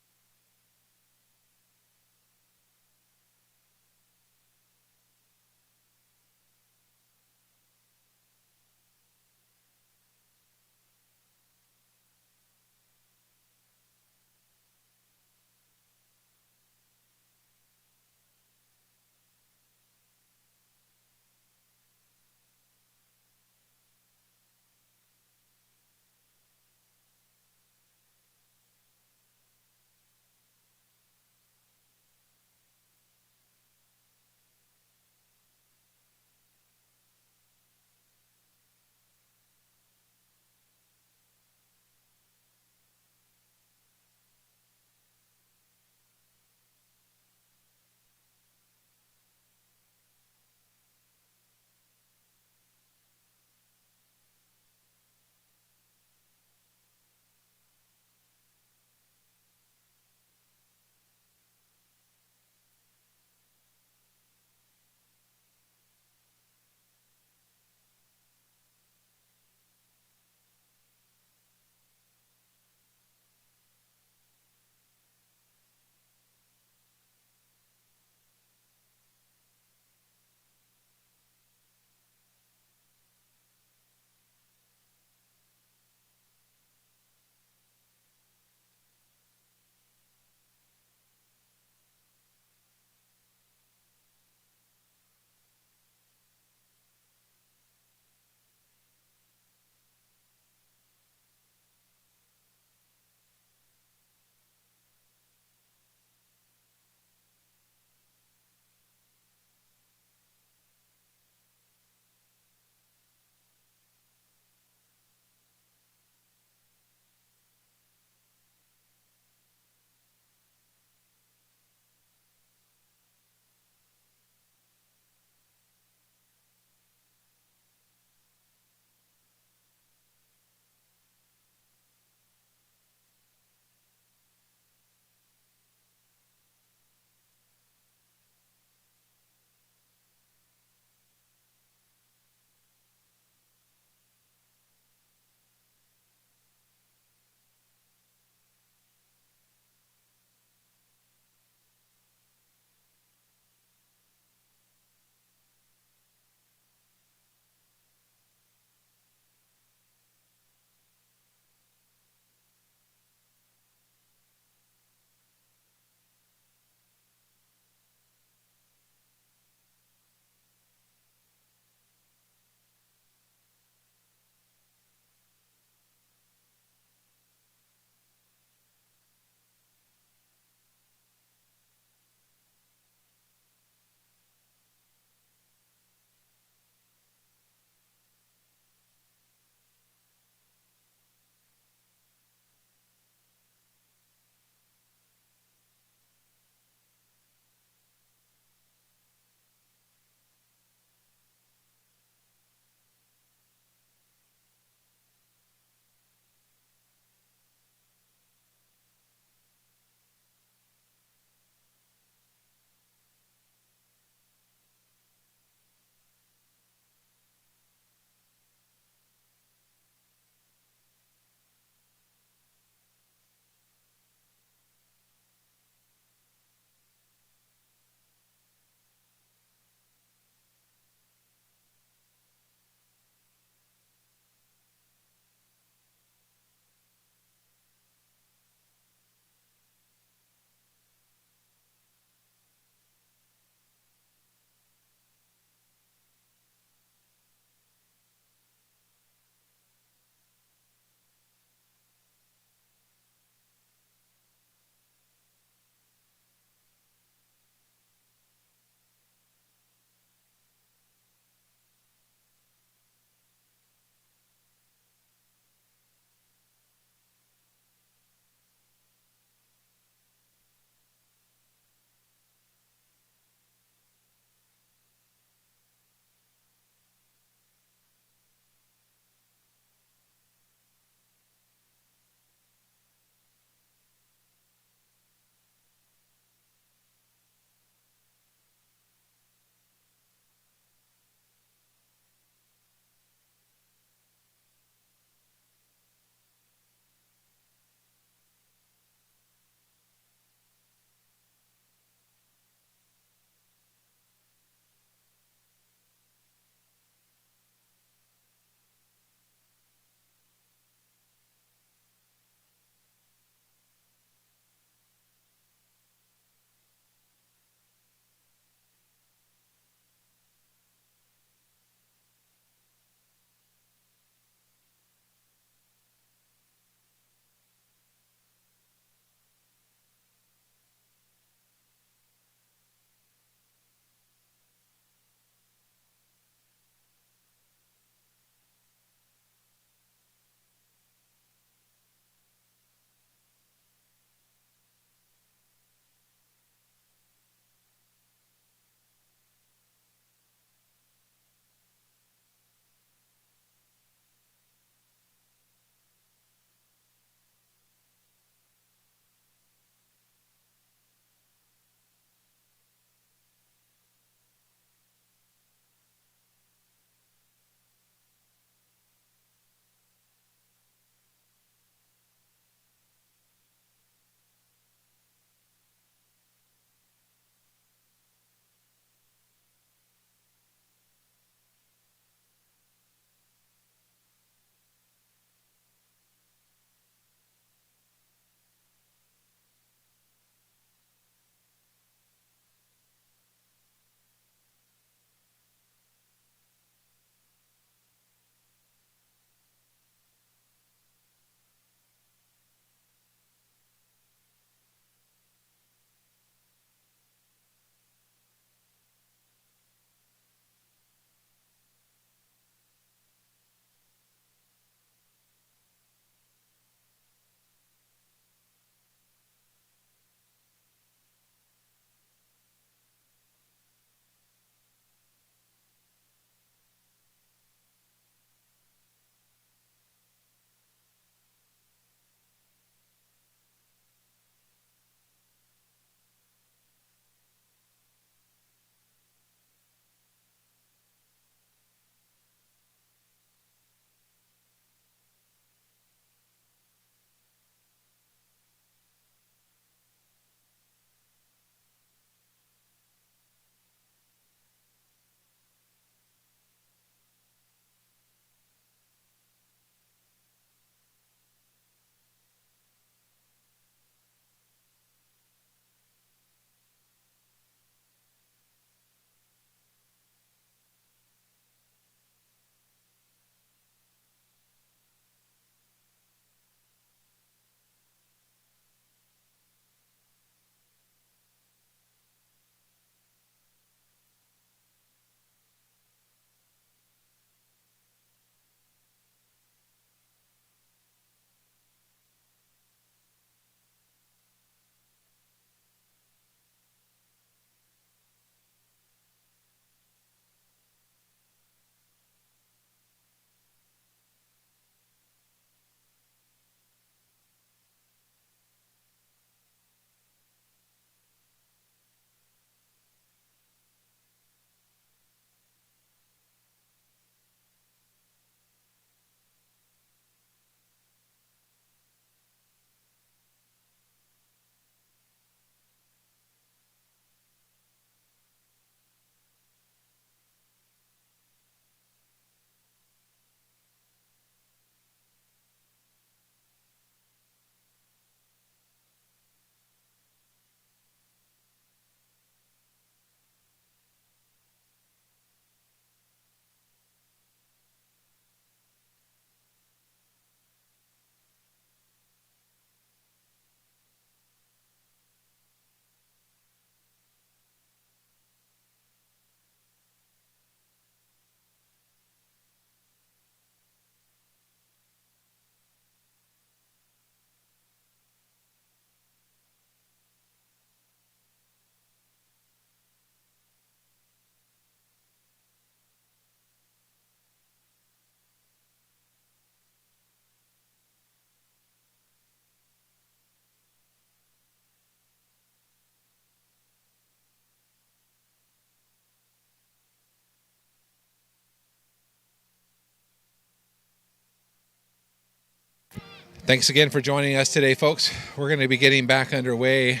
Thanks again for joining us today, folks. We're going to be getting back underway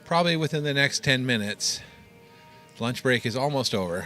probably within the next 10 minutes. Lunch break is almost over.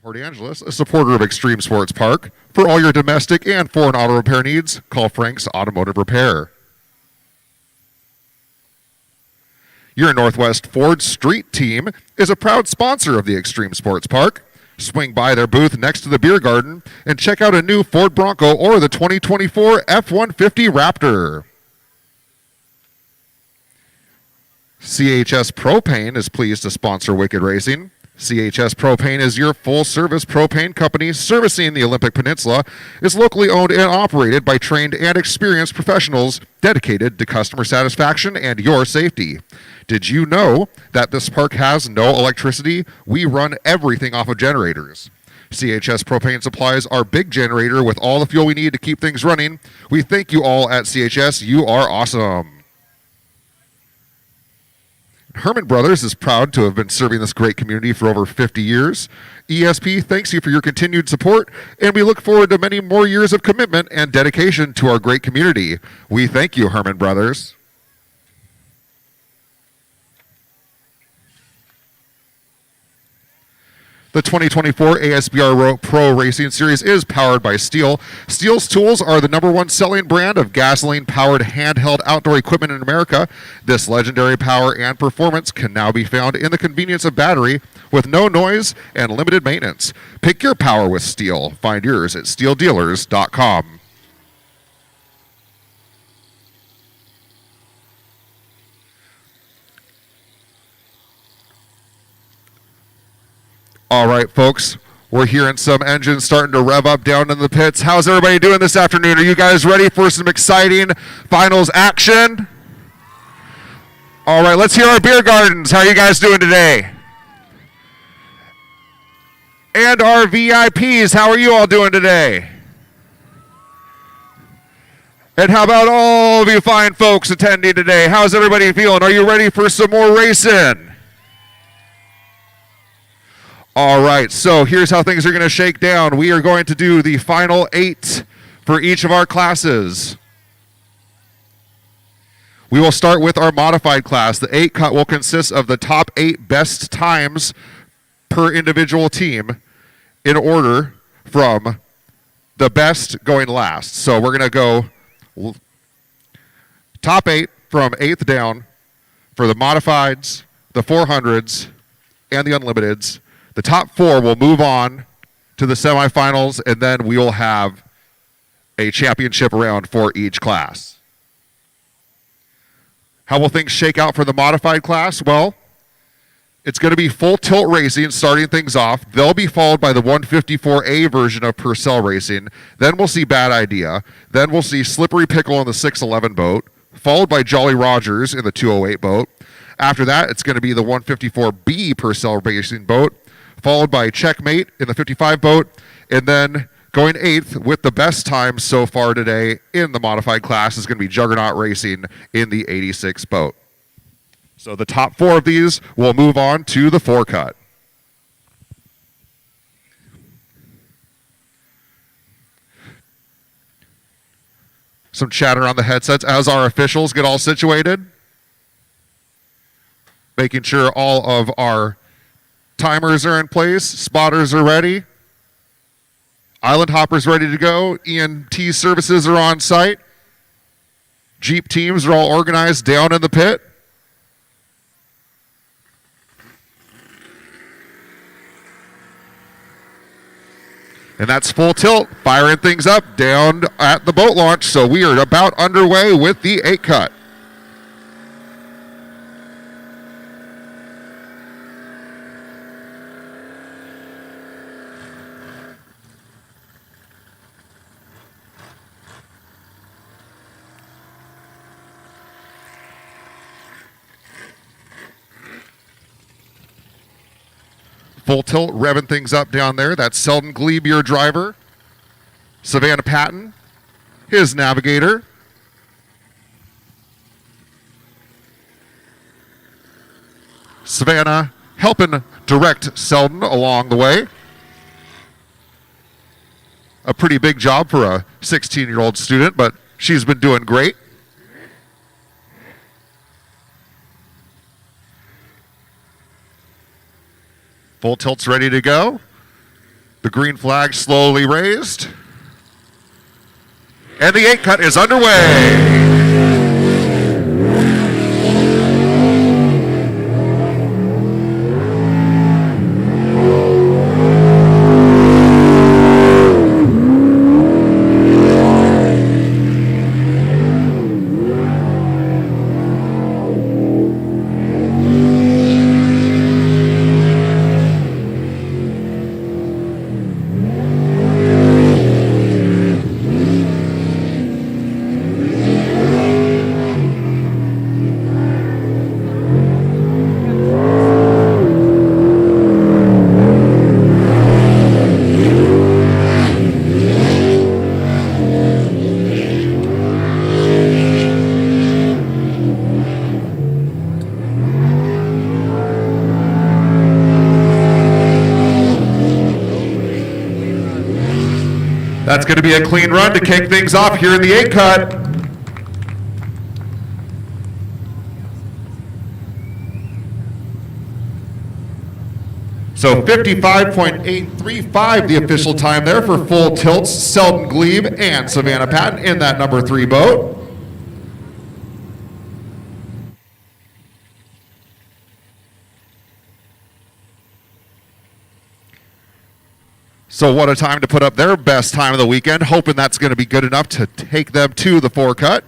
Port Angeles, a supporter of Extreme Sports Park. For all your domestic and foreign auto repair needs, call Frank's Automotive Repair. Your Northwest Ford Street Team is a proud sponsor of the Extreme Sports Park. Swing by their booth next to the beer garden and check out a new Ford Bronco or the 2024 F-150 Raptor. CHS Propane is pleased to sponsor Wicked Racing. CHS Propane is your full-service propane company servicing the Olympic Peninsula. It's locally owned and operated by trained and experienced professionals dedicated to customer satisfaction and your safety. Did you know that this park has no electricity? We run everything off of generators. CHS Propane supplies our big generator with all the fuel we need to keep things running. We thank you all at CHS. You are awesome. Herman Brothers is proud to have been serving this great community for over 50 years. ESP thanks you for your continued support, and we look forward to many more years of commitment and dedication to our great community. We thank you, Herman Brothers. The 2024 ASBR Pro Racing Series is powered by Stihl. Stihl's tools are the #1 selling brand of gasoline-powered handheld outdoor equipment in America. This legendary power and performance can now be found in the convenience of battery with no noise and limited maintenance. Pick your power with Stihl. Find yours at stihldealers.com. All right, folks, we're hearing some engines starting to rev up down in the pits. How's everybody doing this afternoon? Are you guys ready for some exciting finals action? All right, let's hear our beer gardens. How are you guys doing today? And our VIPs, how are you all doing today? And how about all of you fine folks attending today? How's everybody feeling? Are you ready for some more racing? All right, so here's how things are going to shake down. We are going to do the final 8 for each of our classes. We will start with our modified class. The 8 cut will consist of the top 8 best times per individual team in order from the best going last. So we're going to go top 8 from 8th down for the modifieds, the 400s, and the unlimiteds. The top 4 will move on to the semifinals, and then we will have a championship round for each class. How will things shake out for the modified class? Well, it's going to be full tilt racing starting things off. They'll be followed by the 154A version of Purcell Racing. Then we'll see Bad Idea. Then we'll see Slippery Pickle in the 611 boat, followed by Jolly Rogers in the 208 boat. After that, it's going to be the 154B Purcell Racing boat, followed by Checkmate in the 55 boat, and then going 8th with the best time so far today in the modified class is going to be Juggernaut Racing in the 86 boat. So the top 4 of these will move on to the 4 cut. Some chatter on the headsets as our officials get all situated. Making sure all of our timers are in place, spotters are ready, island hoppers ready to go, EMT services are on site, Jeep teams are all organized down in the pit. And that's full tilt, firing things up down at the boat launch, so we are about underway with the 8 cut. Full tilt, revving things up down there. That's Selden Glebe, your driver. Savannah Patton, his navigator. Savannah helping direct Selden along the way. A pretty big job for a 16-year-old student, but she's been doing great. Full tilt's ready to go. The green flag slowly raised. And the 8 cut is underway. That's going to be a clean run to kick things off here in the 8 cut. So 55.835 the official time there for Full Tilts, Selden Glebe, and Savannah Patton in that number 3 boat. So what a time to put up their best time of the weekend, hoping that's going to be good enough to take them to the 4 cut.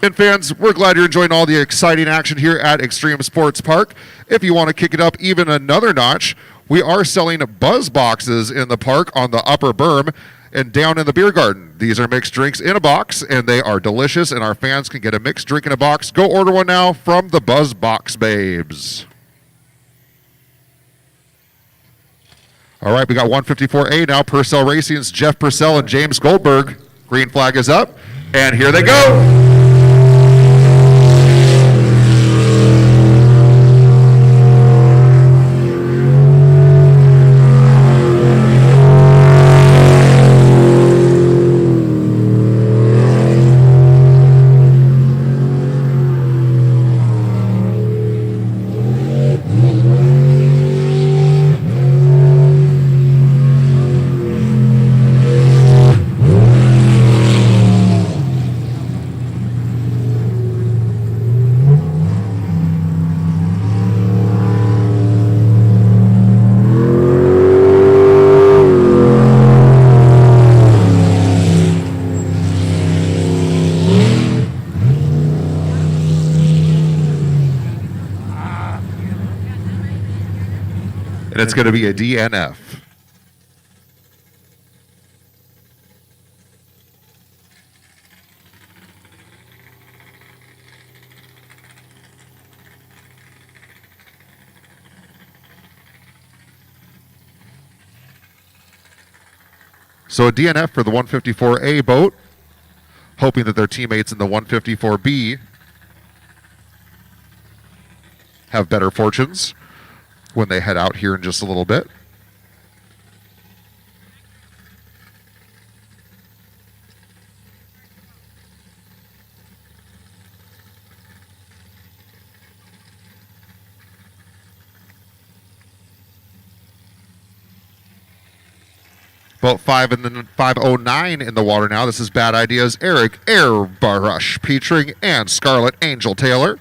And fans, we're glad you're enjoying all the exciting action here at Extreme Sports Park. If you want to kick it up even another notch, we are selling buzz boxes in the park on the upper berm and down in the beer garden. These are mixed drinks in a box, and they are delicious, and our fans can get a mixed drink in a box. Go order one now from the Buzz Box Babes. All right, we got 154A now. Purcell Racing's Jeff Purcell and James Goldberg. Green flag is up, and here they go. And it's going to be a DNF. So a DNF for the 154A boat, hoping that their teammates in the 154B have better fortunes when they head out here in just a little bit. Boat 5 and then 509 in the water now. This is Bad Ideas. Eric Airbrush Petring and Scarlet Angel Taylor.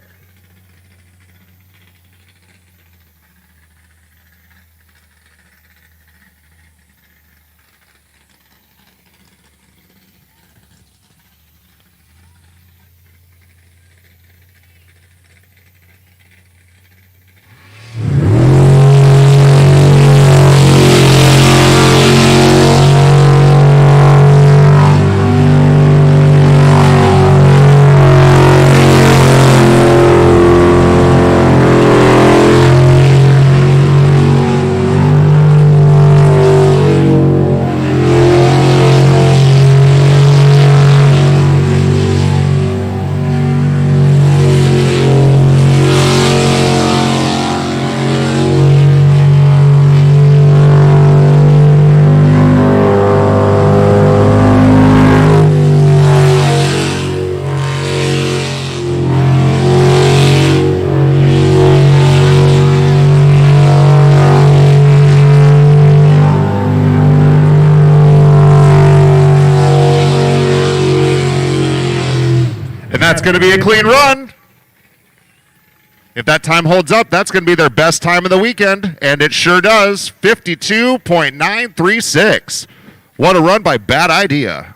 that's going to be a clean run. If that time holds up, that's going to be their best time of the weekend, and it sure does. 52.936. What a run by Bad Idea.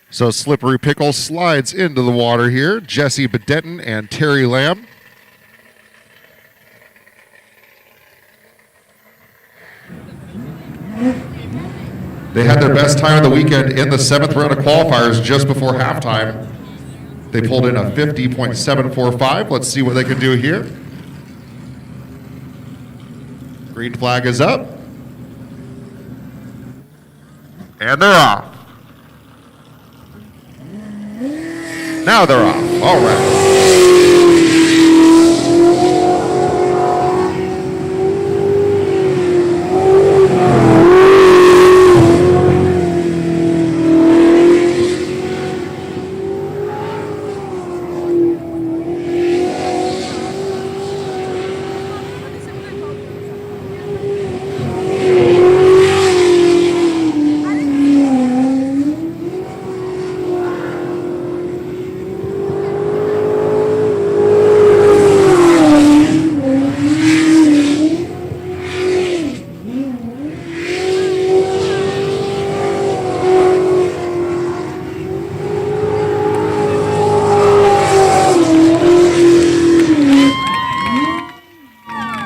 So Slippery Pickle slides into the water here. Jesse Bedenton and Terry Lamb. They had their best time of the weekend in the 7th round of qualifiers just before halftime. They pulled in a 50.745. Let's see what they can do here. Green flag is up. And they're off. Now they're off. All right.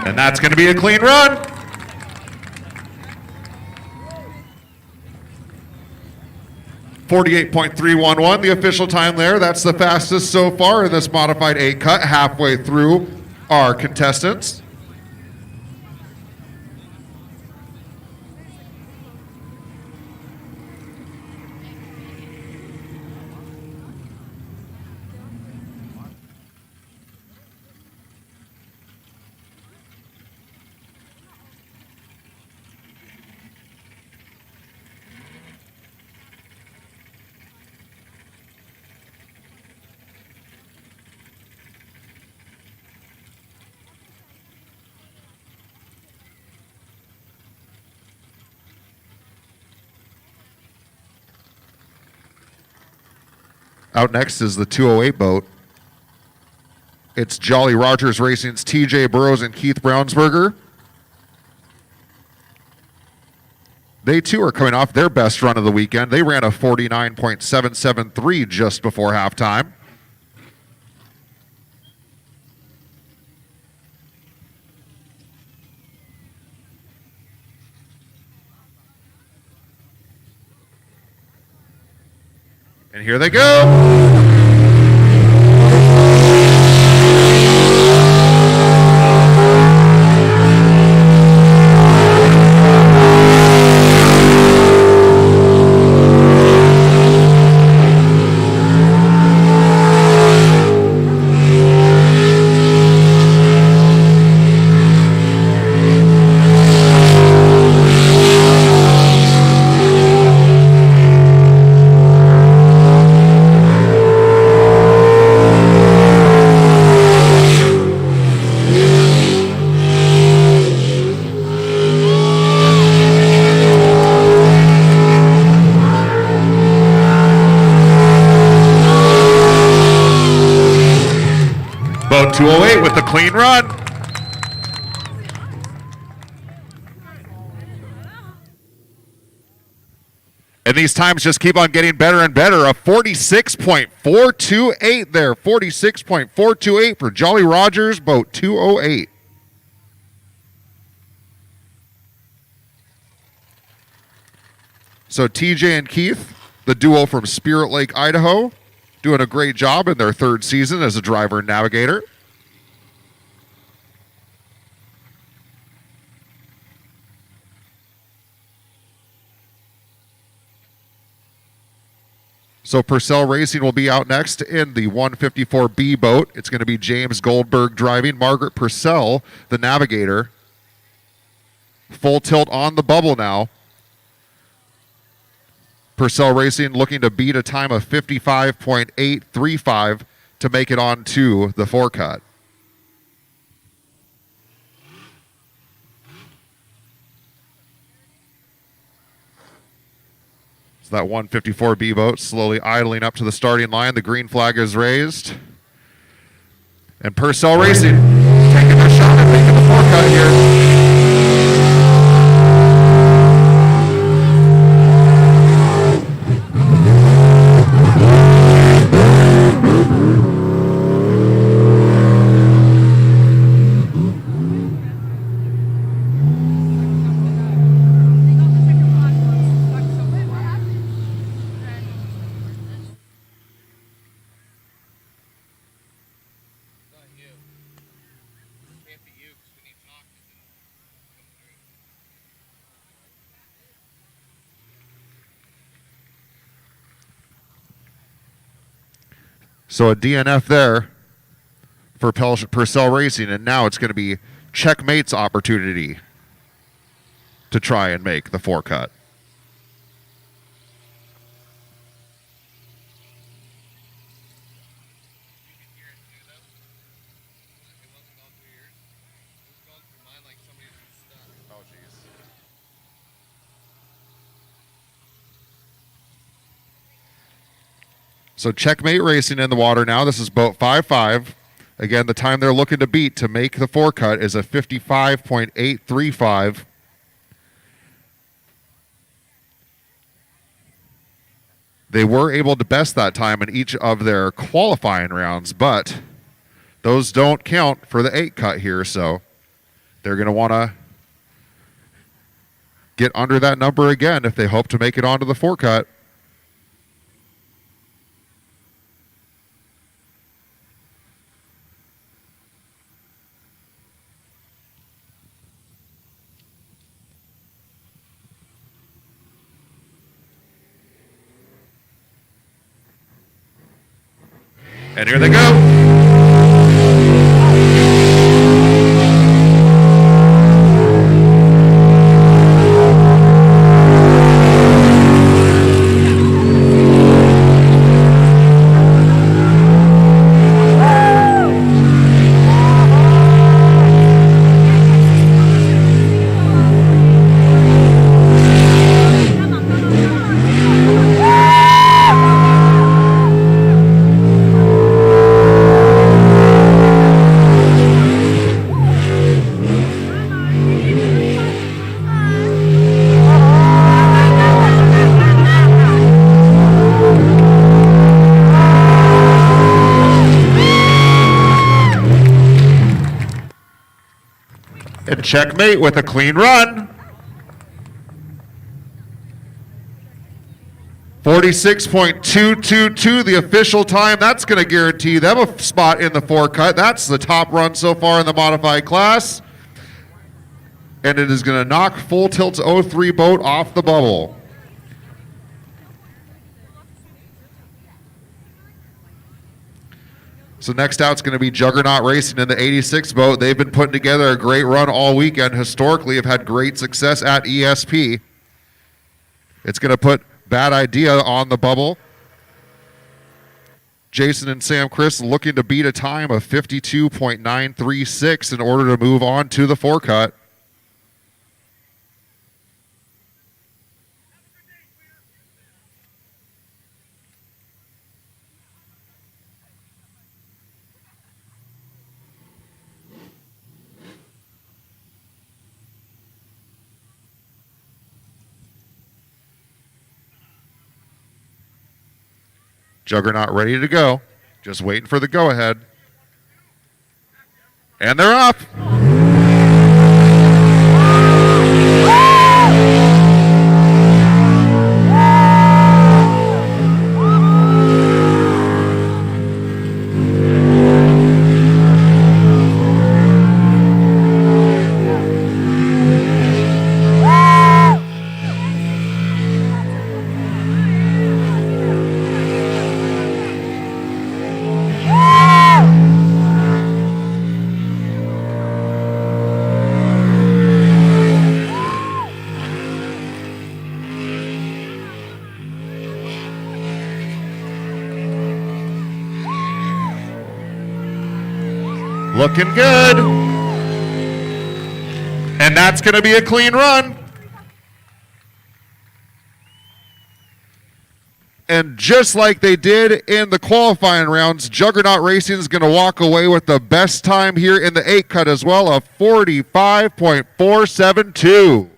And that's going to be a clean run. .311, the official time there. That's the fastest so far in this modified 8 cut, halfway through our contestants. Out next is the 208 boat. It's Jolly Rogers Racing's TJ Burrows and Keith Brownsberger. They too are coming off their best run of the weekend. They ran a 49.773 just before halftime. And here they go. Boat 208 with the clean run. And these times just keep on getting better and better. A 46.428 there. 46.428 for Jolly Rogers, boat 208. So TJ and Keith, the duo from Spirit Lake, Idaho, doing a great job in their third season as a driver and navigator. So Purcell Racing will be out next in the 154B boat. It's going to be James Goldberg driving, Margaret Purcell, the navigator. Full tilt on the bubble now. Purcell Racing looking to beat a time of 55.835 to make it on to the forecut. So that 154B boat slowly idling up to the starting line. The green flag is raised. And Purcell Racing taking their shot at making the forecut here. Not you. Can't be you because when you talk, it didn't come through. So a DNF there for Purcell Racing, and now it's going to be Checkmate's opportunity to try and make the forecut. You could hear it too, though. It wasn't gone through yours. It was going through mine like somebody was stuck. Oh, jeez. So Checkmate Racing in the water now. This is boat 5-5. Again, the time they're looking to beat to make the forecut is a 55.835. They were able to best that time in each of their qualifying rounds, but those don't count for the 8 cut here, so they're going to want to get under that number again if they hope to make it onto the forecut. And here they go. And Checkmate with a clean run. 46.222, the official time. That's going to guarantee them a spot in the forecut. That's the top run so far in the modified class. And it is going to knock Full Tilt's 03 boat off the bubble. So next out is going to be Juggernaut Racing in the 86 boat. They've been putting together a great run all weekend. Historically, have had great success at ESP. It's going to put Bad Idea on the bubble. Jason and Sam Chris looking to beat a time of 52.936 in order to move on to the forecut. Juggernaut ready to go. Just waiting for the go-ahead. And they're up. Looking good. And that's going to be a clean run. And just like they did in the qualifying rounds, Juggernaut Racing is going to walk away with the best time here in the 8 cut as well, of 45.472.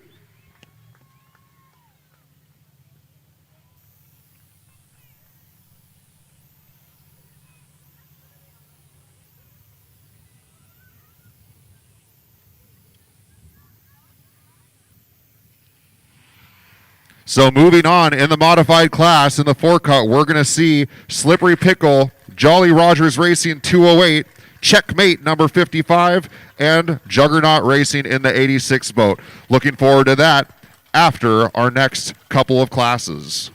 So moving on in the modified class in the 4 cut, we're going to see Slippery Pickle, Jolly Rogers Racing 208, Checkmate number 55, and Juggernaut Racing in the 86 boat. Looking forward to that after our next couple of classes.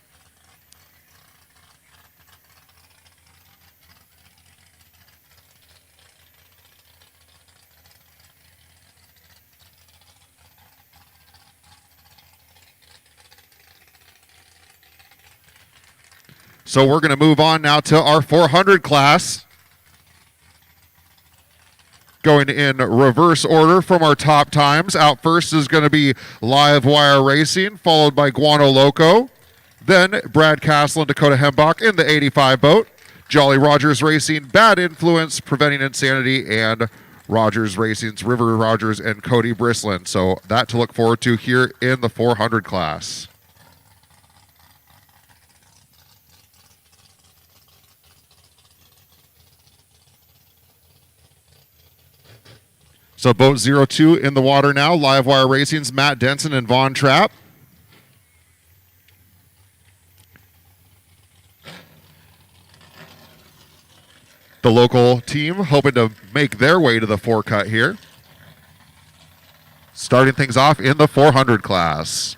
So we're going to move on now to our 400 class. Going in reverse order from our top times. Out first is going to be Live Wire Racing, followed by Guano Loco. Then Brad Castle and Dakota Hembach in the 85 boat. Jolly Rogers Racing, Bad Influence, Preventing Insanity, and Rogers Racing's River Rogers and Cody Brislin. So that to look forward to here in the 400 class. So boat 02 in the water now. Live Wire Racing's Matt Denson and Vaughn Trapp. The local team hoping to make their way to the 4 cut here. Starting things off in the 400 class.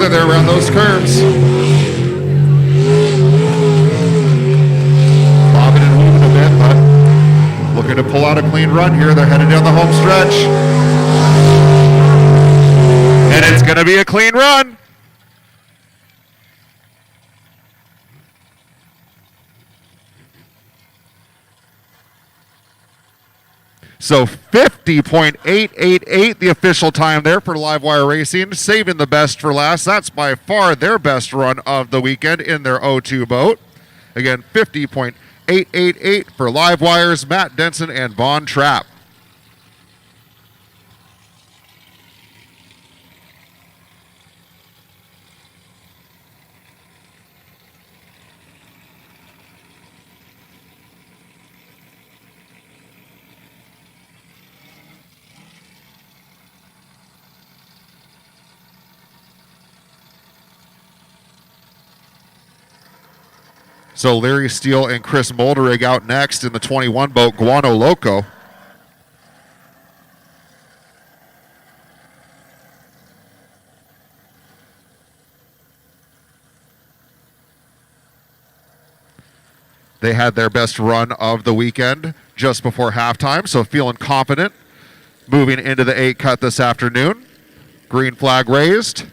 There around those curves. Bobbing and weaving a bit, but looking to pull out a clean run here. They're headed down the home stretch. And it's going to be a clean run. So 50.888, the official time there for Live Wire Racing, saving the best for last. That's by far their best run of the weekend in their 02 boat. Again, 50.888 for Live Wire's Matt Denson and Vaughn Trapp. So Larry Stihl and Chris Molderig out next in the 21 boat Guano Loco. They had their best run of the weekend just before halftime, so feeling confident moving into the 8 cut this afternoon. Green flag raised.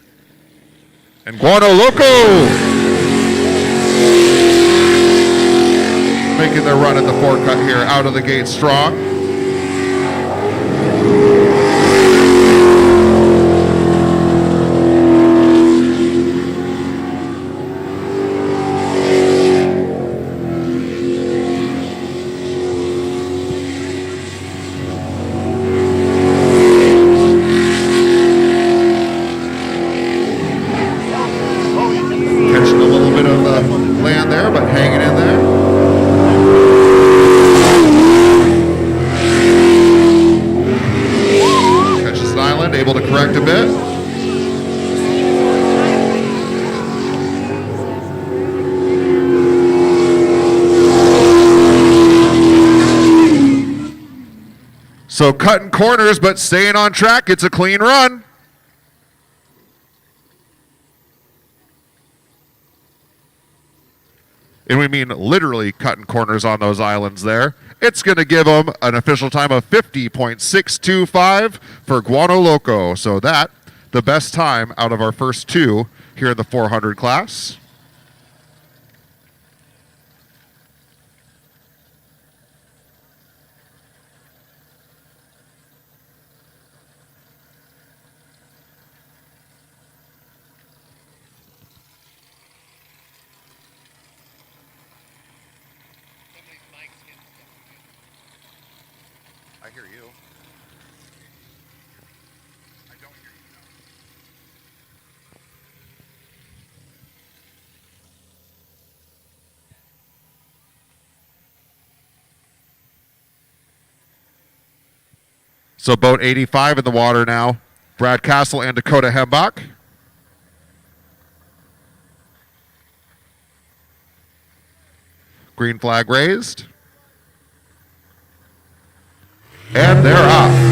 And Guano Loco making their run at the 4 cut here, out of the gate strong. Catching a little bit of land there, but hanging in there. So cutting corners but staying on track. It's a clean run. And we mean literally cutting corners on those islands there. It's going to give them an official time of 50.625 for Guano Loco. So that, the best time out of our first two here in the 400 class. Somebody's mic's getting stuck again. I hear you. I don't hear you now. So boat 85 in the water now. Brad Castle and Dakota Hembach. Green flag raised. And they're off.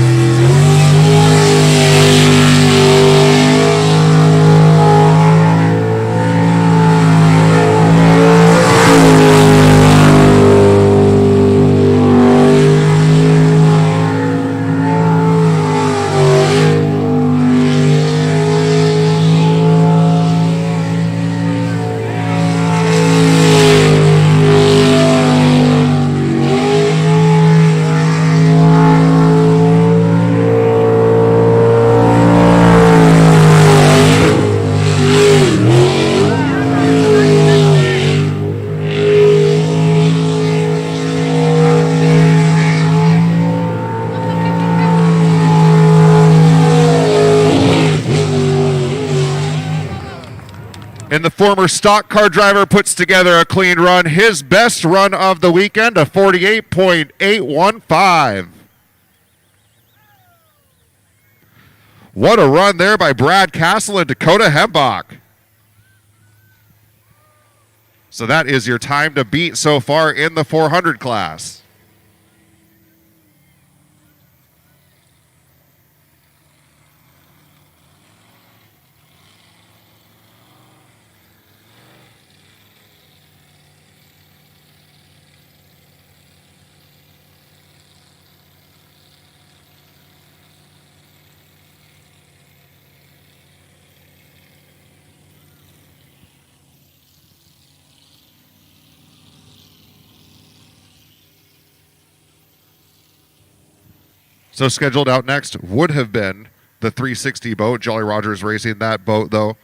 And the former stock car driver puts together a clean run. His best run of the weekend, a 48.815. What a run there by Brad Castle and Dakota Hembach. So that is your time to beat so far in the 400 class. So scheduled out next would have been the 360 boat. Jolly Rogers racing that boat, though.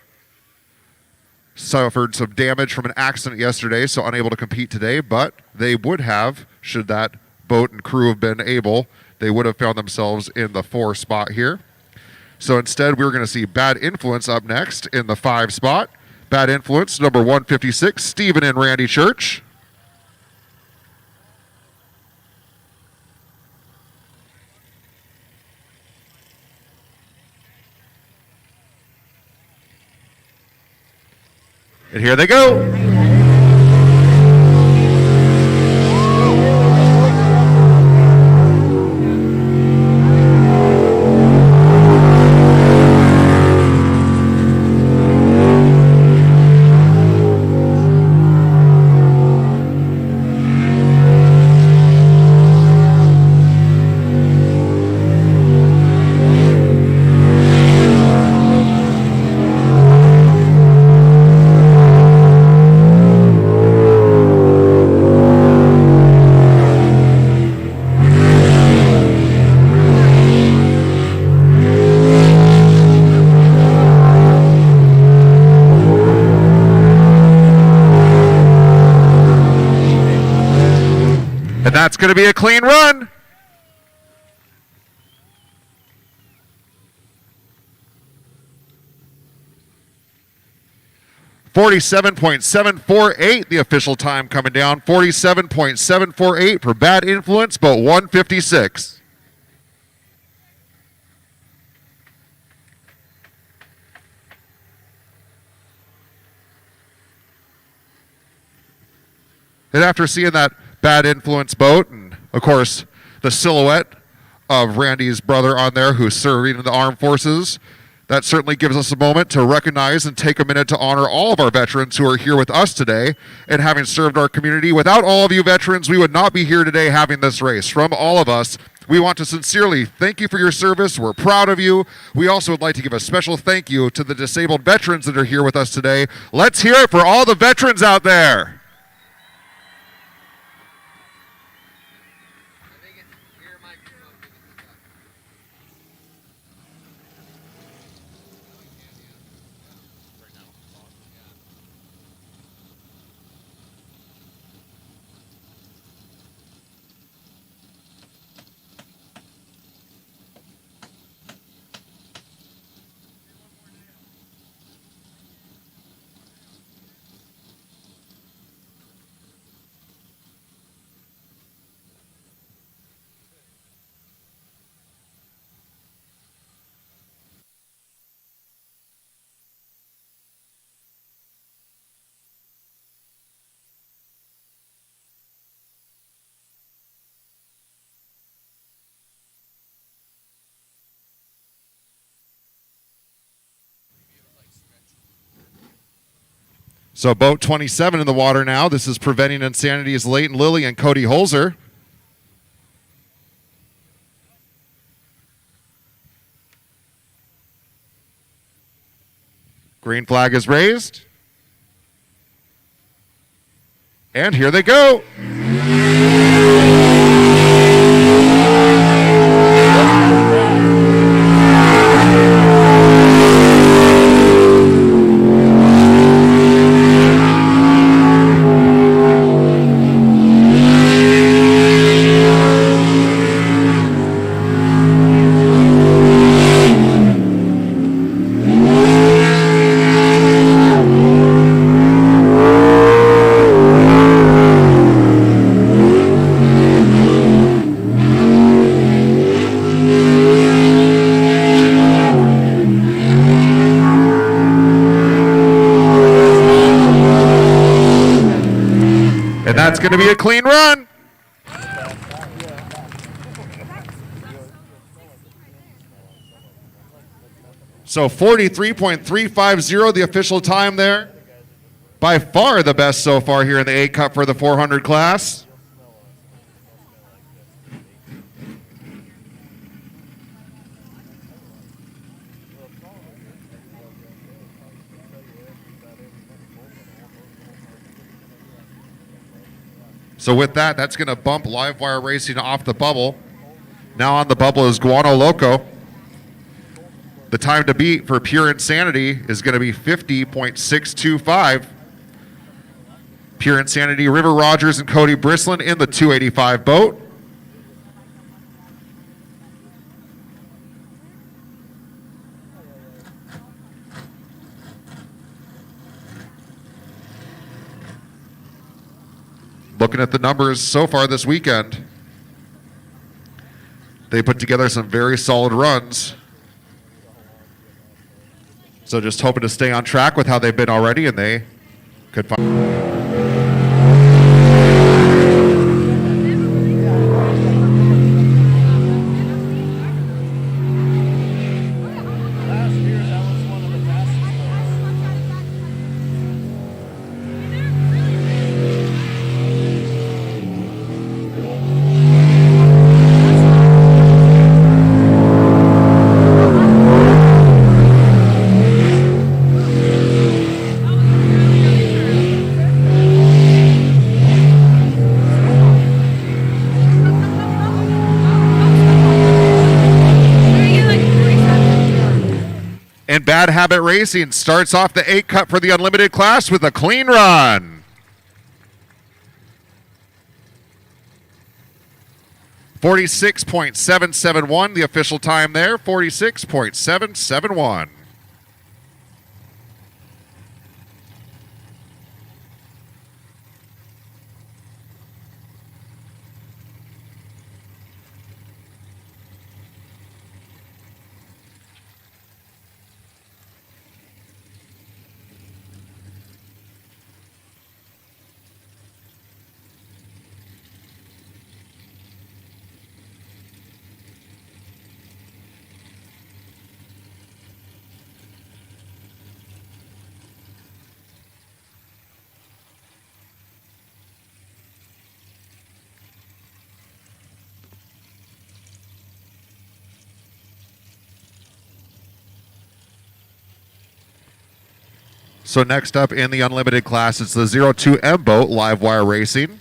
Suffered some damage from an accident yesterday, so unable to compete today, but they would have, should that boat and crew have been able, they would have found themselves in the 4 spot here. So instead, we're going to see Bad Influence up next in the 5 spot. Bad Influence, number 156, Stephen and Randy Church. And here they go. And that's going to be a clean run. .748, the official time coming down. 47.748 for Bad Influence, but 156. And after seeing that Bad Influence boat, and of course the silhouette of Randy's brother on there who's serving in the armed forces. That certainly gives us a moment to recognize and take a minute to honor all of our veterans who are here with us today and having served our community. Without all of you veterans, we would not be here today having this race. From all of us, we want to sincerely thank you for your service. We're proud of you. We also would like to give a special thank you to the disabled veterans that are here with us today. Let's hear it for all the veterans out there. I think it's your microphone. So boat 27 in the water now. This is Preventing Insanity's Leighton Lilly and Cody Holzer. Green flag is raised. And here they go. And that's going to be a clean run. So 43.350, the official time there. By far the best so far here in the A Cup for the 400 class. So with that, that's going to bump Live Wire Racing off the bubble. Now on the bubble is Guano Loco. The time to beat for Pure Insanity is going to be 50.625. Pure Insanity, River Rogers and Cody Brislin in the 285 boat. Looking at the numbers so far this weekend, they put together some very solid runs. So just hoping to stay on track with how they've been already, and they could find. Last year, that was one of the fastest And Bad Habit Racing starts off the 8 Cup for the Unlimited class with a clean run. 46.771, the official time there, 46.771. So next up in the unlimited class, it's the 02M boat, live wire racing.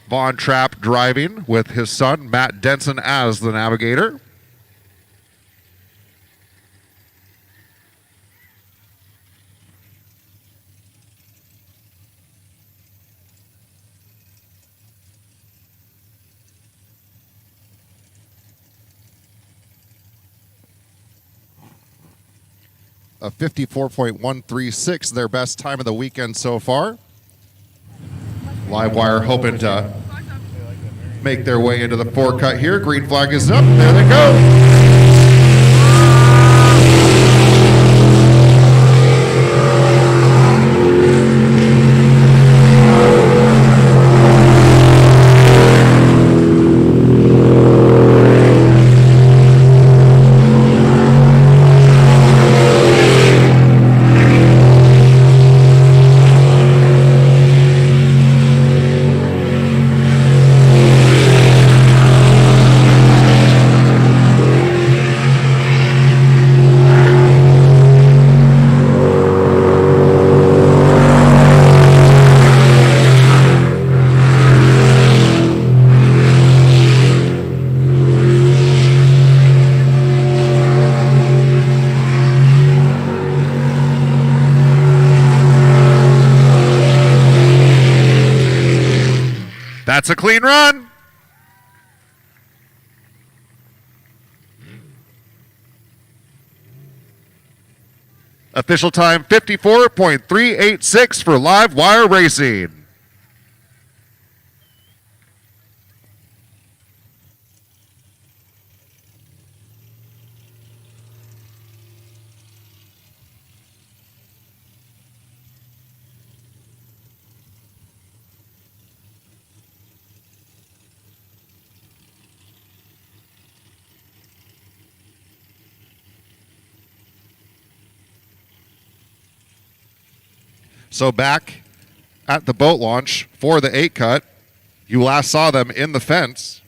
Von Trapp driving with his son, Matt Denson, as the navigator. A 54.136, their best time of the weekend so far. Livewire hoping to make their way into the four-cut here. Green flag is up. There they go. That's a clean run. Official time 54.386 for live wire racing. So back at the boat launch for the 8-cut, you last saw them in the fence.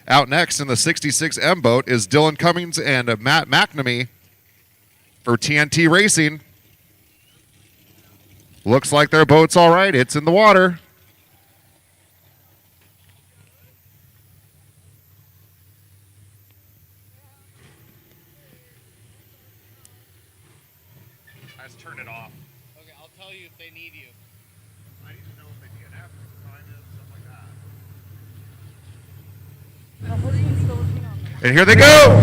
Out next in the 66M boat is Dylan Cummings and Matt McNamee for TNT Racing. Looks like their boat's all right. It's in the water. Let's turn it off. Okay, I'll tell you if they need you. I need to know if they need an app, time is, stuff like that. And here they go.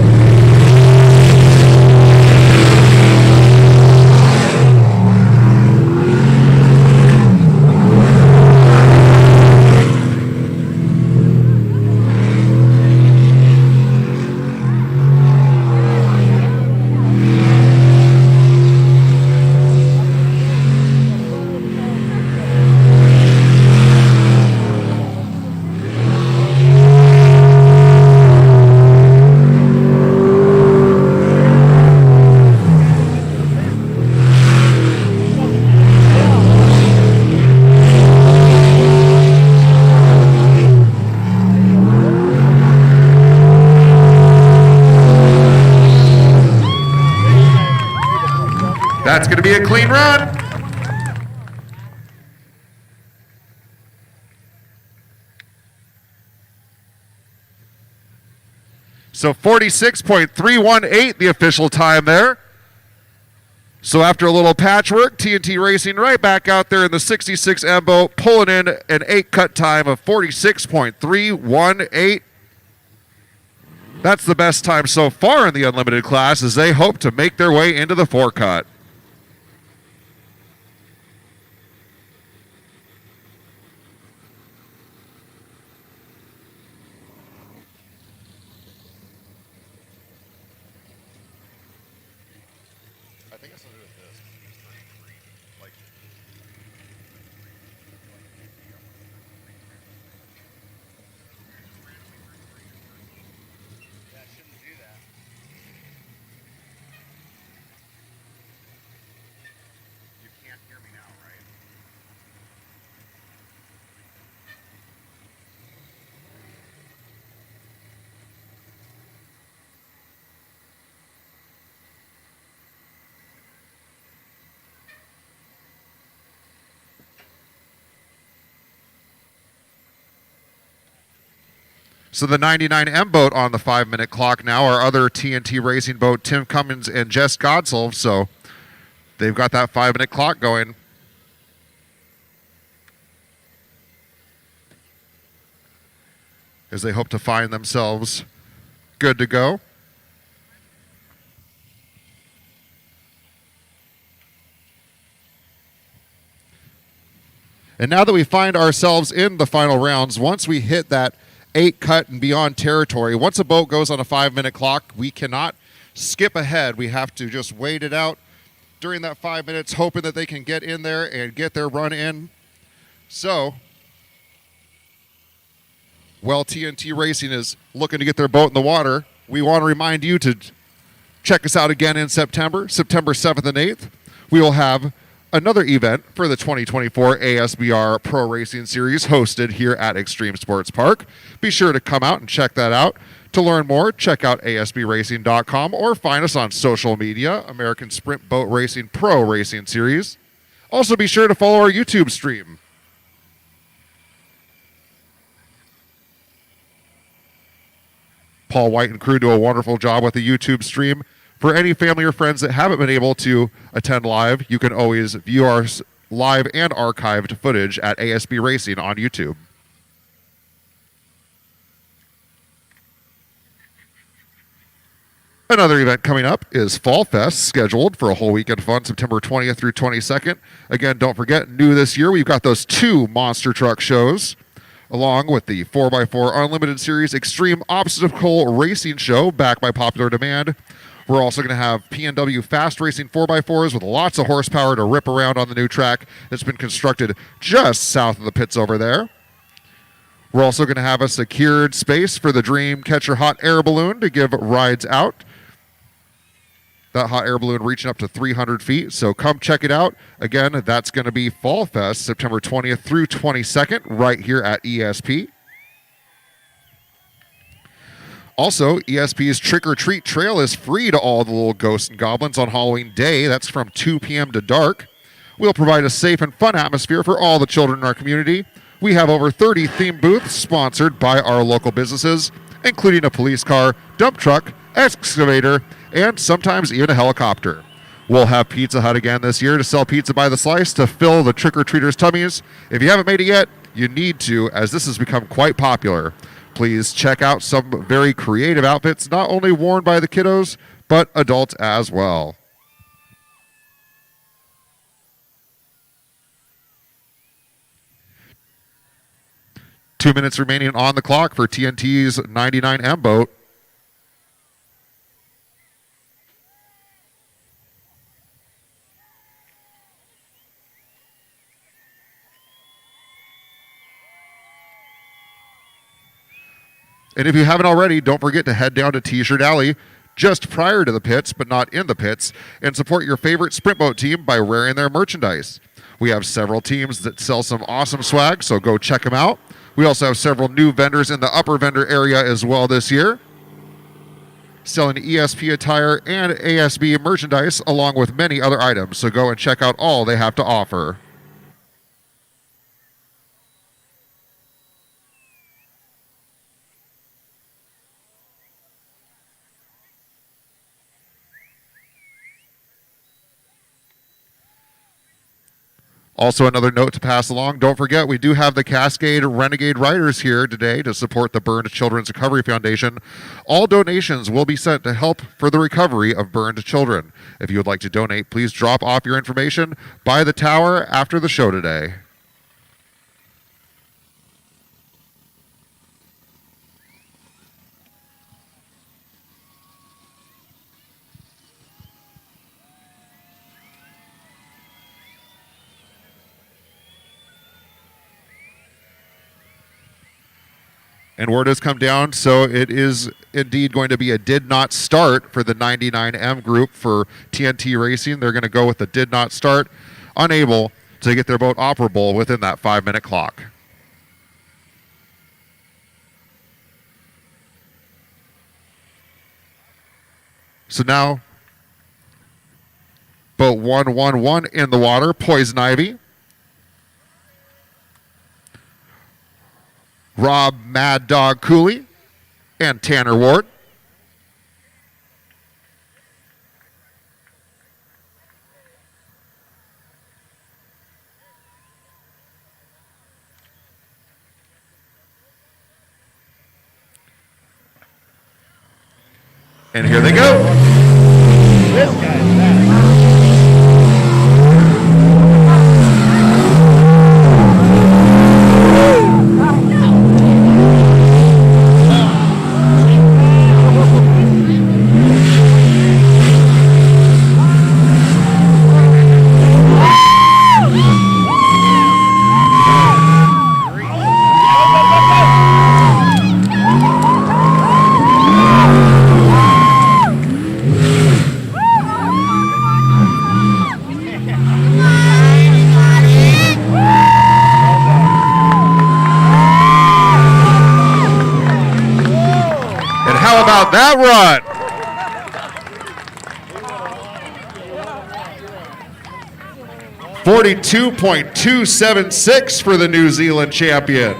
That's going to be a clean run. So 46.318 the official time there. So after a little patchwork, TNT Racing right back out there in the 66 Embo, pulling in an 8-cut time of 46.318. That's the best time so far in the unlimited class as they hope to make their way into the 4-cut. I think it's something to do with this. Like, That shouldn't do that. you can't hear me now, right? So the 99M boat on the 5-minute clock now. Our other TNT racing boat, Tim Cummins and Jess Godsolf. So they've got that 5-minute clock going. As they hope to find themselves good to go. And now that we find ourselves in the final rounds, once we hit that 8 cut and beyond territory, once a boat goes on a 5-minute clock, we cannot skip ahead. We have to just wait it out during that 5 minutes, hoping that they can get in there and get their run in. So, while TNT Racing is looking to get their boat in the water, we want to remind you to check us out again in September 7th and 8th. We will have another event for the 2024 ASBR Pro Racing Series hosted here at Extreme Sports Park. Be sure to come out and check that out. To learn more, check out asbracing.com or find us on social media, American Sprint Boat Racing Pro Racing Series. Also be sure to follow our YouTube stream. Paul White and crew do a wonderful job with the YouTube stream. For any family or friends that haven't been able to attend live, you can always view our live and archived footage at ASB Racing on YouTube. Another event coming up is Fall Fest, scheduled for a whole weekend fun, September 20th through 22nd. Again, don't forget, new this year, we've got those 2 monster truck shows, along with the 4x4 Unlimited Series Extreme Obstacle Racing Show, backed by popular demand. We're also going to have PNW Fast Racing 4x4s with lots of horsepower to rip around on the new track that's been constructed just south of the pits over there. We're also going to have a secured space for the Dream Catcher hot air balloon to give rides out. That hot air balloon reaching up to 300 feet, so come check it out. Again, that's going to be Fall Fest, September 20th through 22nd, right here at ESP. Also, ESP's Trick or Treat Trail is free to all the little ghosts and goblins on Halloween Day. That's from 2 p.m. to dark. We'll provide a safe and fun atmosphere for all the children in our community. We have over 30 theme booths sponsored by our local businesses, including a police car, dump truck, excavator, and sometimes even a helicopter. We'll have Pizza Hut again this year to sell pizza by the slice to fill the trick-or-treaters' tummies. If you haven't made it yet, you need to, as this has become quite popular. Please check out some very creative outfits, not only worn by the kiddos, but adults as well. Two minutes remaining on the clock for TNT's 99M boat. And if you haven't already, don't forget to head down to T-Shirt Alley just prior to the pits, but not in the pits, and support your favorite sprint boat team by wearing their merchandise. We have several teams that sell some awesome swag, so go check them out. We also have several new vendors in the upper vendor area as well this year, selling ESP attire and ASB merchandise along with many other items, so go and check out all they have to offer. Also, another note to pass along, don't forget we do have the Cascade Renegade Riders here today to support the Burned Children's Recovery Foundation. All donations will be sent to help for the recovery of burned children. If you would like to donate, please drop off your information by the tower after the show today. And word has come down, so it is indeed going to be a did not start for the 99M group for TNT Racing. They're going to go with the did not start, unable to get their boat operable within that 5-minute clock. So now, boat 111 in the water, Poison Ivy. Rob Mad Dog Cooley and Tanner Ward. And here they go. This guy's back. And how about that run? .276 for the New Zealand champion.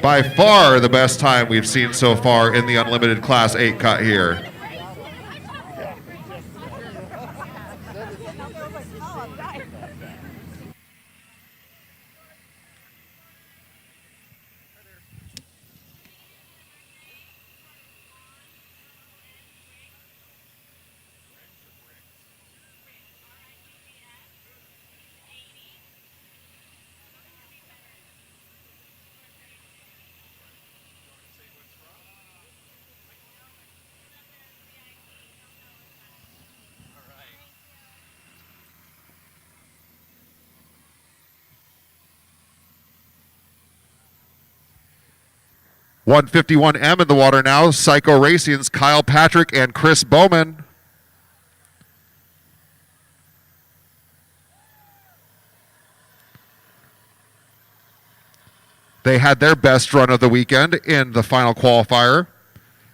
By far the best time we've seen so far in the unlimited Class 8 cut here. .151M in the water now. Psycho Racing's Kyle Patrick and Chris Bowman. They had their best run of the weekend in the final qualifier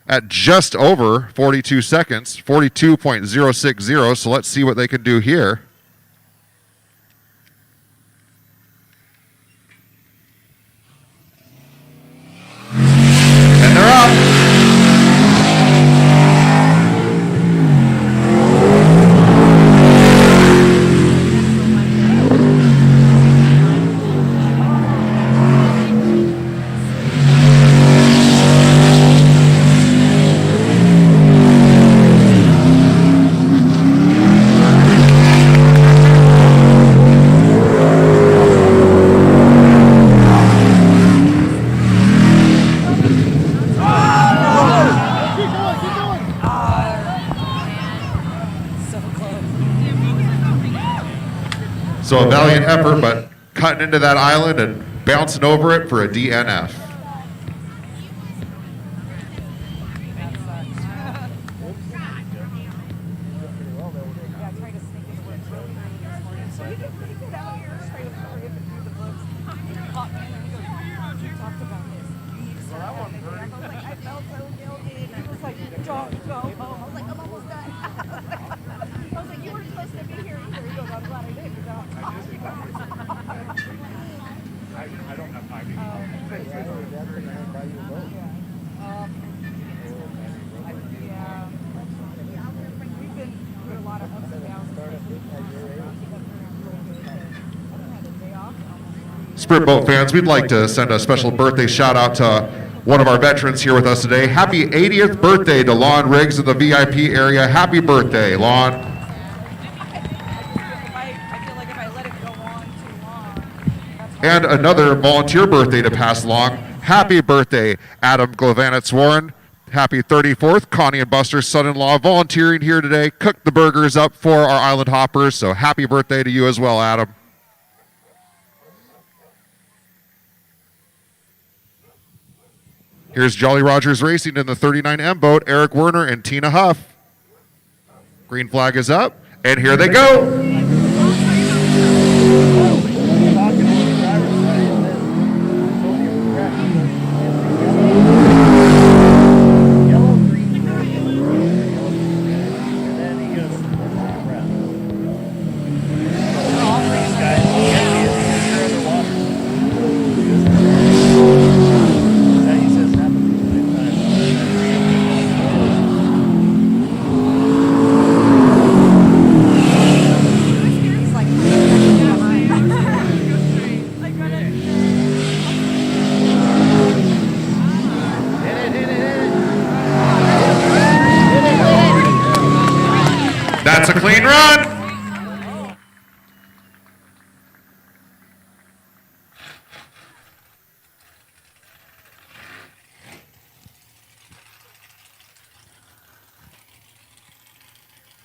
at just over 42 seconds, 42.060. So let's see what they can do here. And they're up. So a valiant effort, but cutting into that island and bouncing over it for a DNF. I don't have time to We've been through a lot of ups and downs. Sprint boat fans, we'd like to send a special birthday shout out to one of our veterans here with us today. Happy 80th birthday to Lon Riggs in the VIP area. Happy birthday, Lon. I feel like if I let it go on too long, And another volunteer birthday to pass along. Happy birthday, Adam Glavanitz Warren. Happy 34th, Connie and Buster's son-in-law volunteering here today. Cooked the burgers up for our island hoppers, so happy birthday to you as well, Adam. Here's Jolly Rogers Racing in the 39M boat, Eric Werner and Tina Huff. Green flag is up, and here they go.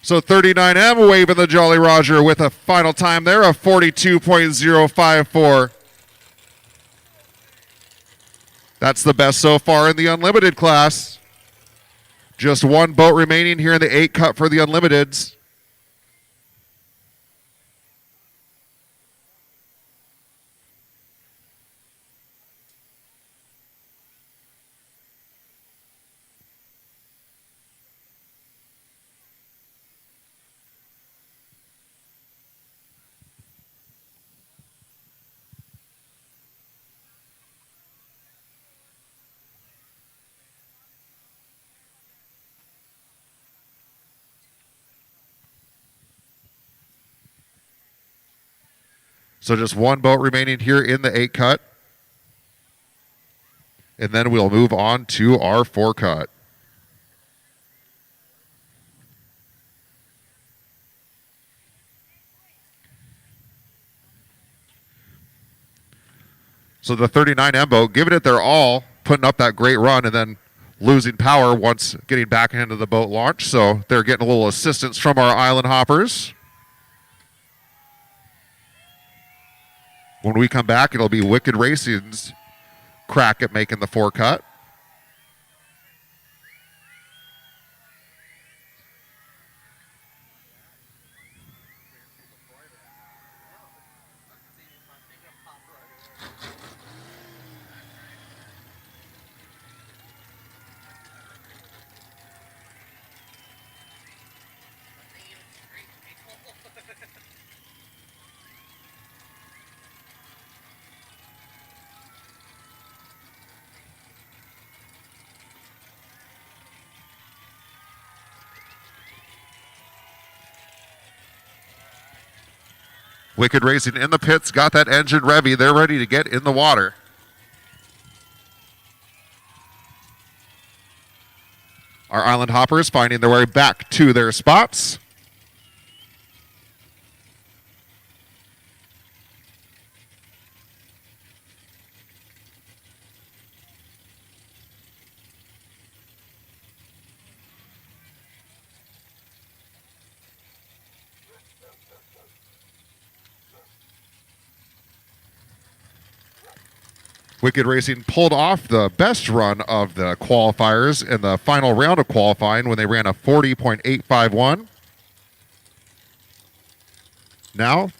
So 39M waving the Jolly Roger with a final time there of 42.054. That's the best so far in the Unlimited class. Just one boat remaining here in the 8 cut for the Unlimiteds. So just one boat remaining here in the 8 cut. And then we'll move on to our 4 cut. So the 39M boat giving it their all, putting up that great run, and then losing power once getting back into the boat launch. So they're getting a little assistance from our island hoppers. When we come back, it'll be Wicked Racing's crack at making the 4 cut. Wicked Racing in the pits, got that engine revvy. They're ready to get in the water. Our island hoppers finding their way back to their spots. Wicked Racing pulled off the best run of the qualifiers in the final round of qualifying when they ran a 40.851. Now,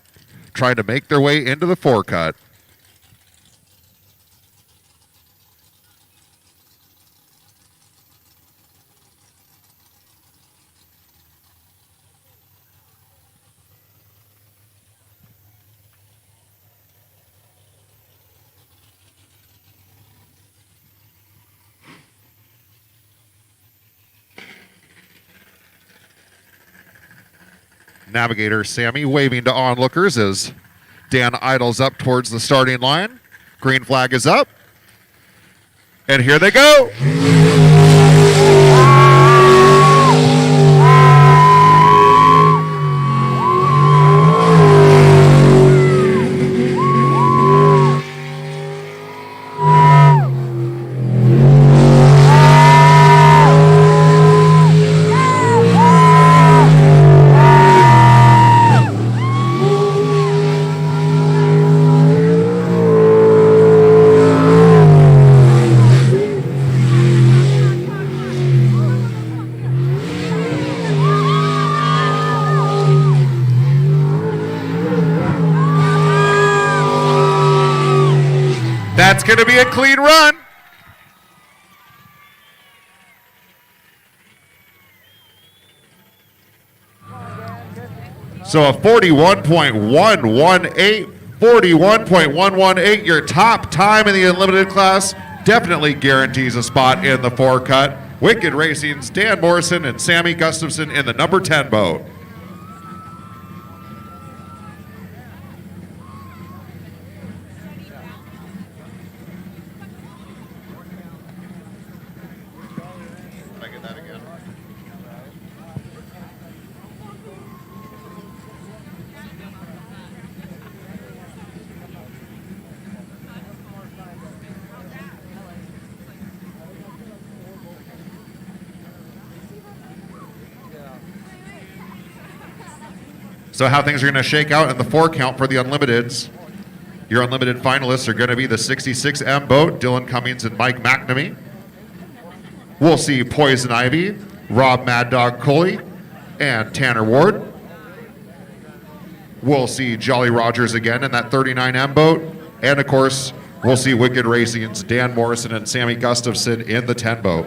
trying to make their way into the 4 cut. Navigator Sammy waving to onlookers as Dan idles up towards the starting line. Green flag is up. And here they go. That's going to be a clean run. So a 41.118, 41.118, your top time in the Unlimited class, definitely guarantees a spot in the 4 cut. Wicked Racing's Dan Morrison and Sammy Gustafson in the number 10 boat. So how things are going to shake out in the 4 count for the Unlimiteds. Your Unlimited finalists are going to be the 66M boat, Dylan Cummings and Mike McNamee. We'll see Poison Ivy, Rob Mad Dog Coley, and Tanner Ward. We'll see Jolly Rogers again in that 39M boat. And of course, we'll see Wicked Racing's Dan Morrison and Sammy Gustafson in the 10 boat.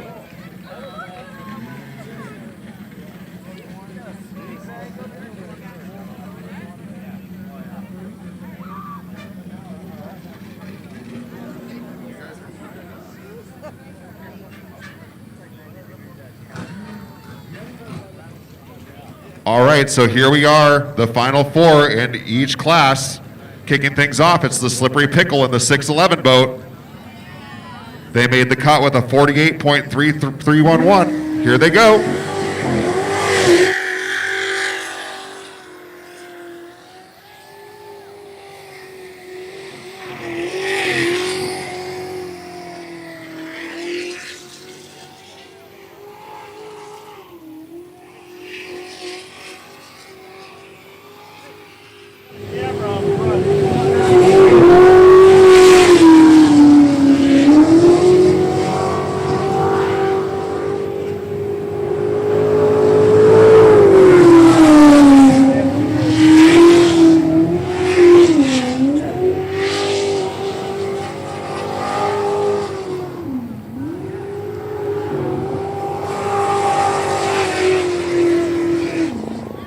All right, so here we are, the final 4 in each class. Kicking things off, it's the Slippery Pickle in the 611 boat. They made the cut with a 48.3311. Here they go.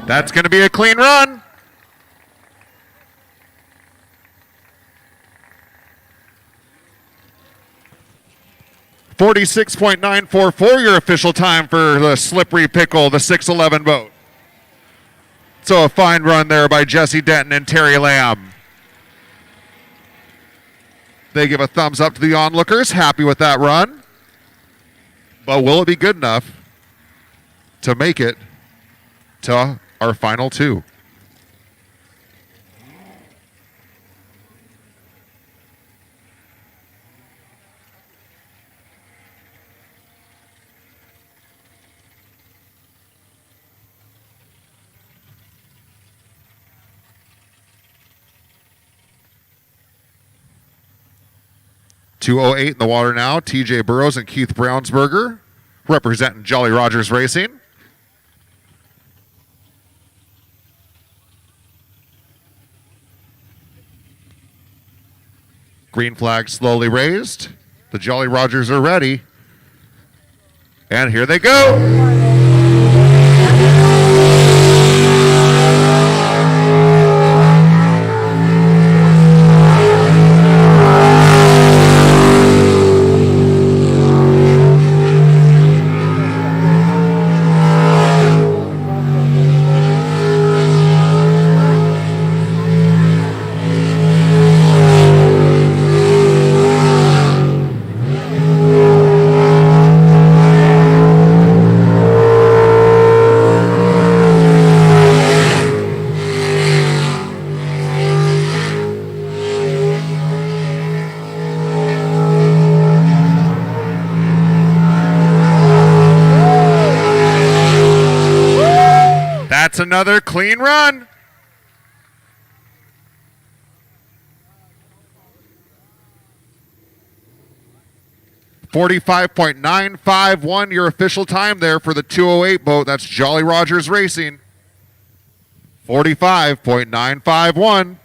That's going to be a clean run. .944 your official time for the Slippery Pickle, the 611 boat. So a fine run there by Jesse Denton and Terry Lamb. They give a thumbs up to the onlookers, happy with that run. But will it be good enough to make it to our final 2? .208 in the water now. TJ Burrows and Keith Brownsberger representing Jolly Rogers Racing. Green flag slowly raised. The Jolly Rogers are ready. And here they go. That's another clean run. .45.951 your official time there for the 208 boat. That's Jolly Rogers Racing. 45.951.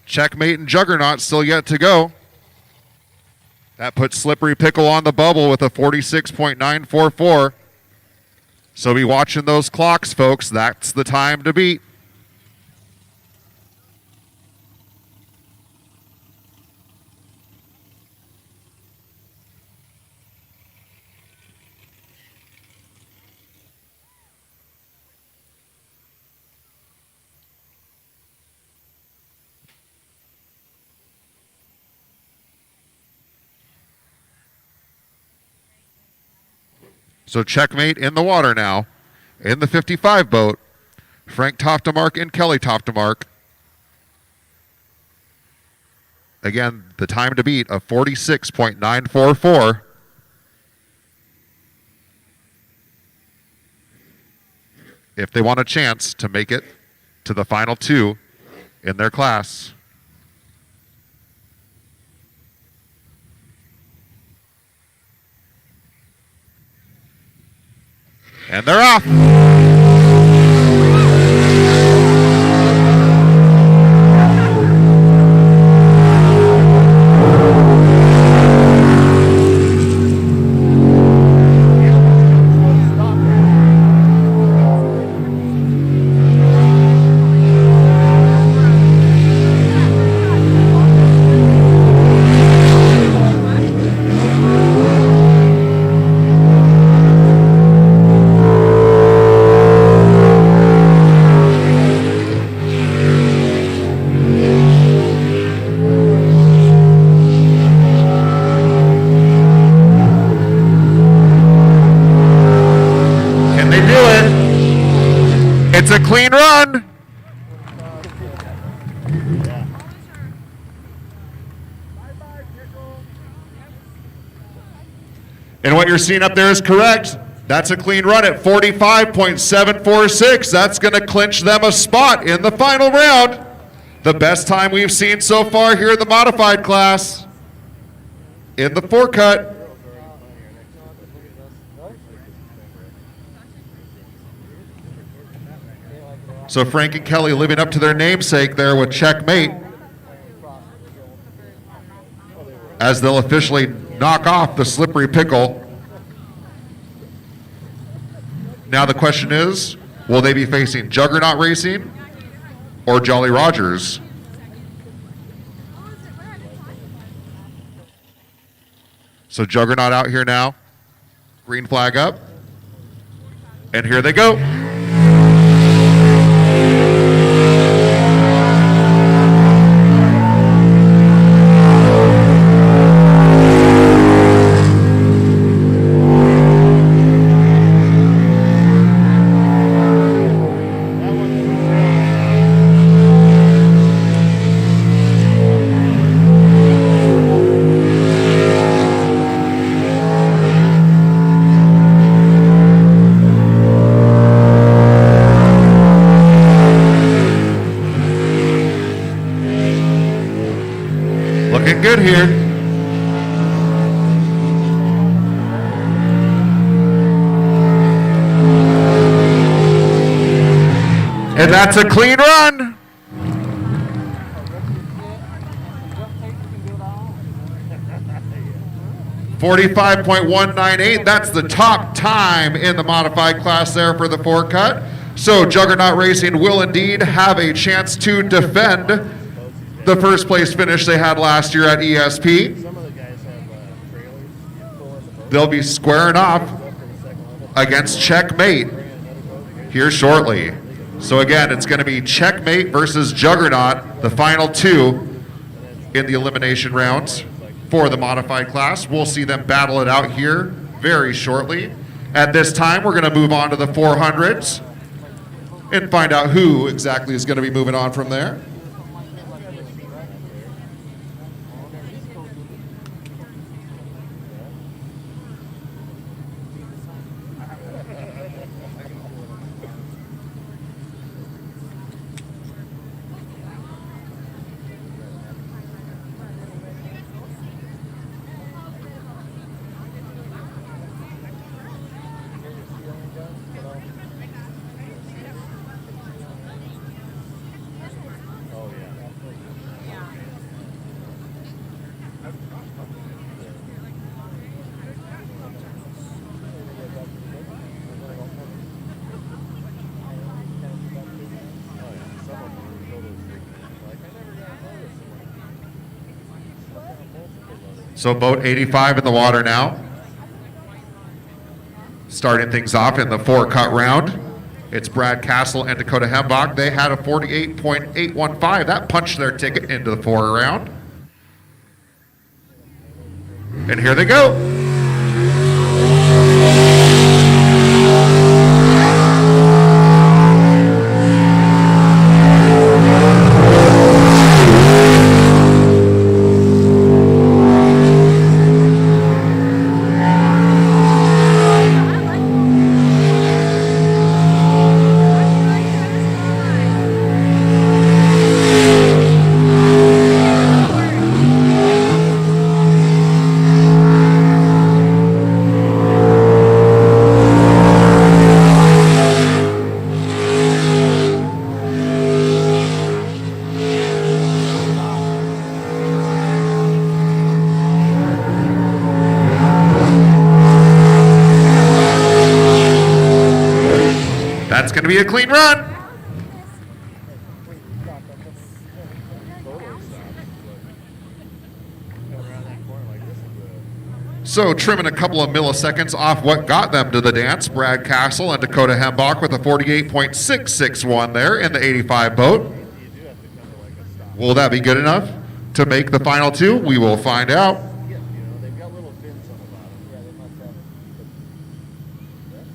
Checkmate and Juggernaut still yet to go. That puts Slippery Pickle on the bubble with a 46.944. So be watching those clocks, folks. That's the time to beat. So checkmate in the water now. In the 55 boat, Frank Toftemark and Kelly Toftemark. Again, the time to beat of 46.944. if they want a chance to make it to the final two in their class. And they're off. Can they do it? It's a clean run. And what you're seeing up there is correct. That's a clean run at 45.746. That's going to clinch them a spot in the final round. The best time we've seen so far here in the modified class. In the four-cut. So Frank and Kelly living up to their namesake there with checkmate, as they'll officially knock off the slippery pickle. Now the question is, will they be facing Juggernaut Racing or Jolly Rogers? So Juggernaut out here now, green flag up, and here they go. Looking good here. And that's a clean run. .198. That's the top time in the modified class there for the four cut. So Juggernaut Racing will indeed have a chance to defend the first place finish they had last year at ESP. They'll be squaring off against Checkmate here shortly. So again, it's going to be Checkmate versus Juggernaut, the final two in the elimination rounds for the modified class. We'll see them battle it out here very shortly. At this time, we're going to move on to the 400s and find out who exactly is going to be moving on from there. So boat 85 in the water now. Starting things off in the four cut round. It's Brad Castle and Dakota Hembach. They had a 48.815. That punched their ticket into the four round. And here they go. be a clean run. So trimming a couple of milliseconds off what got them to the dance, Brad Castle and Dakota Hembach with a 48.661 there in the 85 boat. Will that be good enough to make the final two? We will find out.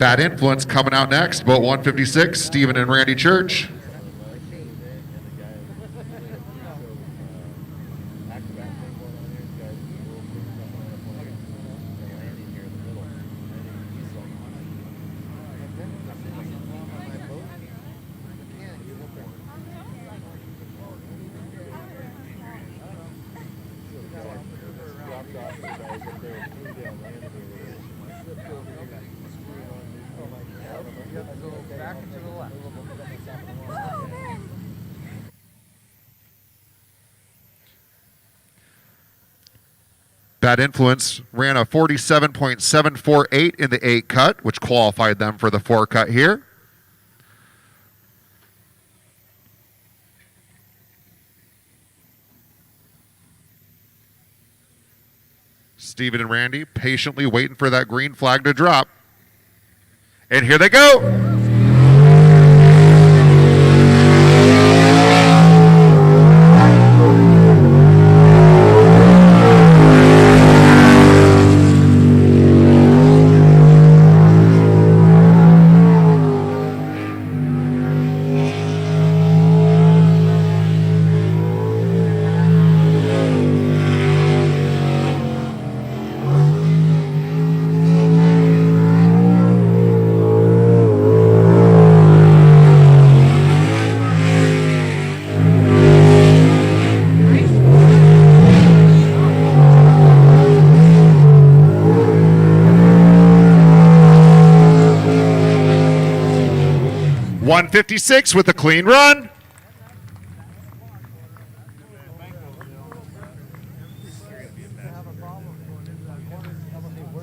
Bad Influence coming out next, boat 156, Stephen and Randy Church. Bad Influence ran a 47.748 in the 8 cut, which qualified them for the 4 cut here. Steven and Randy patiently waiting for that green flag to drop. And here they go. 156 with a clean run.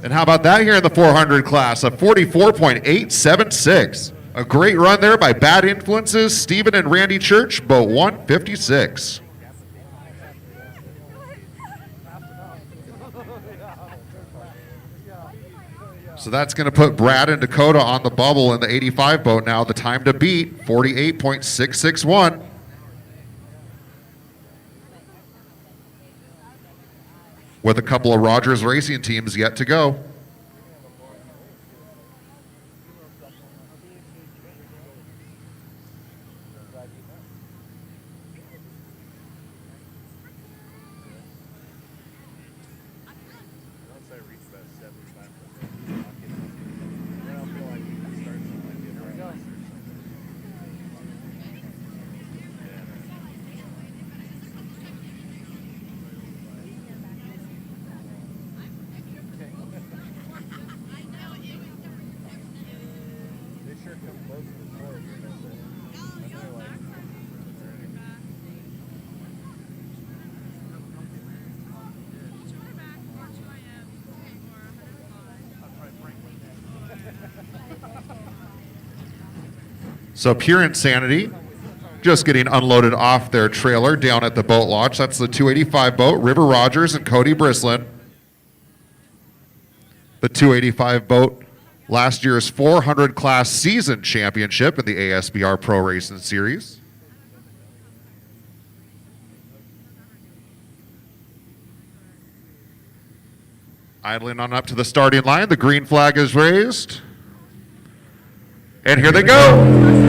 And how about that here in the 400 class, a 44.876. A great run there by Bad Influences, Stephen and Randy Church, boat 156. So that's going to put Brad and Dakota on the bubble in the 85 boat now. The time to beat, 48.661. With a couple of Rogers Racing teams yet to go. So pure insanity, just getting unloaded off their trailer down at the boat launch. That's the 285 boat, River Rogers and Cody Brislin. The 285 boat, last year's 400 class season championship in the ASBR Pro Racing Series. Idling on up to the starting line, the green flag is raised. And here they go.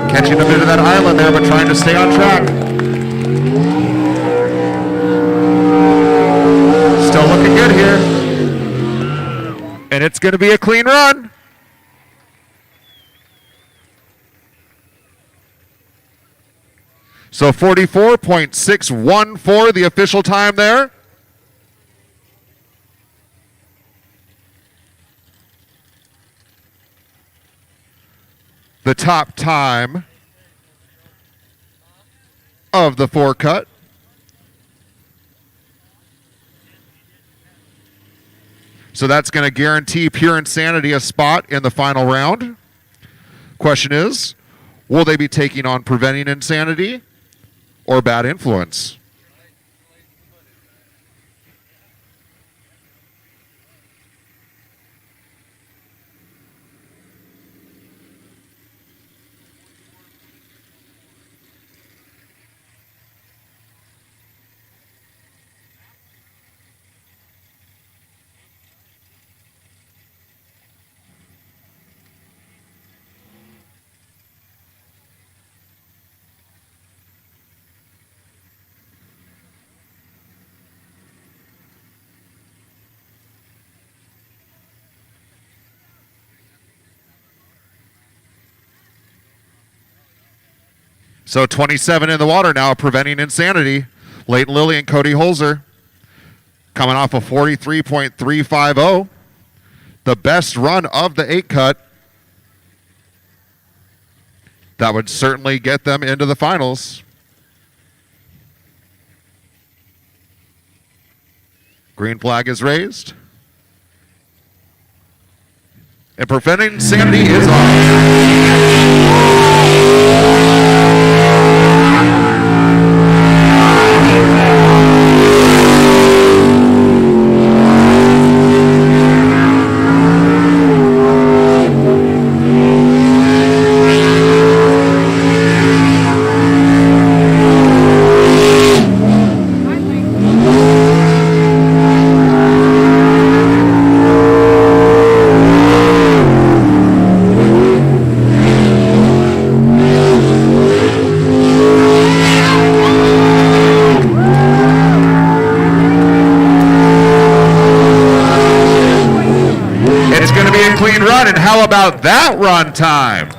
Catching a bit of that island there, but trying to stay on track. Still looking good here. going to be a clean run. So 44.614 the official time there. The top time of the 4-cut. So that's going to guarantee Pure Insanity a spot in the final round. Question is, will they be taking on Preventing Insanity or Bad Influence? So 27 in the water now, Preventing Insanity. Leighton Lilly and Cody Holzer coming off a 43.350. The best run of the 8-cut. That would certainly get them into the finals. Green flag is raised. And Preventing Insanity is on. Clean run, and how about that run time?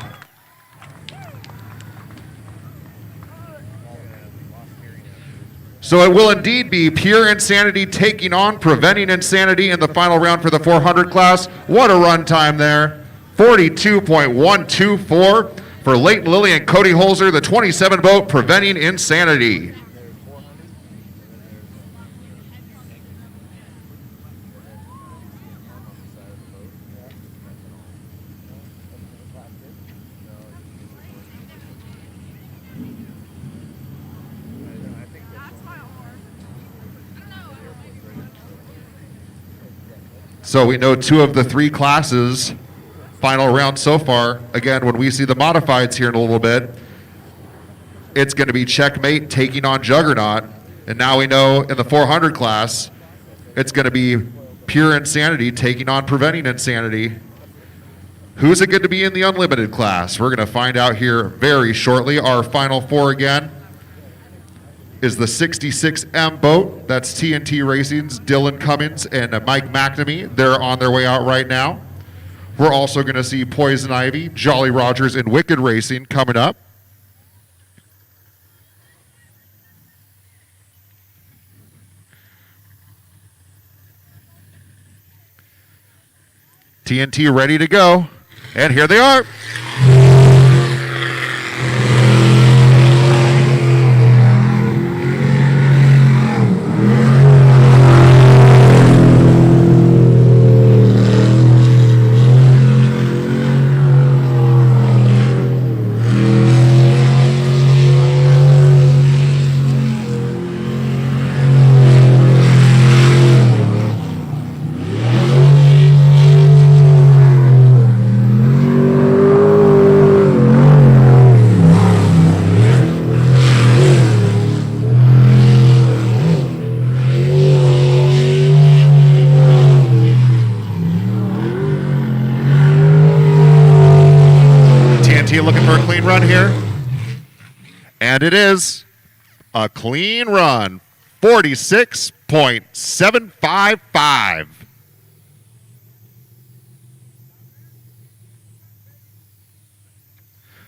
So it will indeed be Pure Insanity taking on Preventing Insanity in the final round for the 400 class. What a run time there. 42.124 for Leighton Lilly and Cody Holzer, the 27 boat Preventing Insanity. So we know 2 of the 3 classes, final round so far. Again, when we see the modifieds here in a little bit, it's going to be Checkmate taking on Juggernaut. And now we know in the 400 class, it's going to be Pure Insanity taking on Preventing Insanity. Who's it going to be in the Unlimited class? We're going to find out here very shortly. Our final 4 again is the 66M boat. That's TNT Racing's Dylan Cummins and Mike McNamee. They're on their way out right now. We're also going to see Poison Ivy, Jolly Rogers, and Wicked Racing coming up. TNT ready to go. And here they are. Looking for a clean run here. And it is a clean run. 46.755.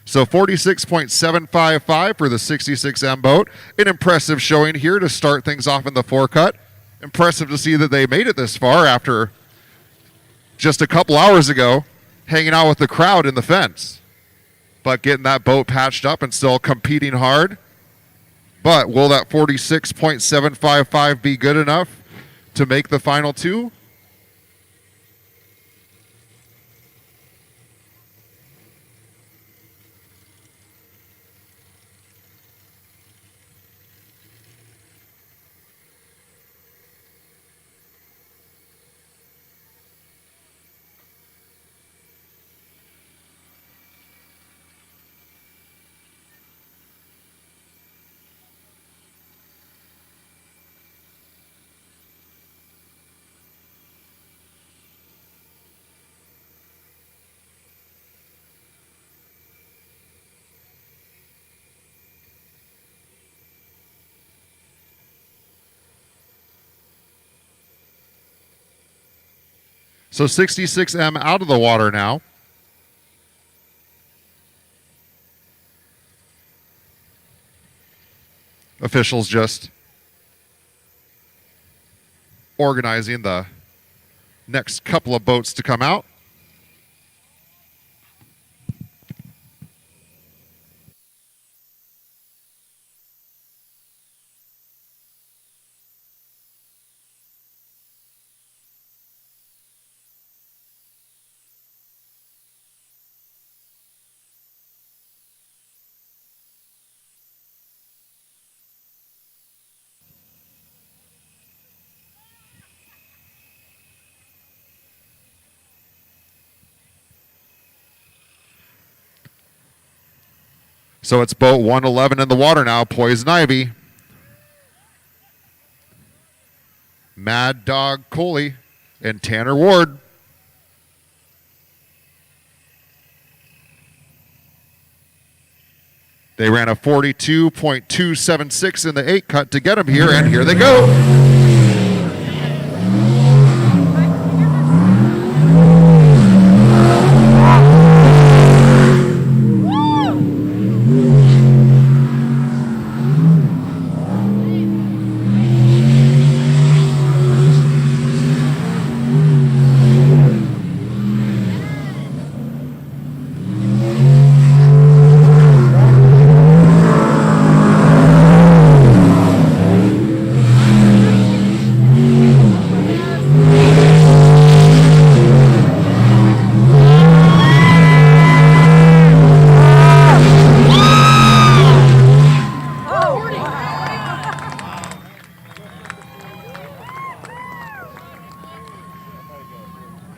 So 46.755 for the 66M boat. An impressive showing here to start things off in the forecut. Impressive to see that they made it this far after just a couple hours ago hanging out with the crowd in the fence. But getting that boat patched up and still competing hard. But will that 46.755 be good enough to make the final two? So 66M out of the water now. Officials just organizing the next couple of boats to come out. So it's boat 111 in the water now, Poison Ivy. Mad Dog Coley and Tanner Ward. They ran a 42.276 in the 8 cut to get them here, and here they go.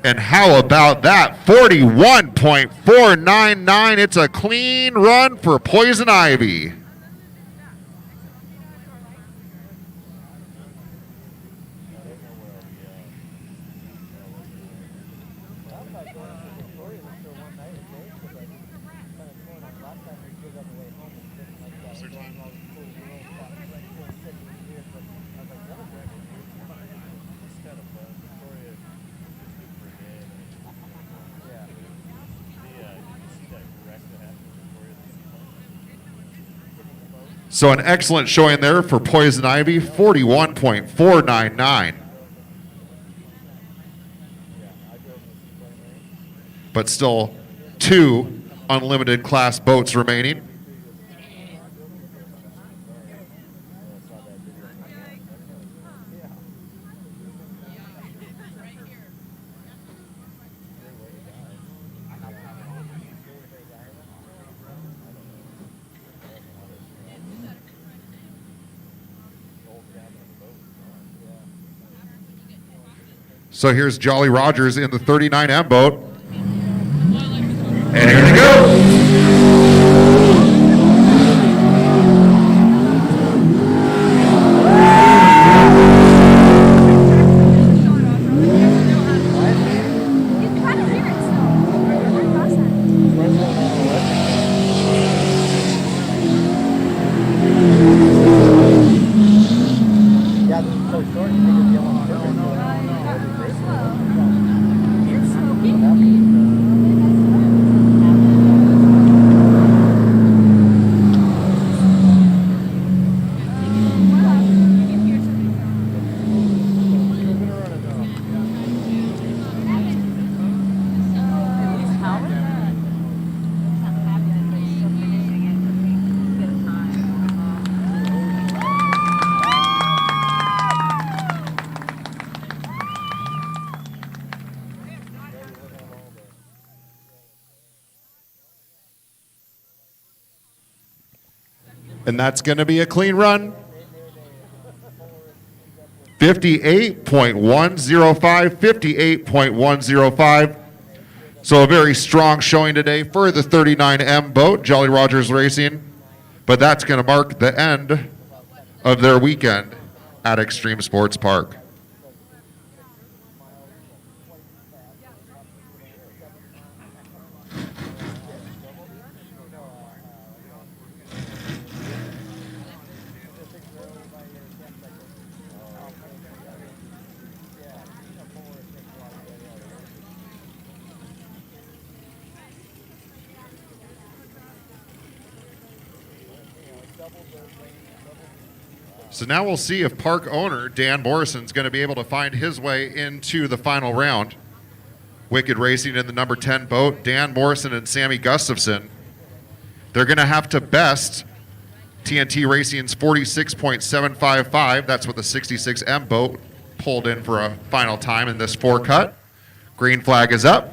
And how about that? 41.499. It's a clean run for Poison Ivy. So an excellent showing there for Poison Ivy, 41.499. But still 2 unlimited class boats remaining. So here's Jolly Rogers in the 39M boat. And here they go. And that's going to be a clean run. 58.105, 58.105. So a very strong showing today for the 39M boat, Jolly Rogers Racing. But that's going to mark the end of their weekend at Extreme Sports Park. So now we'll see if park owner Dan Morrison's going to be able to find his way into the final round. Wicked Racing in the number 10 boat, Dan Morrison and Sammy Gustafson. They're going to have to best TNT Racing's 46.755. That's what the 66M boat pulled in for a final time in this 4-cut. Green flag is up.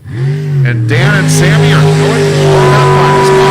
And Dan and Sammy are going for that final spot.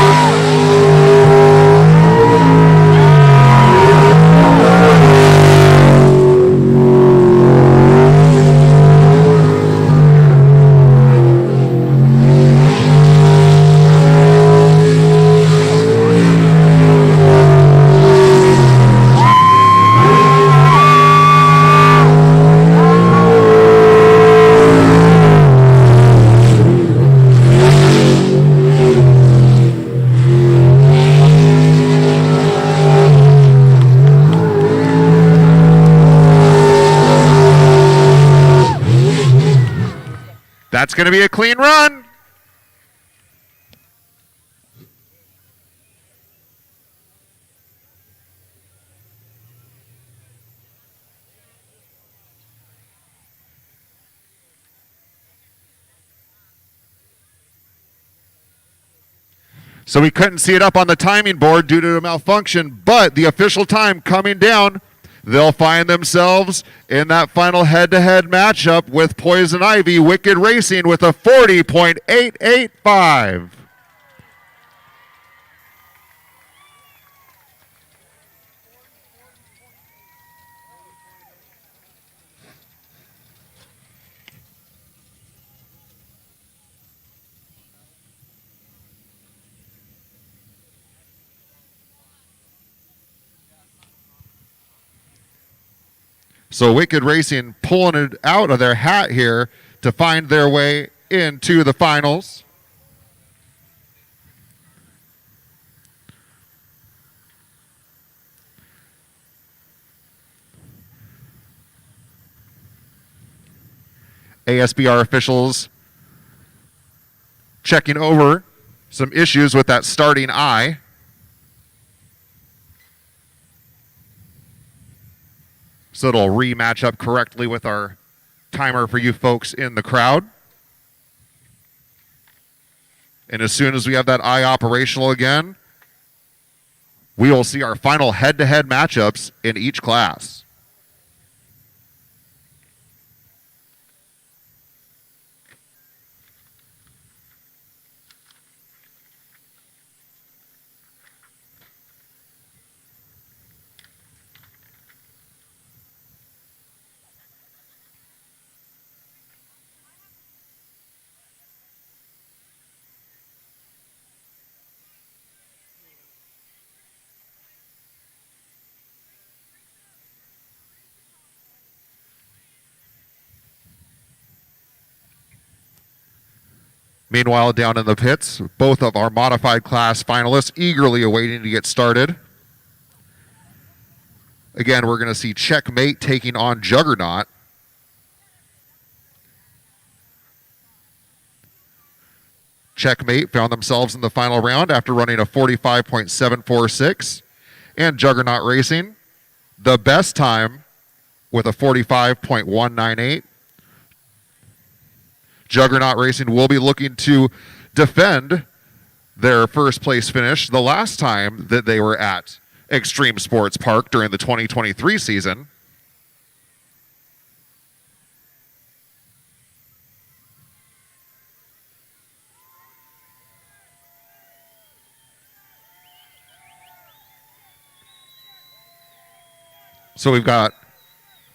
That's going to be a clean run. So we couldn't see it up on the timing board due to a malfunction, but the official time coming down, they'll find themselves in that final head-to-head matchup with Poison Ivy Wicked Racing with a 40.885. So Wicked Racing pulling it out of their hat here to find their way into the finals. ASBR officials checking over some issues with that starting eye. So it'll rematch up correctly with our timer for you folks in the crowd. And as soon as we have that eye operational again, we will see our final head-to-head matchups in each class. Meanwhile, down in the pits, both of our modified class finalists eagerly awaiting to get started. Again, we're going to see Checkmate taking on Juggernaut. Checkmate found themselves in the final round after running a 45.746. And Juggernaut Racing, the best time with a 45.198. Juggernaut Racing will be looking to defend their first place finish the last time that they were at Extreme Sports Park during the 2023 season. So we've got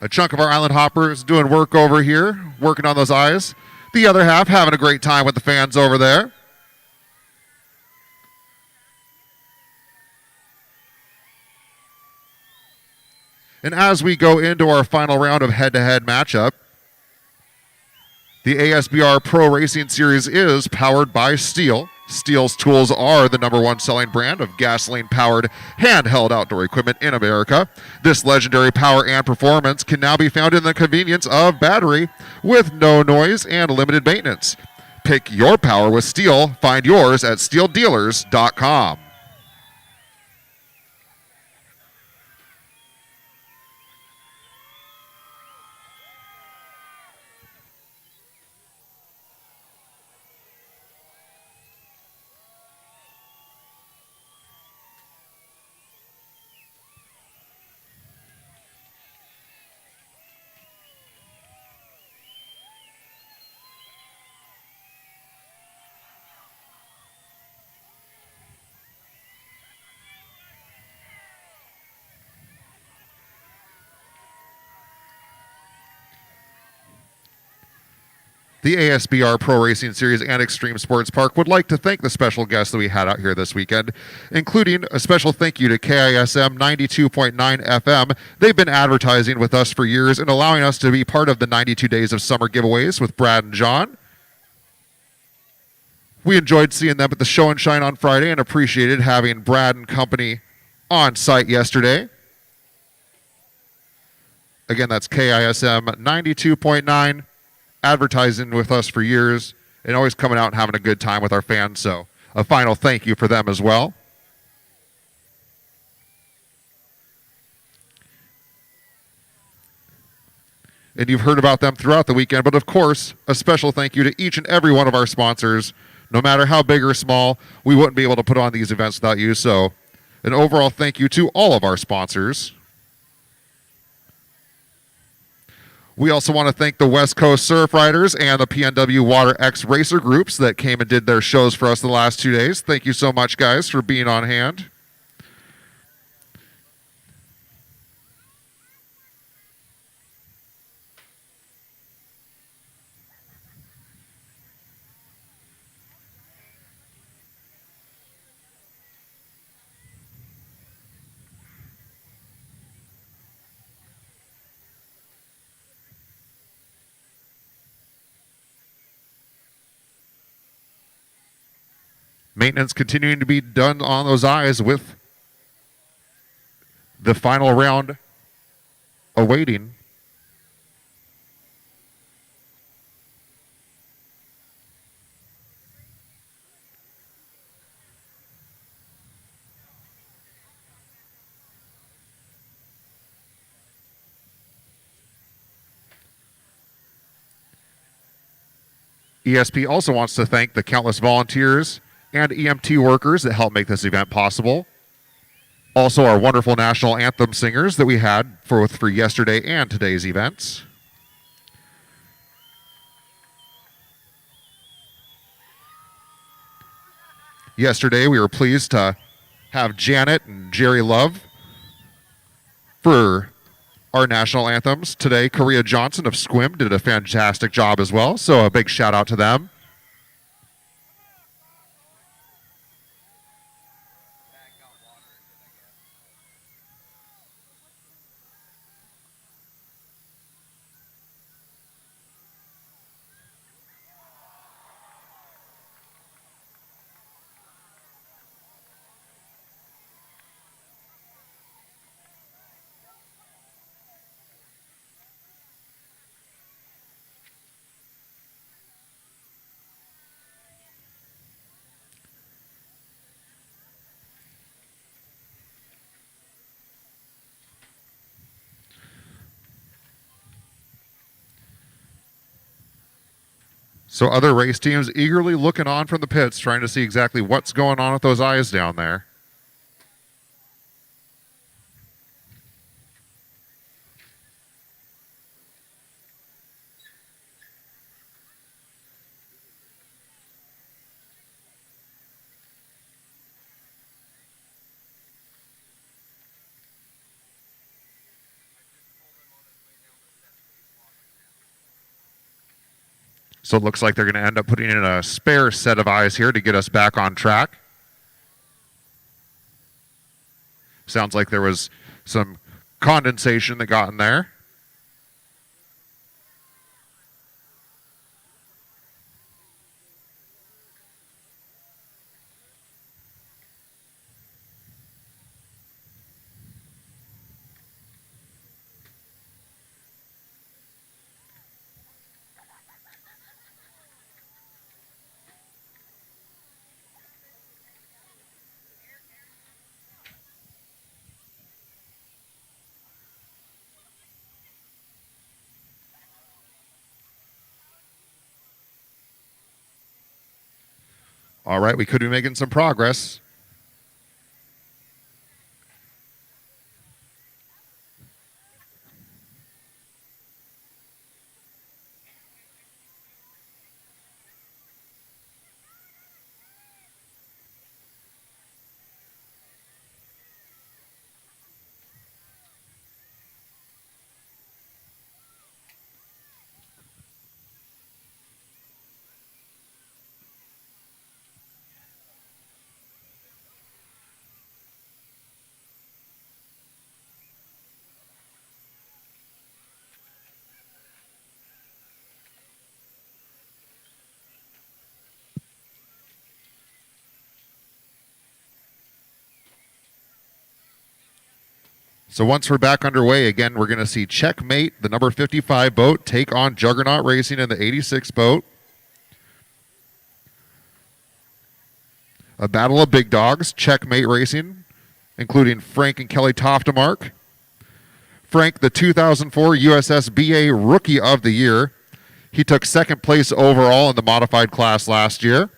a chunk of our island hoppers doing work over here, working on those eyes. The other half having a great time with the fans over there. And as we go into our final round of head-to-head matchup, the ASBR Pro Racing Series is powered by Stihl. Stihl's tools are the #1 selling brand of gasoline-powered handheld outdoor equipment in America. This legendary power and performance can now be found in the convenience of battery with no noise and limited maintenance. Pick your power with Stihl. Find yours at stihldealers.com. The ASBR Pro Racing Series and Extreme Sports Park would like to thank the special guests that we had out here this weekend, including a special thank you to KISM 92.9 FM. They've been advertising with us for years and allowing us to be part of the 92 Days of Summer giveaways with Brad and John. We enjoyed seeing them at the Show and Shine on Friday and appreciated having Brad and company on site yesterday. Again, that's KISM 92.9. Advertising with us for years and always coming out and having a good time with our fans. So a final thank you for them as well. And you've heard about them throughout the weekend, but of course, a special thank you to each and every one of our sponsors. No matter how big or small, we wouldn't be able to put on these events without you. So an overall thank you to all of our sponsors. We also want to thank the West Coast Surf Riders and the PNW Water X Racer groups that came and did their shows for us the last 2 days. Thank you so much, guys, for being on hand. Maintenance continuing to be done on those eyes with the final round awaiting. ESP also wants to thank the countless volunteers and EMT workers that help make this event possible. Also, our wonderful national anthem singers that we had for yesterday and today's events. Yesterday, we were pleased to have Janet and Jerry Love for our national anthems. Today, Korea Johnson of Squim did a fantastic job as well, so a big shout out to them. So other race teams eagerly looking on from the pits, trying to see exactly what's going on with those eyes down there. So it looks like they're going to end up putting in a spare set of eyes here to get us back on track. Sounds like there was some condensation that got in there. All right, we could be making some progress. So once we're back underway, again, we're going to see Checkmate, the number 55 boat, take on Juggernaut Racing in the 86 boat. A battle of big dogs, Checkmate Racing, including Frank and Kelly Toftemark. Frank, the 2004 USSBA Rookie of the Year. He took second place overall in the modified class last year.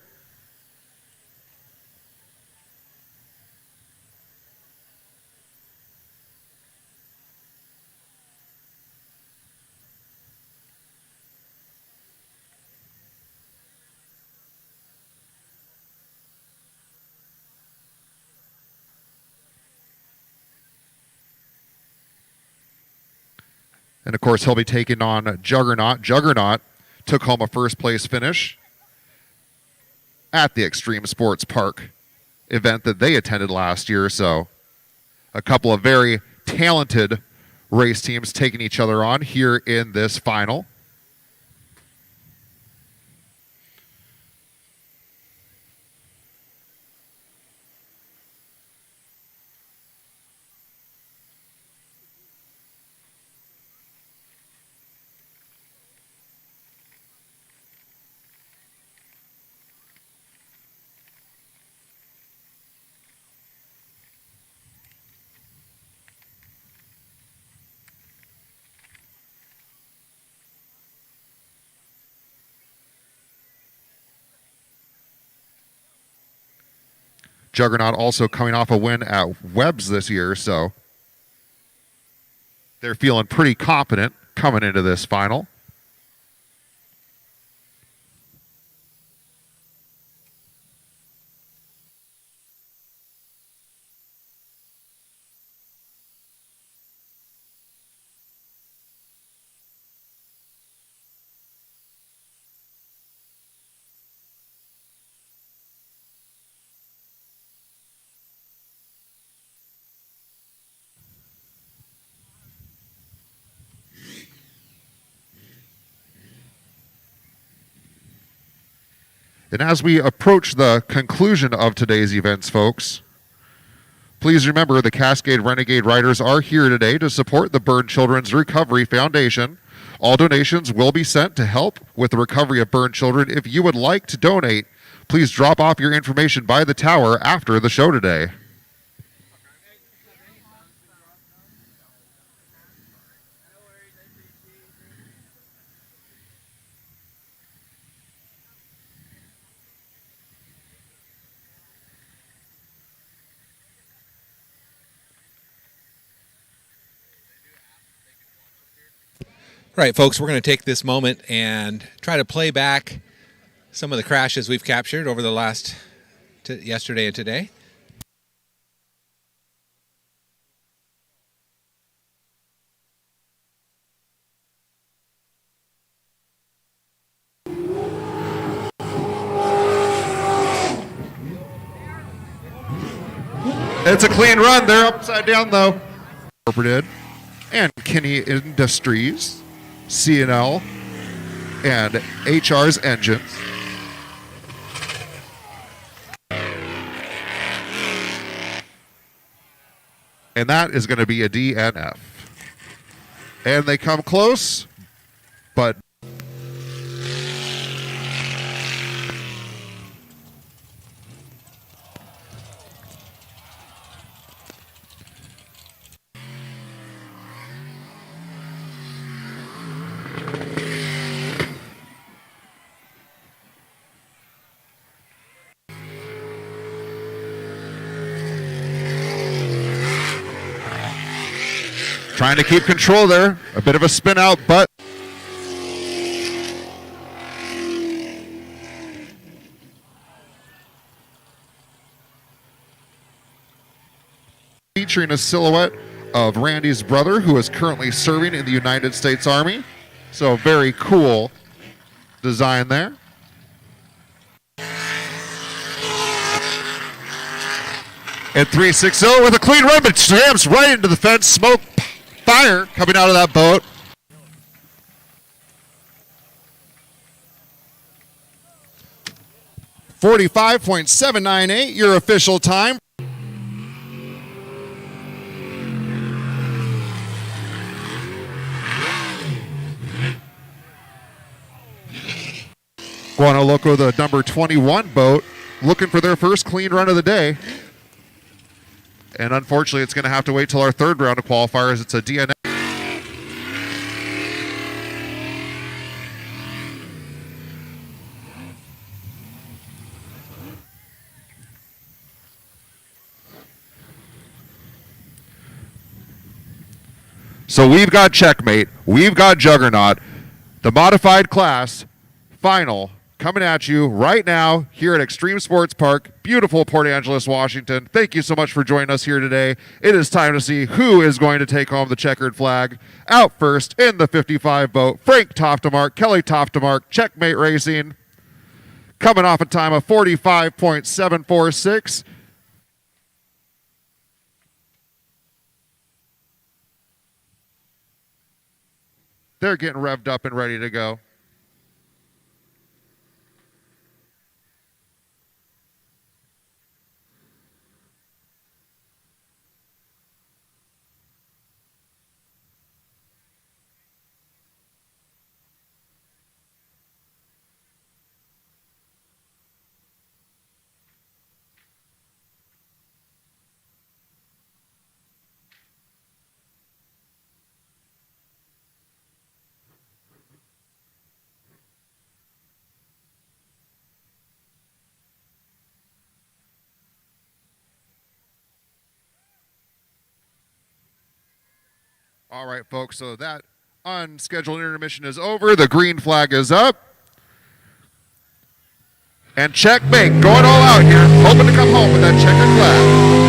And of course, he'll be taking on Juggernaut. Juggernaut took home a first place finish at the Extreme Sports Park event that they attended last year. So a couple of very talented race teams taking each other on here in this final. Juggernaut also coming off a win at Webb's this year, so they're feeling pretty confident coming into this final. And as we approach the conclusion of today's events, folks, please remember the Cascade Renegade Riders are here today to support the Burned Children's Recovery Foundation. All donations will be sent to help with the recovery of burned children. If you would like to donate, please drop off your information by the tower after the show today. All right, folks, we're going to take this moment and try to play back some of the crashes we've captured over the last yesterday and today. It's a clean run. They're upside down, though. Incorporated and Kinney Industries, C&L, and HR's Engines. And that is going to be a DNF. And they come close, but trying to keep control there. A bit of a spin out, but featuring a silhouette of Randy's brother, who is currently serving in the United States Army. So very cool design there. And 360 with a clean run, but slams right into the fence. Smoke, fire coming out of that boat. .798, your official time. Guano Loco, the number 21 boat, looking for their first clean run of the day. And unfortunately, it's going to have to wait till our third round of qualifiers. It's a DNA. So we've got Checkmate. We've got Juggernaut. The modified class final coming at you right now here at Extreme Sports Park, beautiful Port Angeles, Washington. Thank you so much for joining us here today. It is time to see who is going to take home the checkered flag. Out first in the 55 boat, Frank Toftemark, Kelly Toftemark, Checkmate Racing, coming off a time of 45.746. They're getting revved up and ready to go. All right, folks, so that unscheduled intermission is over. The green flag is up. And Checkmate going all out here, hoping to come home with that checkered flag.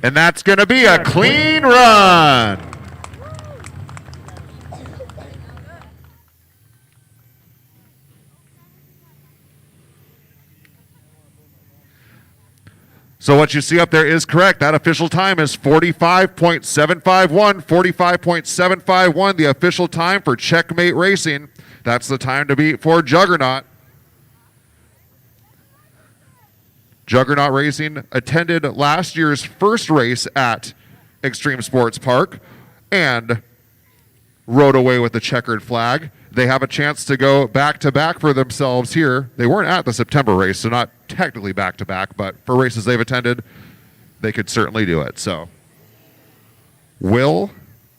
And that's going to be a clean run. So what you see up there is correct. That official time is 45.751, 45.751, the official time for Checkmate Racing. That's the time to beat for Juggernaut. Juggernaut Racing attended last year's first race at Extreme Sports Park and rode away with the checkered flag. They have a chance to go back-to-back for themselves here. They weren't at the September race, so not technically back-to-back, but for races they've attended, they could certainly do it. So Will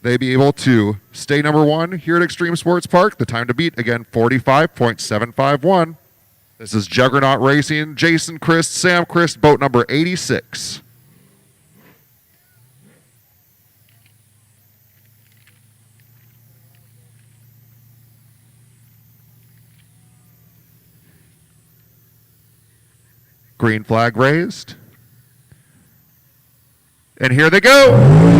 they be able to stay number one here at Extreme Sports Park? The time to beat, again, 45.751. This is Juggernaut Racing, Jason Christ, Sam Christ, boat number 86. Green flag raised. And here they go.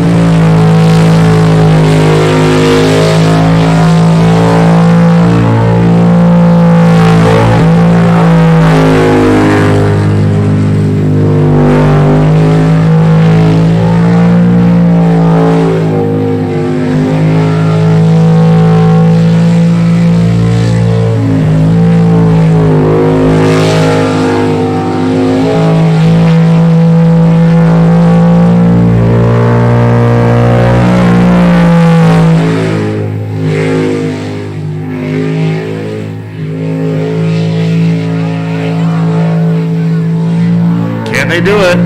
They do it.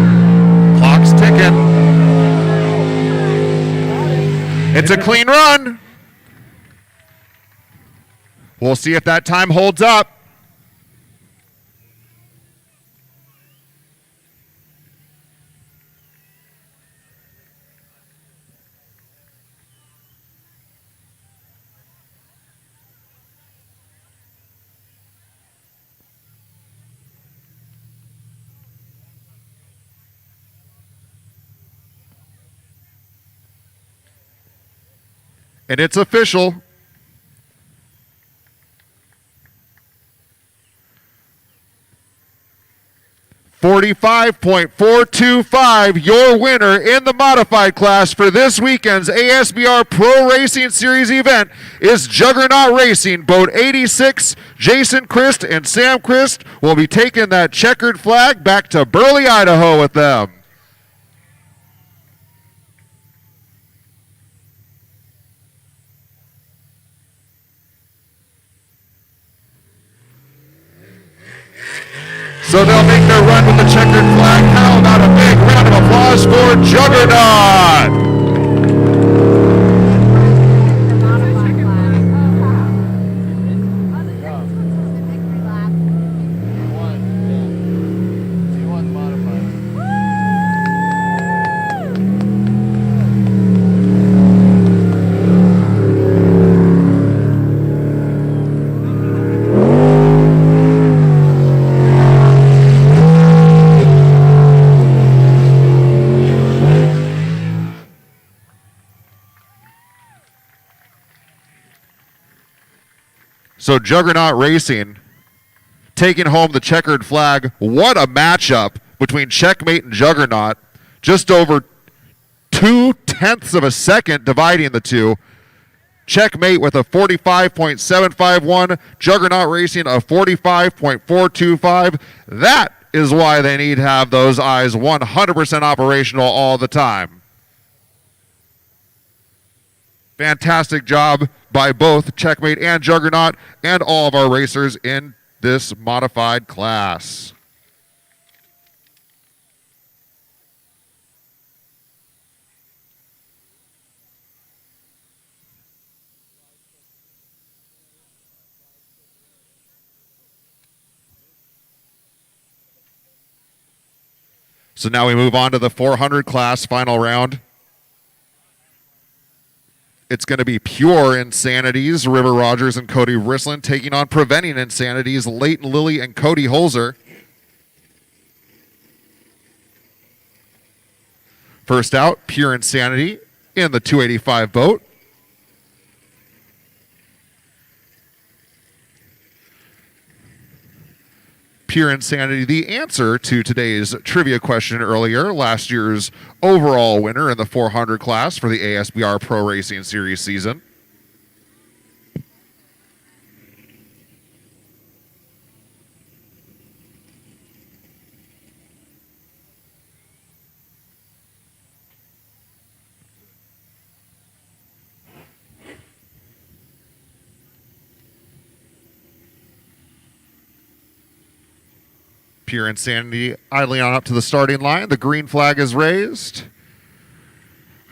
Clock's ticking. It's a clean run. We'll see if that time holds up. And it's official. $45.425, your winner in the modified class for this weekend's ASBR Pro Racing Series event is Juggernaut Racing. Boat 86, Jason Christ and Sam Christ will be taking that checkered flag back to Burley, Idaho with them. So they'll make their run with the checkered flag. How about a big round of applause for Juggernaut? So Juggernaut Racing taking home the checkered flag. What a matchup between Checkmate and Juggernaut. Just over 0.2 of a second dividing the two. Checkmate with a 45.751. Juggernaut Racing a 45.425. That is why they need to have those eyes 100% operational all the time. Fantastic job by both Checkmate and Juggernaut and all of our racers in this modified class. So now we move on to the 400 class final round. It's going to be Pure Insanities, River Rogers and Cody Rislin, taking on Preventing Insanities, Leighton Lilly and Cody Holzer. First out, Pure Insanity in the 285 boat. Pure Insanity, the answer to today's trivia question earlier, last year's overall winner in the 400 class for the ASBR Pro Racing Series season. Pure Insanity idling on up to the starting line. The green flag is raised.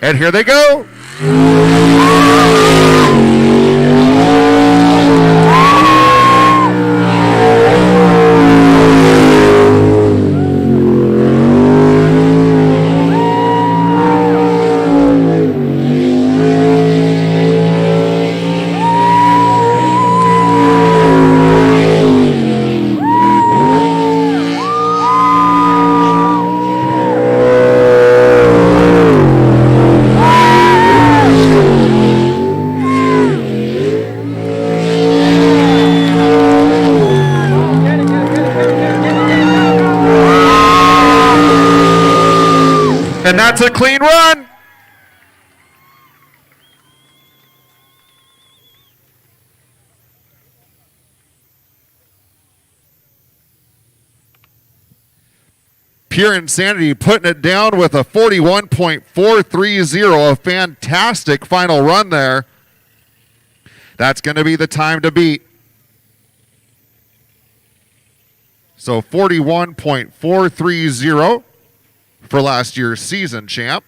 And here they go. And that's a clean run. Pure Insanity putting it down with a 41.430, a fantastic final run there. That's going to be the time to beat. So 41.430 for last year's season champ.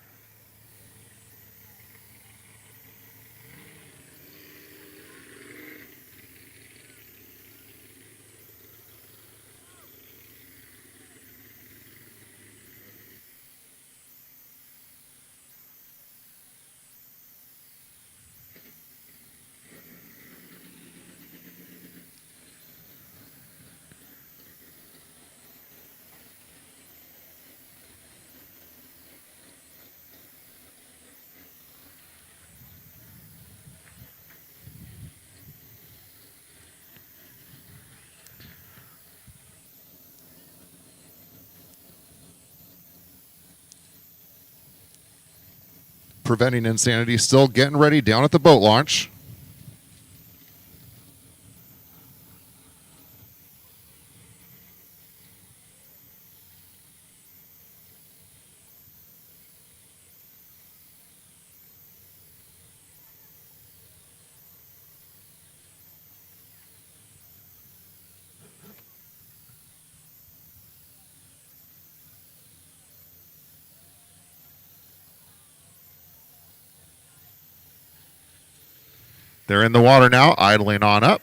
Preventing Insanity still getting ready down at the boat launch. They're in the water now, idling on up.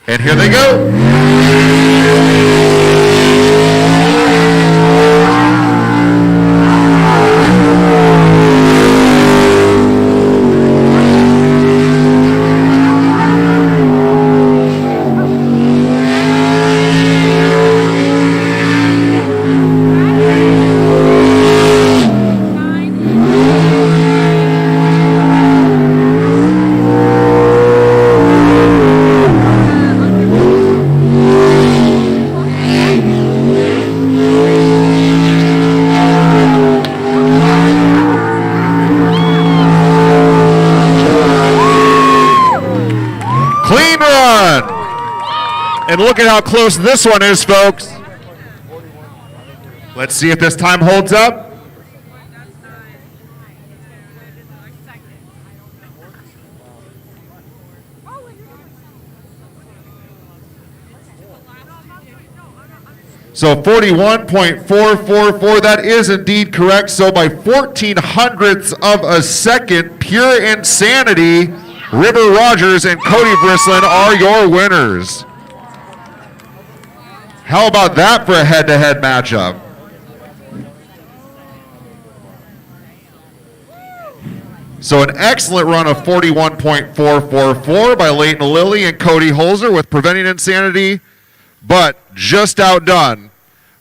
And here they go. Clean run. And look at how close this one is, folks. Let's see if this time holds up. So 41.444, that is indeed correct. So by 14 hundredths of a second, Pure Insanity, River Rogers, and Cody Brislin are your winners. How about that for a head-to-head matchup? So an excellent run of 41.444 by Leighton Lilly and Cody Holzer with Preventing Insanity, but just outdone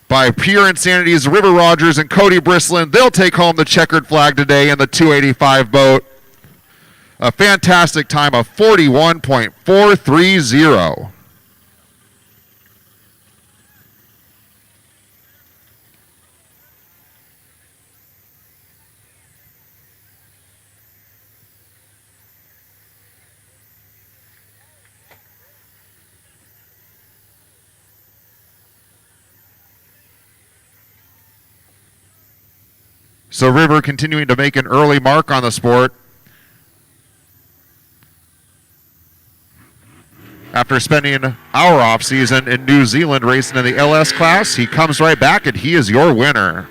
by Pure Insanity's River Rogers and Cody Brislin. They'll take home the checkered flag today in the 285 boat. A fantastic time of 41.430. So River continuing to make an early mark on the sport. After spending our off-season in New Zealand racing in the LS class, he comes right back and he is your winner.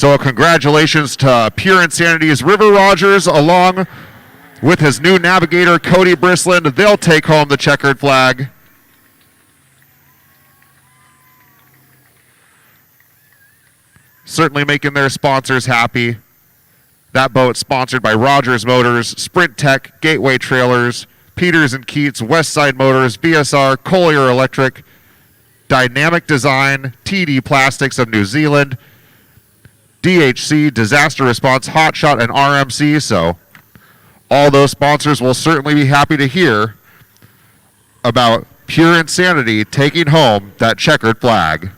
So congratulations to Pure Insanity's River Rogers along with his new navigator, Cody Brisland. They'll take home the checkered flag. Certainly making their sponsors happy. That boat sponsored by Rogers Motors, Sprint Tech, Gateway Trailers, Peters and Keats, Westside Motors, VSR, Collier Electric, Dynamic Design, TD Plastics of New Zealand, DHC, Disaster Response, Hotshot, and RMC. So all those sponsors will certainly be happy to hear about Pure Insanity taking home that checkered flag.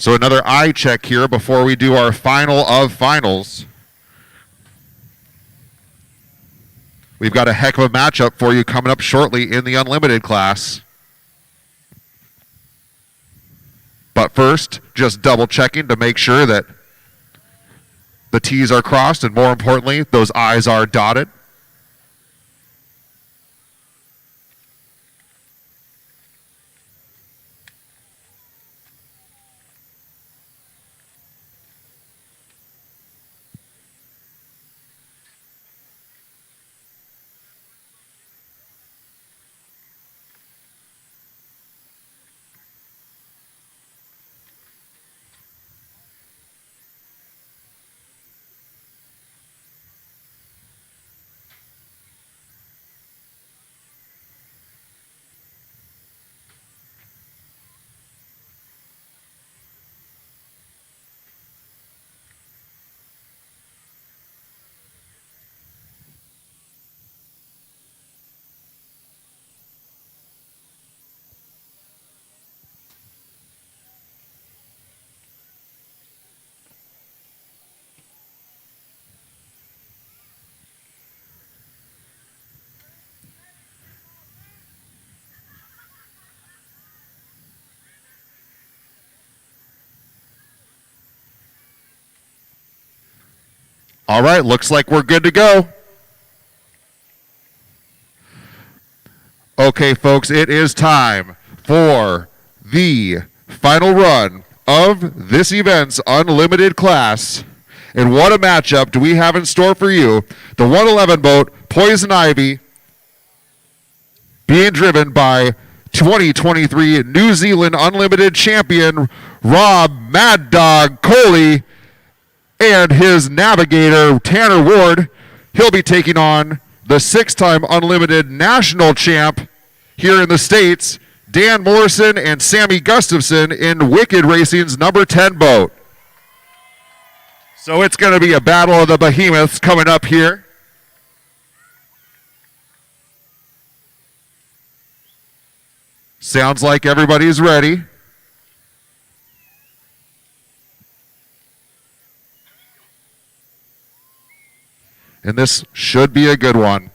So another eye check here before we do our final of finals. We've got a heck of a matchup for you coming up shortly in the Unlimited class. But first, just double checking to make sure that the T's are crossed and more importantly, those I's are dotted. All right, looks like we're good to go. Okay, folks, it is time for the final run of this event's Unlimited class. And what a matchup do we have in store for you. The 111 boat, Poison Ivy, being driven by 2023 New Zealand Unlimited champion Rob Mad Dog Coley and his navigator Tanner Ward. He'll be taking on the six-time Unlimited national champ here in the States, Dan Morrison and Sammy Gustafson in Wicked Racing's number 10 boat. So it's going to be a battle of the behemoths coming up here. Sounds like everybody's ready. And this should be a good one.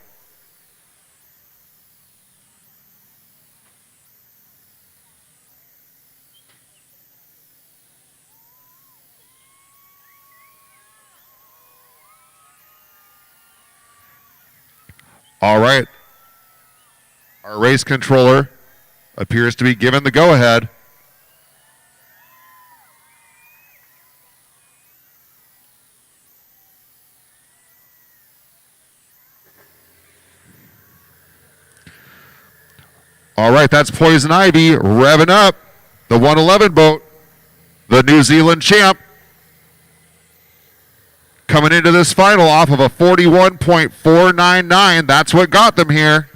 All right. Our race controller appears to be given the go-ahead. All right, that's Poison Ivy revving up the 111 boat, the New Zealand champ. Coming into this final off of a 41.499. That's what got them here.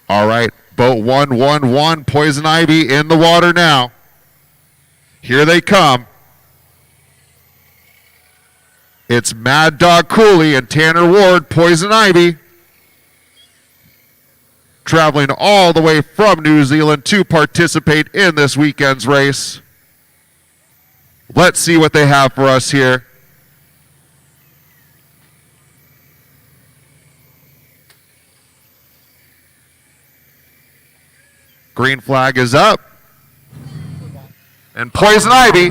All right, boat 111, Poison Ivy in the water now. Here they come. It's Mad Dog Cooley and Tanner Ward, Poison Ivy, traveling all the way from New Zealand to participate in this weekend's race. Let's see what they have for us here. Green flag is up. And Poison Ivy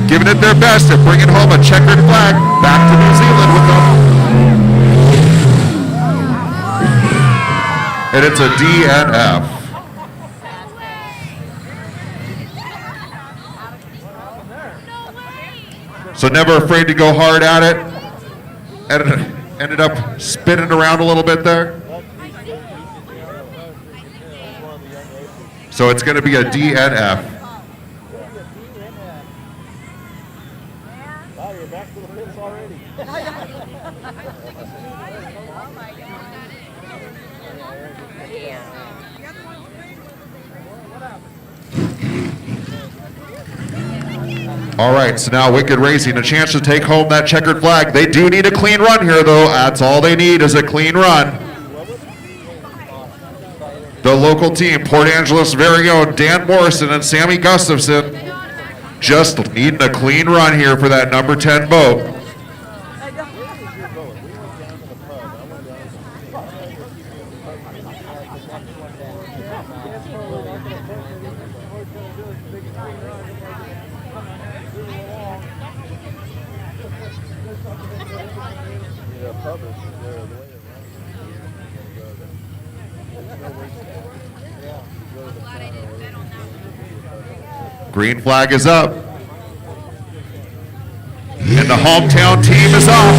giving it their best at bringing home a checkered flag back to New Zealand with them. And it's a DNF. So never afraid to go hard at it. Ended up spinning around a little bit there. So it's going to be a DNF. Wow, you're back to the pits already. All right, so now Wicked Racing, a chance to take home that checkered flag. They do need a clean run here, though. That's all they need is a clean run. The local team, Port Angeles' very own Dan Morrison and Sammy Gustafson, just needing a clean run here for that number 10 boat. Green flag is up. And the hometown team is off.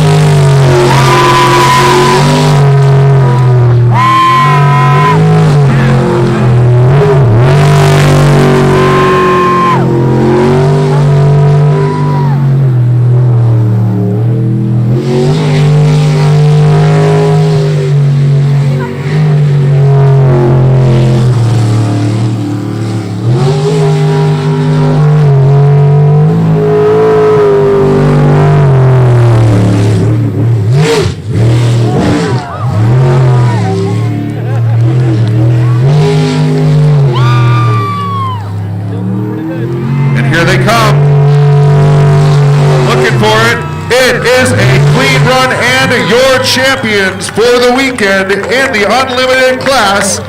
Champions for the weekend in the unlimited class.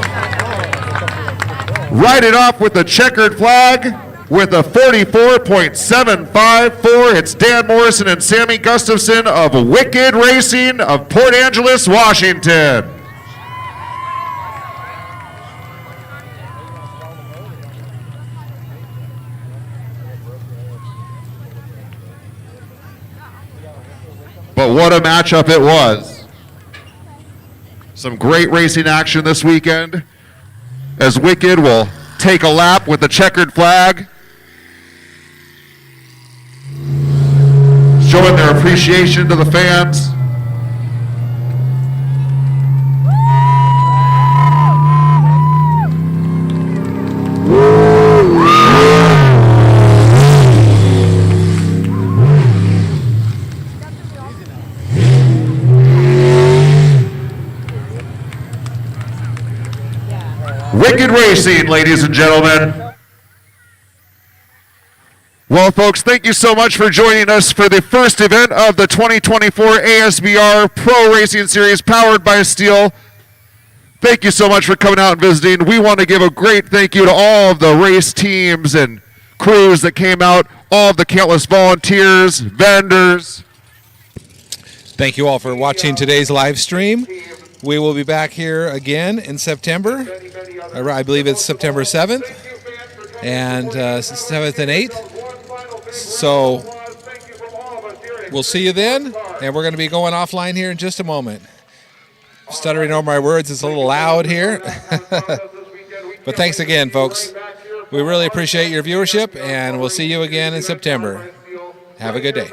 Right it off with the checkered flag with a 44.754. It's Dan Morrison and Sammy Gustafson of Wicked Racing of Port Angeles, Washington. But what a matchup it was. Some great racing action this weekend as Wicked will take a lap with the checkered flag, showing their appreciation to the fans. Wicked Racing, ladies and gentlemen. Well, folks, thank you so much for joining us for the first event of the 2024 ASBR Pro Racing Series powered by Stihl. Thank you so much for coming out and visiting. We want to give a great thank you to all of the race teams and crews that came out, all of the countless volunteers, vendors. Thank you all for watching today's live stream. We will be back here again in September. I believe it's September 7th and 7th and 8th. So we'll see you then, and we're going to be going offline here in just a moment. Stuttering over my words, it's a little loud here. But thanks again, folks. We really appreciate your viewership, and we'll see you again in September. Have a good day.